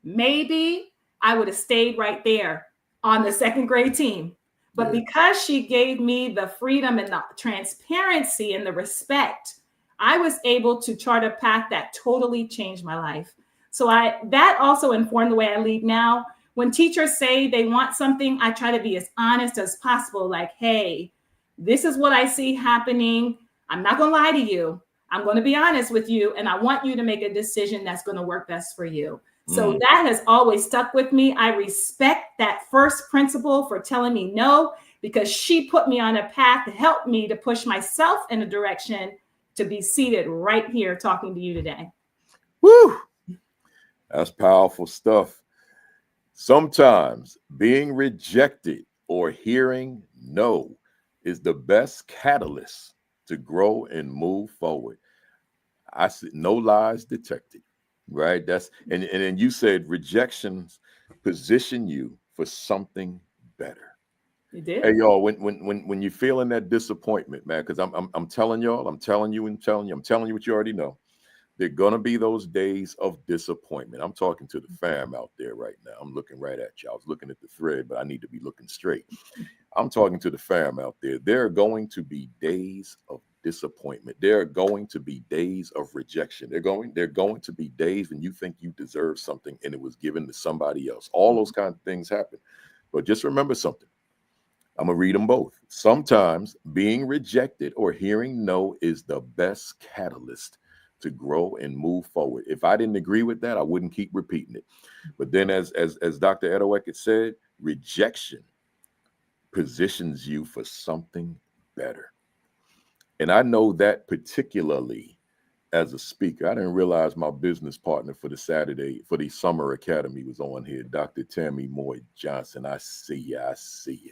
maybe I would have stayed right there on the second grade team. But because she gave me the freedom and the transparency and the respect, I was able to chart a path that totally changed my life. So that also informed the way I lead now. When teachers say they want something, I try to be as honest as possible. Like, hey, this is what I see happening. I'm not going to lie to you. I'm going to be honest with you. And I want you to make a decision that's going to work best for you. So that has always stuck with me. I respect that first principal for telling me no, because she put me on a path to help me to push myself in a direction to be seated right here talking to you today. Woo! That's powerful stuff. Sometimes being rejected or hearing no is the best catalyst to grow and move forward. I see no lies detected. Right. And then you said rejections position you for something better. You did. Hey, y'all, when you're feeling that disappointment, man, because I'm telling y'all, I'm telling you what you already know. There are gonna be those days of disappointment. I'm talking to the fam out there right now. I'm looking right at you. I was looking at the thread, but I need to be looking straight. I'm talking to the fam out there. There are going to be days of disappointment. There are going to be days of rejection. They're going to be days when you think you deserve something and it was given to somebody else. All those kind of things happen. But just remember something. I'm going to read them both. Sometimes being rejected or hearing no is the best catalyst to grow and move forward. If I didn't agree with that, I wouldn't keep repeating it. But then as Dr. Edoho-Eket said, rejection positions you for something better. And I know that particularly as a speaker. I didn't realize my business partner for the summer academy was on here, Dr. Tammy Moy Johnson. I see you. I see you.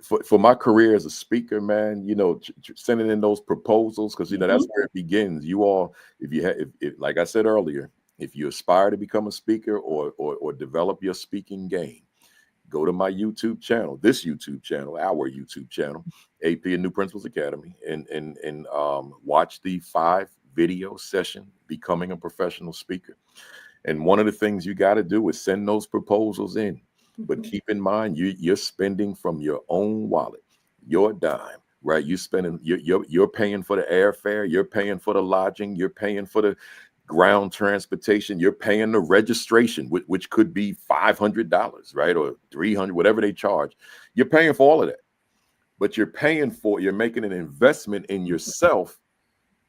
For my career as a speaker, man, you know, sending in those proposals, because, you know, that's where it begins. You all, if like I said earlier, if you aspire to become a speaker or develop your speaking game, go to my YouTube channel, our YouTube channel, AP and New Principals Academy, and watch the 5-video session, Becoming a Professional Speaker. And one of the things you got to do is send those proposals in. But keep in mind, you're spending from your own wallet, your dime, right? You're paying for the airfare, you're paying for the lodging, you're paying for the ground transportation, you're paying the registration, which could be $500, right? Or $300, whatever they charge. You're paying for all of that. But you're making an investment in yourself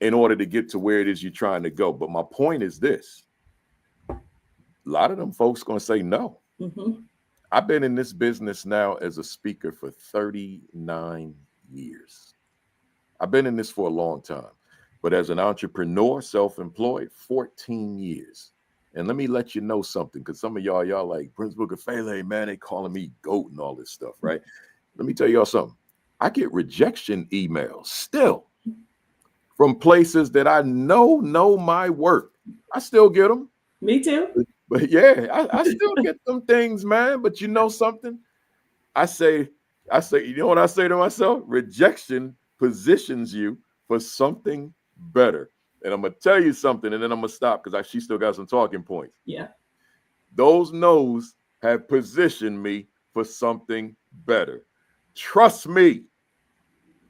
in order to get to where it is you're trying to go. But my point is this: a lot of them folks going to say no. I've been in this business now as a speaker for 39 years. I've been in this for a long time, but as an entrepreneur, self-employed, 14 years. And let me let you know something, because some of y'all like, Principal Kafele, man, they calling me GOAT and all this stuff, right? Let me tell y'all something. I get rejection emails still from places that I know my work. I still get them. Me too. But yeah, I still get them things, man. But you know something? I say, you know what I say to myself? Rejection positions you for something better. And I'm going to tell you something, and then I'm going to stop because she still got some talking points. Yeah. Those no's have positioned me for something better. Trust me.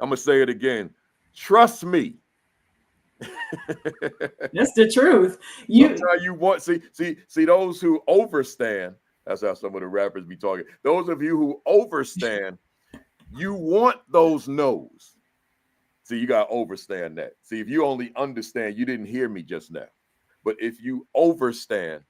I'm going to say it again. Trust me. That's the truth. See those who overstand. That's how some of the rappers be talking. Those of you who overstand, you want those no's. See, you got to overstand that. See, if you only understand, you didn't hear me just now. But if you overstand,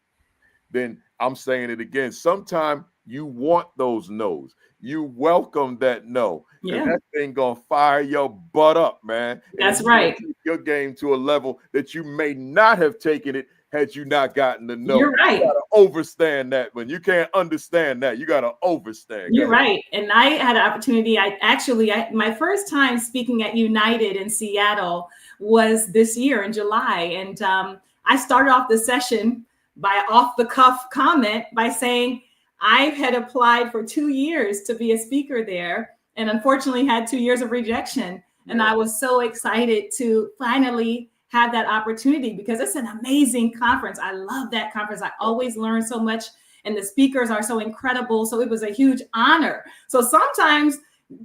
then I'm saying it again. Sometimes you want those no's. You welcome that no. Yeah. That thing gonna fire your butt up, man. That's right. Take your game to a level that you may not have taken it had you not gotten the no. You're right. You gotta overstand that. When you can't understand that, you gotta overstand. You're right. And I had an opportunity. My first time speaking at United in Seattle was this year in July. And I started off the session by off the cuff comment by saying I had applied for 2 years to be a speaker there, and unfortunately had 2 years of rejection. And I was so excited to finally have that opportunity because it's an amazing conference. I love that conference. I always learn so much, and the speakers are so incredible. So it was a huge honor. So sometimes,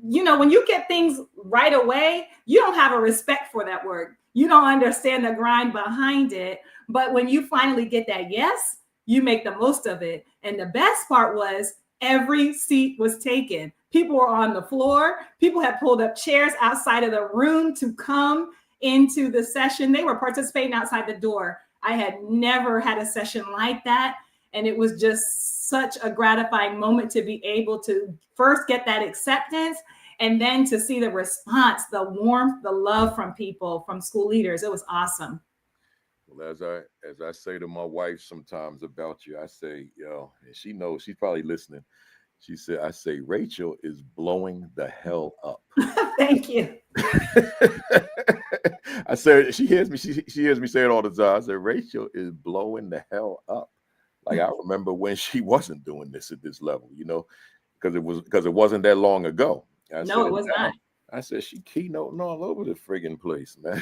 you know, when you get things right away, you don't have a respect for that work. You don't understand the grind behind it. But when you finally get that yes, you make the most of it. And the best part was every seat was taken. People were on the floor. People had pulled up chairs outside of the room to come into the session. They were participating outside the door. I had never had a session like that. And it was just such a gratifying moment to be able to first get that acceptance and then to see the response, the warmth, the love from people, from school leaders. It was awesome. Well, as I say to my wife sometimes about you, I say, yo, and she knows, she's probably listening. She said, I say, Rachel is blowing the hell up. Thank you. I said, she hears me say it all the time. I said, Rachel is blowing the hell up. Like, I remember when she wasn't doing this at this level, you know, because it wasn't that long ago. It was not. I said, she keynoting all over the friggin' place, man.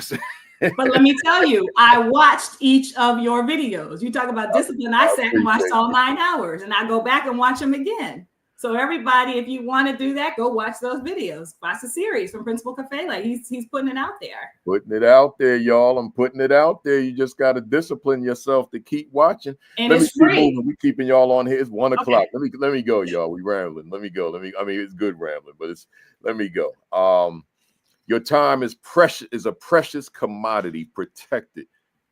But let me tell you, I watched each of your videos. You talk about discipline. I sat and watched all 9 hours, and I go back and watch them again. So everybody, if you want to do that, go watch those videos. Watch the series from Principal Kafele. He's putting it out there. Putting it out there, y'all. I'm putting it out there. You just got to discipline yourself to keep watching. And it's free. We keeping y'all on here. It's 1 o'clock. Okay. Let me go, y'all. We rambling. Let me go. It's good rambling, but let me go. Your time is a precious commodity. Protect it.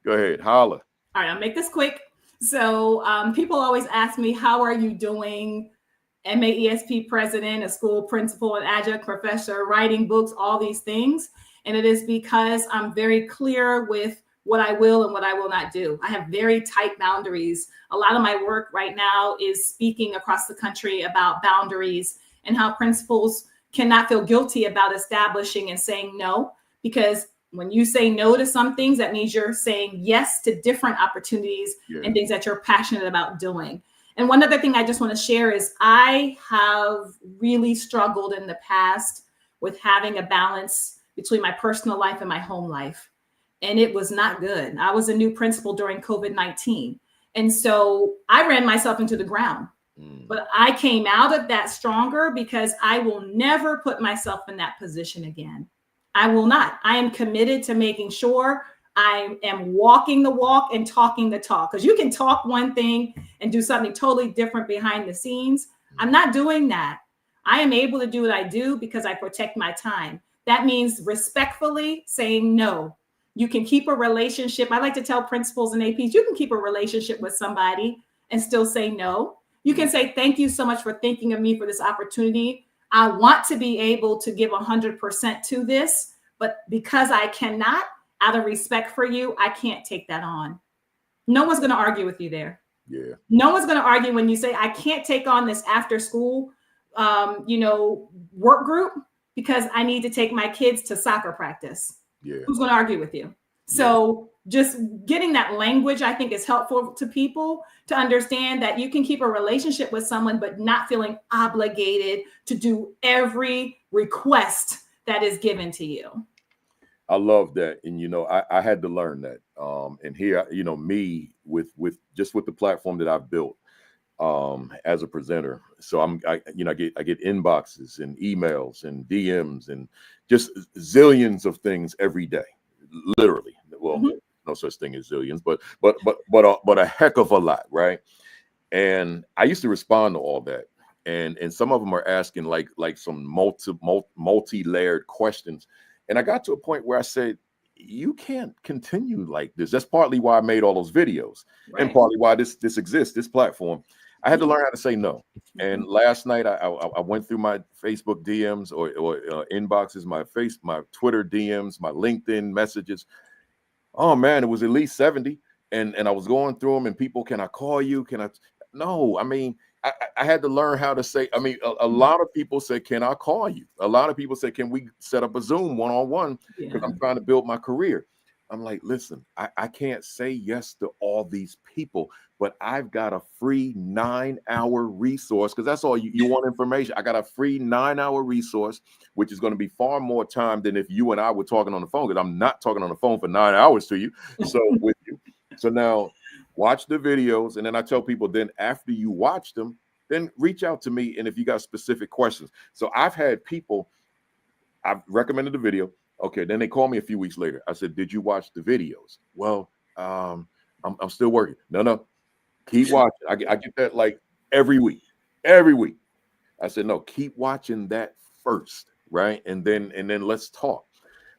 Go ahead. Holla. All right, I'll make this quick. So people always ask me, how are you doing? MAESP president, a school principal, an adjunct professor, writing books, all these things. And it is because I'm very clear with what I will and what I will not do. I have very tight boundaries. A lot of my work right now is speaking across the country about boundaries and how principals cannot feel guilty about establishing and saying no, because when you say no to some things, that means you're saying yes to different opportunities and things that you're passionate about doing. And one other thing I just want to share is I have really struggled in the past with having a balance between my personal life and my home life. And it was not good. I was a new principal during COVID-19. And so I ran myself into the ground. But I came out of that stronger because I will never put myself in that position again. I will not. I am committed to making sure I am walking the walk and talking the talk, because you can talk one thing and do something totally different behind the scenes. I'm not doing that. I am able to do what I do because I protect my time. That means respectfully saying no. You can keep a relationship. I like to tell principals and APs, you can keep a relationship with somebody and still say no. You can say, thank you so much for thinking of me for this opportunity. I want to be able to give 100% to this, but because I cannot, out of respect for you, I can't take that on. No one's going to argue with you there. Yeah. No one's going to argue when you say, I can't take on this after school, work group because I need to take my kids to soccer practice. Yeah. Who's going to argue with you? So just getting that language, I think, is helpful to people to understand that you can keep a relationship with someone, but not feeling obligated to do every request that is given to you. I love that. And, I had to learn that. And here, me with the platform that I've built as a presenter. So I get inboxes and emails and DMs and just zillions of things every day, literally. Well, no such thing as zillions, but a heck of a lot, right? And I used to respond to all that, and some of them are asking like some multi-layered questions, and I got to a point where I said, you can't continue like this. That's partly why I made all those videos, and partly why this exists, this platform. I had to learn how to say no. And last night I went through my Facebook DMs or inboxes, my Twitter DMs, my LinkedIn messages. Oh man, it was at least 70. And I was going through them, and people, can I call you? Can I? No, I mean, I had to learn how to say, I mean, a lot of people say, can I call you? A lot of people say, can we set up a Zoom one-on-one? Because I'm trying to build my career. I'm like, listen, I can't say yes to all these people, but I've got a free 9-hour resource, because that's all you want information. I got a free 9-hour resource, which is going to be far more time than if you and I were talking on the phone, because I'm not talking on the phone for 9 hours to you. So with you. So now watch the videos. And then I tell people, then after you watch them, then reach out to me. And if you got specific questions. So I've had people, I've recommended the video. Okay, then they call me a few weeks later. I said, did you watch the videos? Well, I'm still working. No, keep watching. I get that like every week. I said, no, keep watching that first, right? And then let's talk.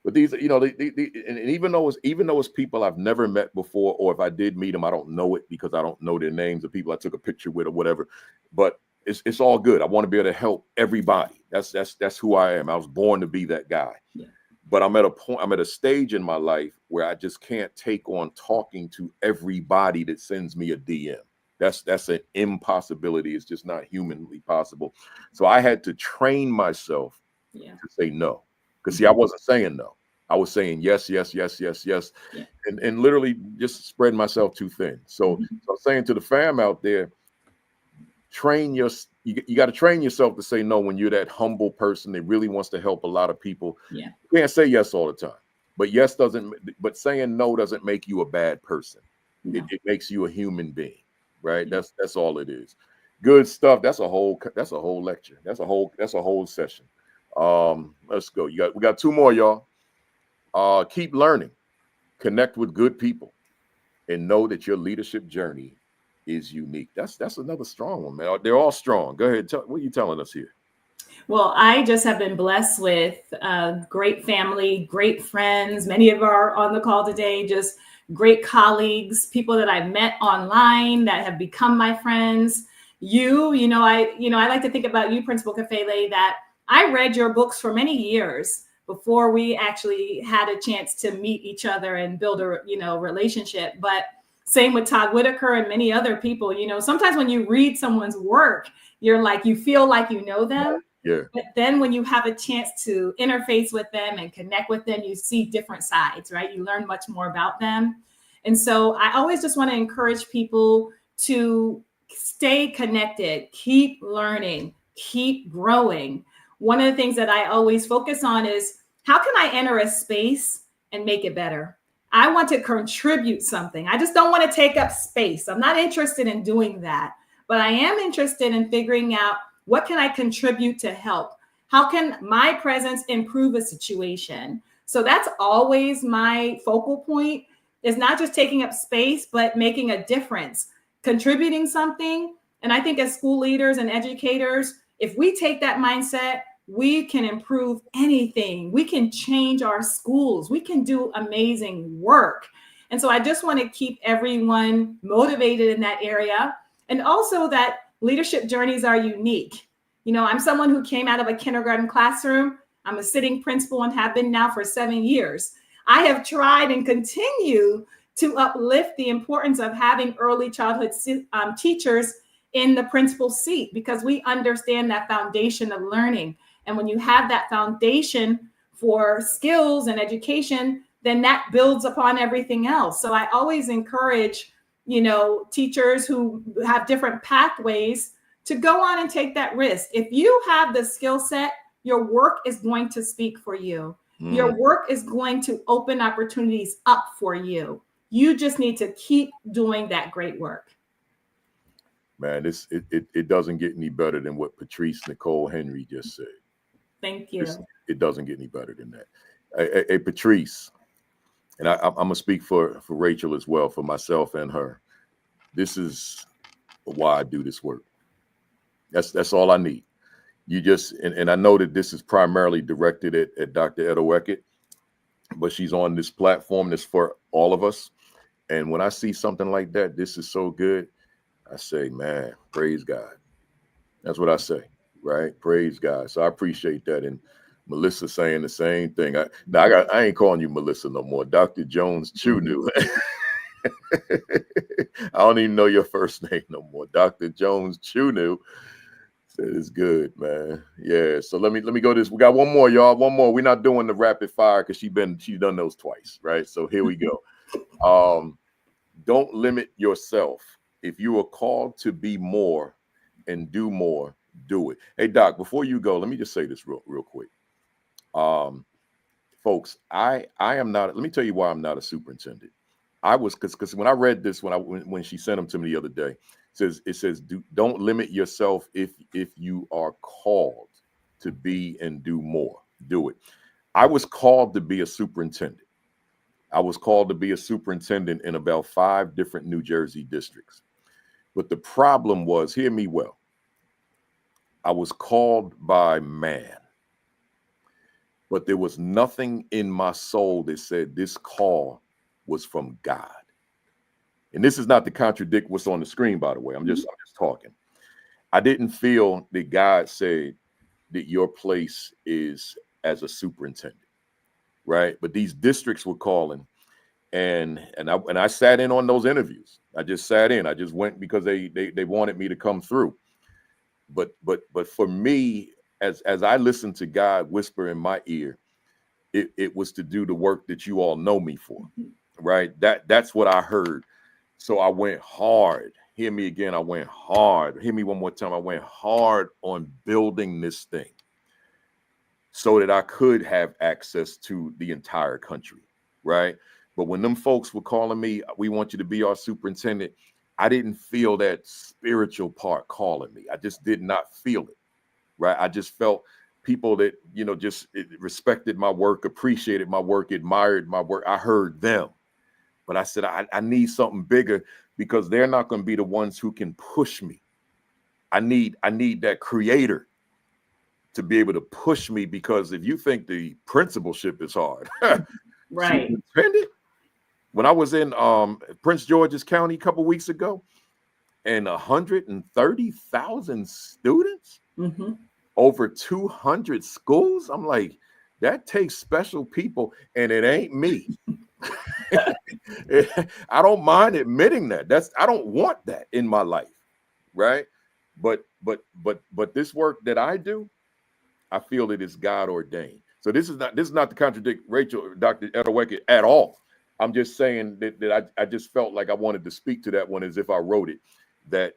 But these, and even though it's people I've never met before, or if I did meet them, I don't know it because I don't know their names of people I took a picture with or whatever. But it's all good. I want to be able to help everybody. That's who I am. I was born to be that guy. Yeah. But I'm at a stage in my life where I just can't take on talking to everybody that sends me a DM. That's an impossibility. It's just not humanly possible. So I had to train myself to say no. Because see, I wasn't saying no. I was saying yes. Yeah. And literally just spreading myself too thin. So I'm saying to the fam out there, you got to train yourself to say no when you're that humble person that really wants to help a lot of people. Yeah. You can't say yes all the time. But saying no doesn't make you a bad person. No. It makes you a human being, right? Yeah. That's all it is. Good stuff. That's a whole lecture. That's a whole session. Let's go. We got 2 more, y'all. Keep learning, connect with good people, and know that your leadership journey is unique. That's another strong one, man. They're all strong. Go ahead. What are you telling us here? Well, I just have been blessed with great family, great friends. Many of are on the call today, just great colleagues, people that I've met online that have become my friends. I like to think about you, Principal Kafele, that I read your books for many years before we actually had a chance to meet each other and build a, relationship. But same with Todd Whitaker and many other people. Sometimes when you read someone's work, you're like, you feel like you know them. Yeah. But then when you have a chance to interface with them and connect with them, you see different sides, right? You learn much more about them. And so I always just want to encourage people to stay connected, keep learning, keep growing. One of the things that I always focus on is, how can I enter a space and make it better? I want to contribute something. I just don't want to take up space. I'm not interested in doing that, but I am interested in figuring out, what can I contribute to help? How can my presence improve a situation? So that's always my focal point, is not just taking up space, but making a difference, contributing something. And I think as school leaders and educators, if we take that mindset, we can improve anything. We can change our schools. We can do amazing work. And so I just want to keep everyone motivated in that area. And also that leadership journeys are unique. I'm someone who came out of a kindergarten classroom. I'm a sitting principal and have been now for 7 years. I have tried and continue to uplift the importance of having early childhood teachers in the principal seat, because we understand that foundation of learning. And when you have that foundation for skills and education, then that builds upon everything else. So I always encourage, teachers who have different pathways to go on and take that risk. If you have the skill set, your work is going to speak for you. Your work is going to open opportunities up for you. You just need to keep doing that great work. Man, it doesn't get any better than what Patrice Nicole Henry just said. Thank you. It doesn't get any better than that. Hey, Patrice, and I'm going to speak for Rachel as well, for myself and her. This is why I do this work. That's all I need. You just, and I know that this is primarily directed at Dr. Edoho-Eket, but she's on this platform that's for all of us. And when I see something like that, this is so good, I say, man, praise God. That's what I say, right? Praise God. So I appreciate that. And Melissa saying the same thing. I ain't calling you Melissa no more. Dr. Jones Chunu. I don't even know your first name no more. Dr. Jones Chunu said it's good, man. Yeah. So let me go this. We got one more, y'all. One more. We're not doing the rapid fire because she's done those twice, right? So here we go. Don't limit yourself. If you are called to be more and do more, do it. Hey, Doc, before you go, let me just say this real quick. Folks, I am not, let me tell you why I'm not a superintendent. I was, because when I read this, when she sent them to me the other day, it says don't limit yourself if you are called to be and do more, do it. I was called to be a superintendent. I was called to be a superintendent in about 5 different New Jersey districts. But the problem was, hear me well, I was called by man. But there was nothing in my soul that said this call was from God. And this is not to contradict what's on the screen, by the way. I'm just talking. I didn't feel that God said that your place is as a superintendent, right? But these districts were calling, and I sat in on those interviews. I just sat in. I just went because they wanted me to come through. But for me, as I listened to God whisper in my ear, it was to do the work that you all know me for, right? That's what I heard. So I went hard. Hear me again. I went hard. Hear me one more time. I went hard on building this thing so that I could have access to the entire country, right? But when them folks were calling me, we want you to be our superintendent, I didn't feel that spiritual part calling me. I just did not feel it, right? I just felt people that, just respected my work, appreciated my work, admired my work. I heard them. But I said, I need something bigger, because they're not going to be the ones who can push me. I need that creator to be able to push me, because if you think the principalship is hard, right? When I was in Prince George's County a couple weeks ago, and 130,000 students, over 200 schools. I'm like, that takes special people, and it ain't me. I don't mind admitting that. I don't want that in my life, right? But this work that I do, I feel it is God ordained. So this is not to contradict Rachel, Dr. Edoho-Eket at all. I'm just saying that I just felt like I wanted to speak to that one as if I wrote it. That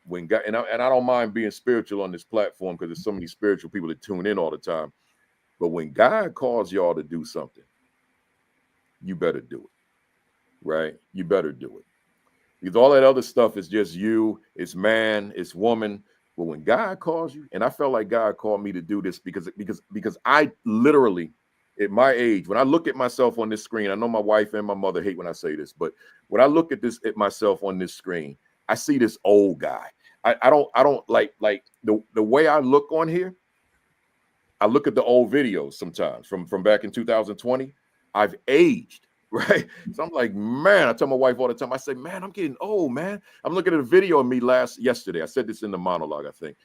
when God, and I don't mind being spiritual on this platform because there's so many spiritual people that tune in all the time. But when God calls y'all to do something, you better do it, right? You better do it. Because all that other stuff is just you, it's man, it's woman. But when God calls you, and I felt like God called me to do this because I literally, at my age, when I look at myself on this screen, I know my wife and my mother hate when I say this, but when I look at myself on this screen, I see this old guy. I don't like the way I look on here. I look at the old videos sometimes from back in 2020. I've aged, right? So I'm like, man, I tell my wife all the time, I say, man, I'm getting old, man. I'm looking at a video of me yesterday. I said this in the monologue, I think,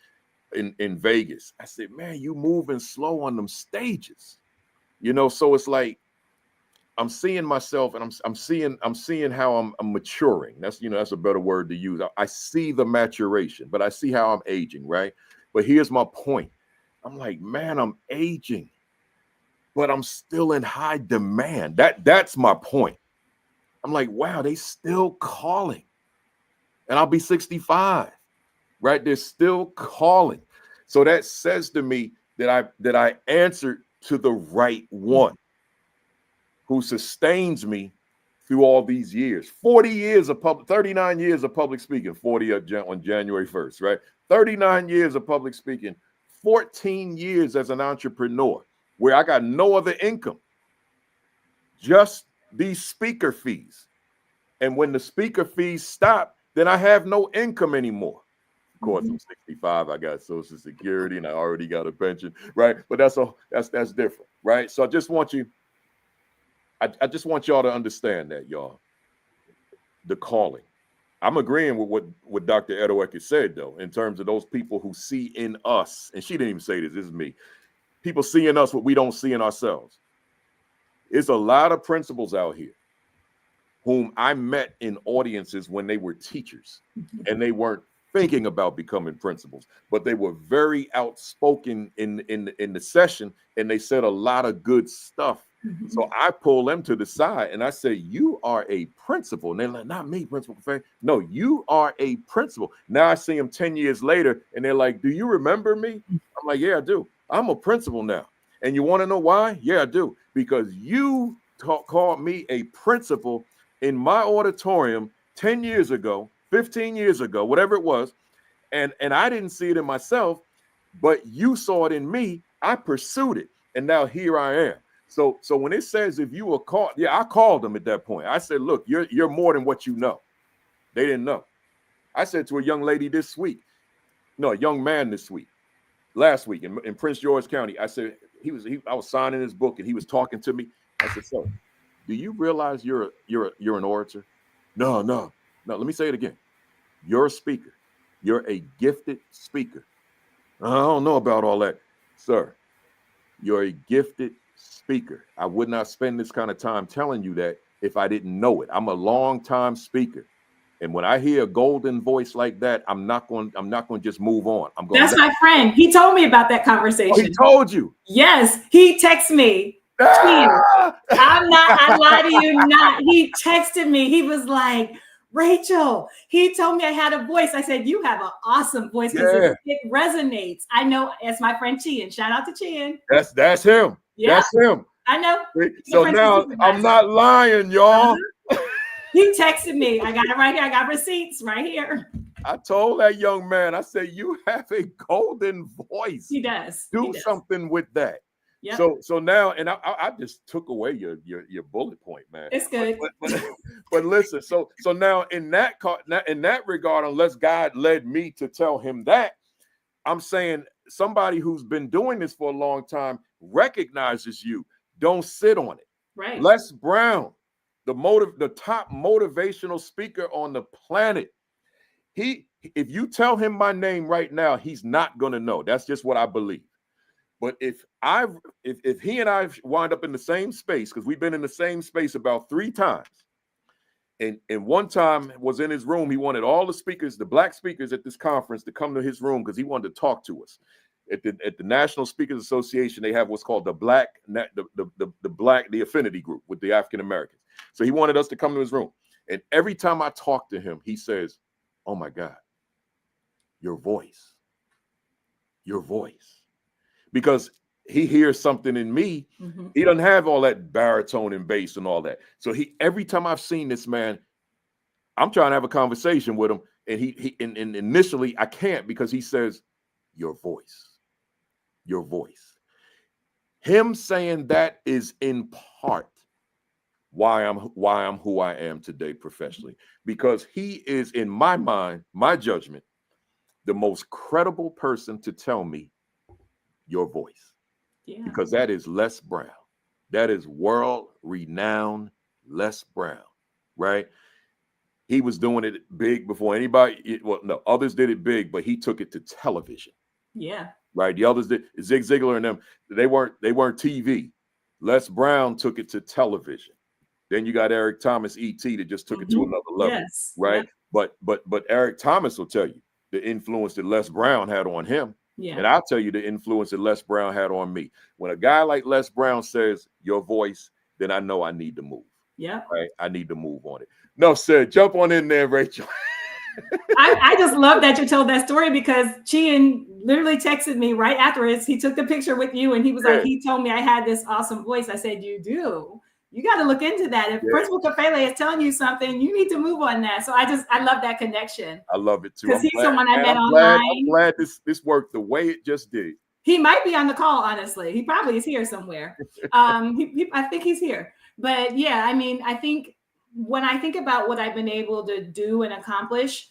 in Vegas. I said, man, you moving slow on them stages. You know, so it's like I'm seeing myself, and I'm seeing how I'm maturing. That's a better word to use. I see the maturation, but I see how I'm aging, right? But here's my point. I'm like, man, I'm aging, but I'm still in high demand. That's my point. I'm like, wow, they still calling, and I'll be 65, right? They're still calling. So that says to me that I answered to the right one who sustains me through all these years. 39 years of public speaking, 40 on January 1st, right? 39 years of public speaking, 14 years as an entrepreneur where I got no other income, just these speaker fees. And when the speaker fees stop, then I have no income anymore. Of course, I'm 65. I got Social Security and I already got a pension, right? But that's different, right? So I just want y'all to understand that, y'all. The calling. I'm agreeing with what Dr. Edoho-Eket said, though, in terms of those people who see in us, and she didn't even say this is me. People see in us what we don't see in ourselves. There's a lot of principals out here whom I met in audiences when they were teachers, and they weren't thinking about becoming principals, but they were very outspoken in the session, and they said a lot of good stuff. So I pull them to the side and I say, you are a principal. And they're like, not me, Principal Cafe. No, you are a principal. Now I see them 10 years later and they're like, do you remember me? I'm like, yeah, I do. I'm a principal now. And you want to know why? Yeah, I do. Because you called me a principal in my auditorium 10 years ago, 15 years ago, whatever it was. And I didn't see it in myself, but you saw it in me. I pursued it. And now here I am. So when it says if you were called, yeah, I called them at that point. I said, look, you're more than what you know. They didn't know. I said to a young lady this week, no, a young man this week, last week in Prince George County, I said, I was signing his book and he was talking to me. I said, so do you realize you're an orator? No. Let me say it again. You're a speaker. You're a gifted speaker. I don't know about all that, sir. You're a gifted speaker. I would not spend this kind of time telling you that if I didn't know it. I'm a long-time speaker. And when I hear a golden voice like that, I'm not going to just move on. I'm going. That's my friend. He told me about that conversation. Oh, he told you? Yes. He texted me. I lie to you not. He texted me. He was like, Rachel, he told me I had a voice. I said, you have an awesome voice because it resonates. I know. It's my friend Chian. Shout out to Chian. That's him. Yeah. That's him. I know. So now I'm not lying, y'all. He texted me. I got it right here. I got receipts right here. I told that young man, I said, you have a golden voice. He does. Do something with that. Yep. So now, and I just took away your bullet point, man. It's good. But listen, so now in that regard, unless God led me to tell him that, I'm saying somebody who's been doing this for a long time recognizes you. Don't sit on it. Right. Les Brown, the top motivational speaker on the planet. He If you tell him my name right now, he's not going to know. That's just what I believe. But if he and I wind up in the same space, because we've been in the same space about 3 times, and one time was in his room, he wanted all the speakers, the black speakers at this conference, to come to his room because he wanted to talk to us. At the National Speakers Association, they have what's called the affinity group with the African Americans. So he wanted us to come to his room. And every time I talk to him, he says, "Oh my God, your voice. Because he hears something in me. Mm-hmm. He doesn't have all that baritone and bass and all that. So every time I've seen this man, I'm trying to have a conversation with him, and he initially I can't, because he says, your voice. Him saying that is in part why I'm who I am today professionally, because he is, in my mind, my judgment, the most credible person to tell me your voice. Yeah. Because that is Les Brown. That is world-renowned Les Brown, right? He was doing it big before anybody. Others did it big, but he took it to television. Yeah. Right. The others did. Zig Ziglar and them, they weren't TV. Les Brown took it to television. Then you got Eric Thomas, E.T., that just took it to another level. Yes. Right. Yeah. But Eric Thomas will tell you the influence that Les Brown had on him. Yeah. And I'll tell you the influence that Les Brown had on me. When a guy like Les Brown says your voice, then I know I need to move. Yeah. Right. I need to move on it. No, sir. Jump on in there, Rachel. I just love that you told that story, because Chian literally texted me right afterwards. He took the picture with you and he was like, he told me I had this awesome voice. I said, you do. You got to look into that. If Principal Kafele is telling you something, you need to move on that. So I love that connection. I love it too. Because he's someone I met online. I'm glad this worked the way it just did. He might be on the call, honestly. He probably is here somewhere. I think he's here. But yeah, I mean, I think when I think about what I've been able to do and accomplish,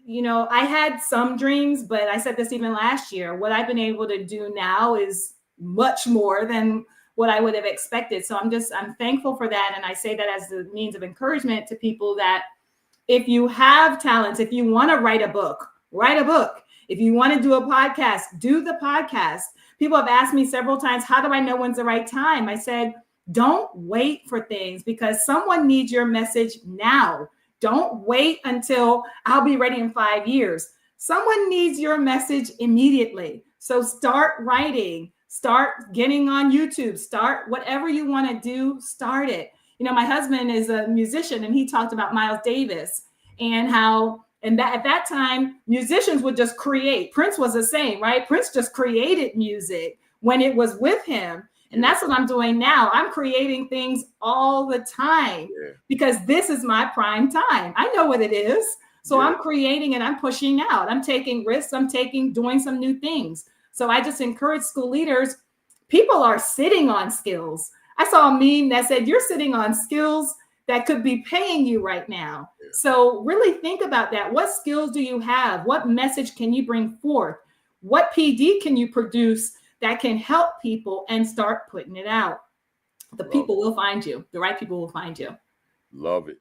I had some dreams, but I said this even last year, what I've been able to do now is much more than what I would have expected. So I'm thankful for that. And I say that as a means of encouragement to people that if you have talents, if you want to write a book, write a book. If you want to do a podcast, do the podcast. People have asked me several times, how do I know when's the right time? I said, don't wait for things, because someone needs your message now. Don't wait until I'll be ready in 5 years. Someone needs your message immediately. So start writing, start getting on YouTube, start whatever you want to do, start it. My husband is a musician, and he talked about Miles Davis and how, at that time, musicians would just create. Prince was the same, right? Prince just created music when it was with him. And that's what I'm doing now. I'm creating things all the time because this is my prime time. I know what it is. So I'm creating and I'm pushing out. I'm taking risks. I'm doing some new things. So I just encourage school leaders. People are sitting on skills. I saw a meme that said, you're sitting on skills that could be paying you right now. Yeah. So really think about that. What skills do you have? What message can you bring forth? What PD can you produce that can help people, and start putting it out? The people will find you. The right people will find you. Love it.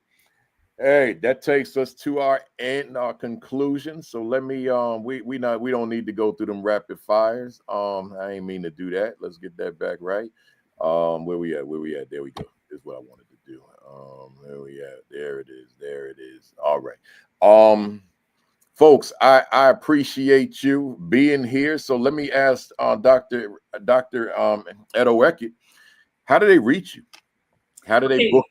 Hey, that takes us to our end, our conclusion. So let me we don't need to go through them rapid fires. I ain't mean to do that. Let's get that back right. Where we at? There we go. This is what I wanted to do. Where we at? There it is. All right. Folks, I appreciate you being here. So let me ask Dr. Edoho-Eket, how do they reach you? How do they book?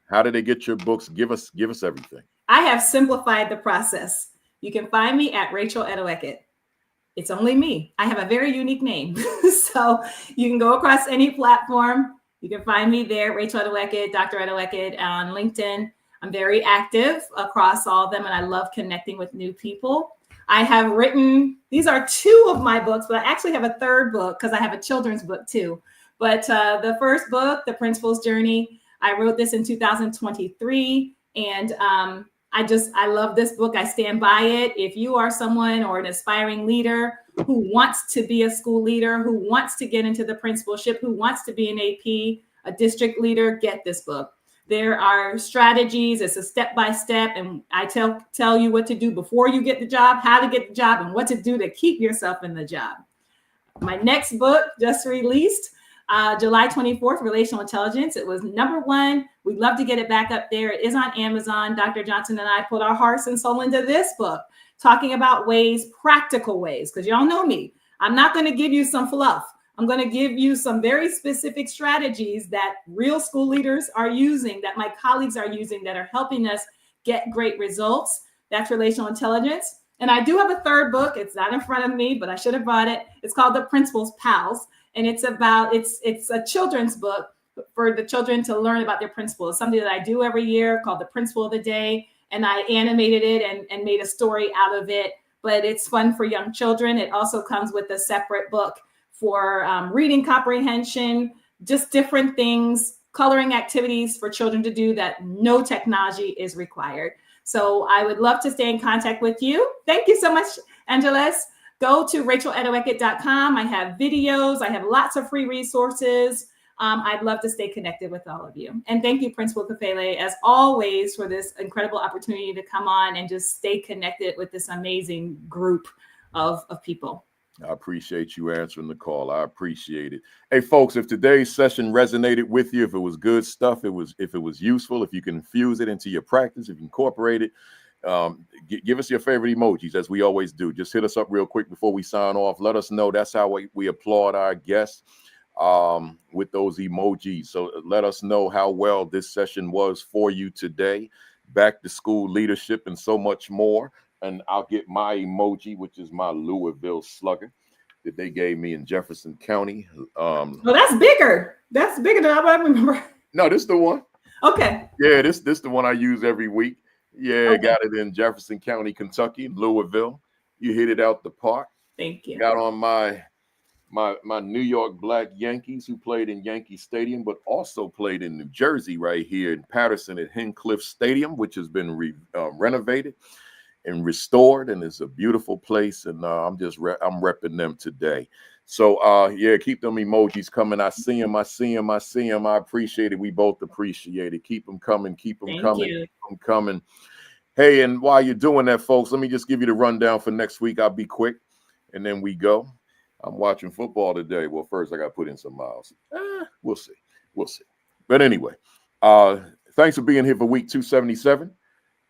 How do they get your books? Give us everything. I have simplified the process. You can find me at Rachel Edoho-Eket. It's only me. I have a very unique name. So you can go across any platform. You can find me there, Rachel Edoho-Eket, Dr. Edoho-Eket on LinkedIn. I'm very active across all of them, and I love connecting with new people. I have written, these are 2 of my books, but I actually have a 3rd book because I have a children's book too. But the first book, The Principal's Journey, I wrote this in 2023. And I love this book. I stand by it. If you are someone or an aspiring leader who wants to be a school leader, who wants to get into the principalship, who wants to be an AP, a district leader, get this book. There are strategies. It's a step-by-step. And I tell you what to do before you get the job, how to get the job, and what to do to keep yourself in the job. My next book just released July 24th, Relational Intelligence. It was #1. We'd love to get it back up there. It is on Amazon. Dr. Johnson and I put our hearts and soul into this book, talking about ways, practical ways, because y'all know me. I'm not going to give you some fluff. I'm going to give you some very specific strategies that real school leaders are using, that my colleagues are using, that are helping us get great results. That's Relational Intelligence. And I do have a third book. It's not in front of me, but I should have bought it. It's called The Principal's Pals. And it's a children's book for the children to learn about their principal. It's something that I do every year called The Principal of the Day. And I animated it and made a story out of it. But it's fun for young children. It also comes with a separate book for reading comprehension, just different things, coloring activities for children to do that no technology is required. So I would love to stay in contact with you. Thank you so much, Angeles. Go to RachelEdoho-Eket.com. I have videos. I have lots of free resources. I'd love to stay connected with all of you. And thank you, Principal Kafele, as always, for this incredible opportunity to come on and just stay connected with this amazing group of people. I appreciate you answering the call. I appreciate it. Hey, folks, if today's session resonated with you, if it was good stuff, if it was useful, if you can infuse it into your practice, if you incorporate it, give us your favorite emojis, as we always do. Just hit us up real quick before we sign off. Let us know. That's how we applaud our guests, with those emojis. So let us know how well this session was for you today. Back to school leadership and so much more. And I'll get my emoji, which is my Louisville Slugger that they gave me in Jefferson County. Well, that's bigger. That's bigger than I remember. No, this is the one. Okay. Yeah, this the one I use every week. Yeah, Okay. Got it in Jefferson County, Kentucky, Louisville. You hit it out the park. Thank you. Got on my New York Black Yankees, who played in Yankee Stadium, but also played in New Jersey right here in Patterson at Hincliffe Stadium, which has been renovated and restored, and it's a beautiful place. And I'm repping them today. So yeah, keep them emojis coming. I see them. I appreciate it. We both appreciate it. Keep them coming. Keep them coming. Hey, and while you're doing that, folks, let me just give you the rundown for next week. I'll be quick, and then we go. I'm watching football today. Well, first I got to put in some miles. We'll see. But anyway, thanks for being here for week 277.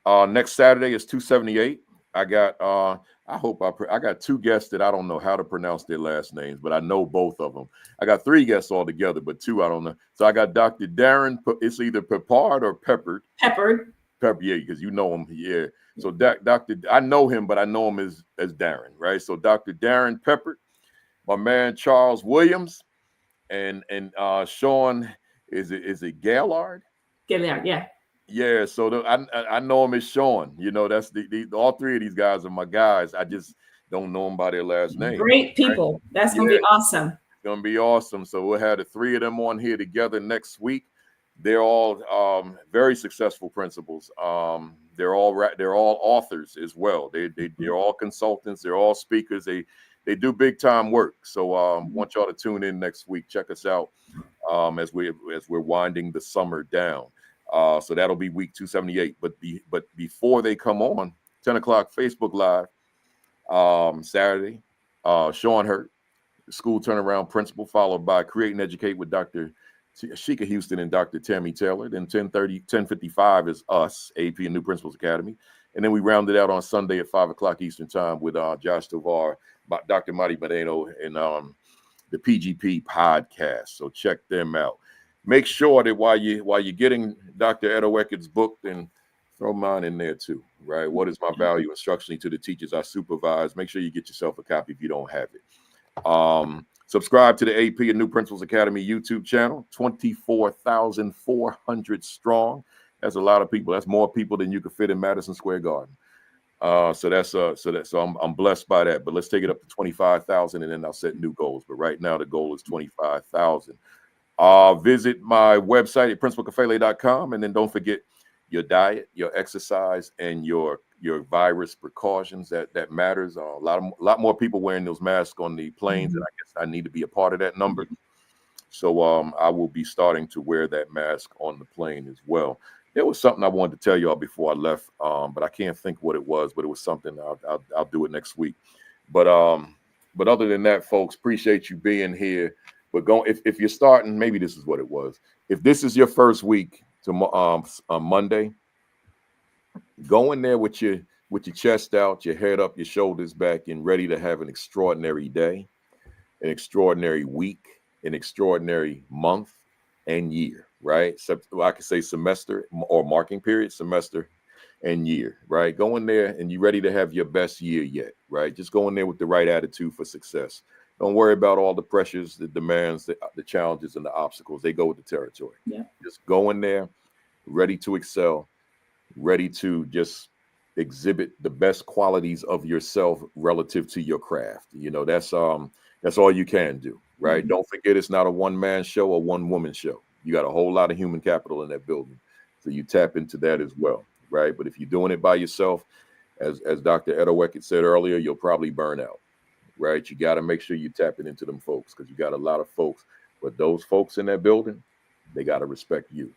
Next Saturday is 278. I got I got two guests that I don't know how to pronounce their last names, but I know both of them. I got three guests altogether, but two I don't know. So I got Dr. Darren. It's either Peppard or Peppered. Peppered. Yeah, because you know him. Yeah. So Dr. I know him, but I know him as Darren, right? So Dr. Darren Peppard, my man Charles Williams, and Sean, is it Gaillard? Gaillard, yeah. Yeah, so I know him as Sean. You know, that's all three of these guys are my guys. I just don't know them by their last name. Great people. Right? That's going to be awesome. It's going to be awesome. So we'll have the three of them on here together next week. They're all very successful principals. They're all authors as well. They're all consultants. They're all speakers. They do big time work. So want y'all to tune in next week. Check us out as we're winding the summer down. So that'll be week 278. But before they come on, 10 o'clock Facebook Live, Saturday, Sean Hurt, school turnaround principal, followed by Create and Educate with Dr. Sheikah Houston and Dr. Tammy Taylor. Then 10:55 is us, AP and New Principals Academy. And then we rounded out on Sunday at 5 o'clock Eastern time with Josh Tovar, Dr. Marty Moreno, and the PGP podcast. So check them out. Make sure that while you're getting Dr. Edoho-Eket's book, then throw mine in there too, right? What is my value instructionally to the teachers I supervise? Make sure you get yourself a copy if you don't have it. Subscribe to the AP and New Principals Academy YouTube channel, 24,400 strong. That's a lot of people. That's more people than you could fit in Madison Square Garden. So I'm blessed by that. But let's take it up to 25,000, and then I'll set new goals. But right now the goal is 25,000. Visit my website at principalkafele.com, and then don't forget your diet, your exercise, and your virus precautions. That matters. A lot more people wearing those masks on the planes, and I guess I need to be a part of that number. So I will be starting to wear that mask on the plane as well. There was something I wanted to tell y'all before I left, but I can't think what it was. But it was something I'll do it next week. But other than that, folks, appreciate you being here. But if you're starting, maybe this is what it was. If this is your first week to on Monday, go in there with your chest out, your head up, your shoulders back, and ready to have an extraordinary day, an extraordinary week, an extraordinary month and year, right? So I could say semester or marking period, semester and year, right? Go in there and you're ready to have your best year yet, right? Just go in there with the right attitude for success. Don't worry about all the pressures, the demands, the challenges, and the obstacles. They go with the territory. Yeah. Just go in there, ready to excel, ready to just exhibit the best qualities of yourself relative to your craft. You know, that's all you can do, right? Mm-hmm. Don't forget, it's not a one-man show or one-woman show. You got a whole lot of human capital in that building. So you tap into that as well, right? But if you're doing it by yourself, as Dr. Edoho-Eket said earlier, you'll probably burn out, right? You got to make sure you're tapping into them folks, because you got a lot of folks. But those folks in that building, they got to respect you.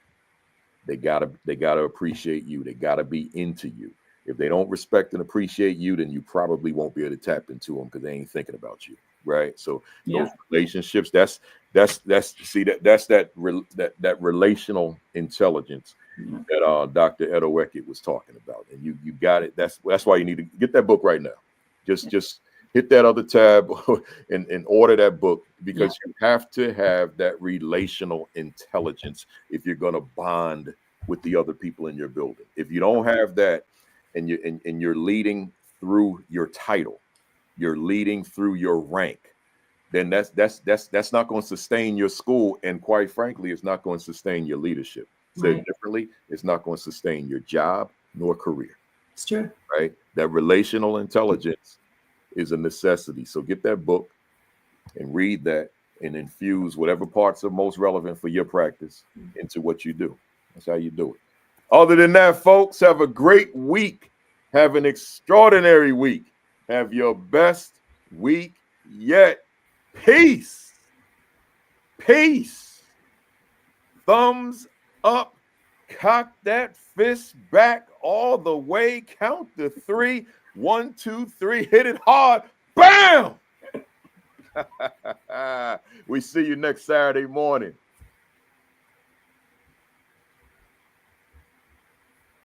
They gotta appreciate you. They gotta be into you. If they don't respect and appreciate you, then you probably won't be able to tap into them because they ain't thinking about you, right? So those relationships, that's that relational intelligence that Dr. Edoho-Eket was talking about, and you got it. That's why you need to get that book right now. Just hit that other tab and order that book, because you have to have that relational intelligence if you're going to bond with the other people in your building. If you don't have that, and you're leading through your title, you're leading through your rank, then that's not going to sustain your school, and quite frankly, it's not going to sustain your leadership. Said differently, it's not going to sustain your job nor career. It's true, right? That relational intelligence is a necessity. So get that book and read that and infuse whatever parts are most relevant for your practice into what you do. That's how you do it. Other than that, folks, have a great week. Have an extraordinary week. Have your best week yet. Peace. Peace. Thumbs up. Cock that fist back all the way. Count to 3. 1, 2, 3. Hit it hard. Bam! We see you next Saturday morning.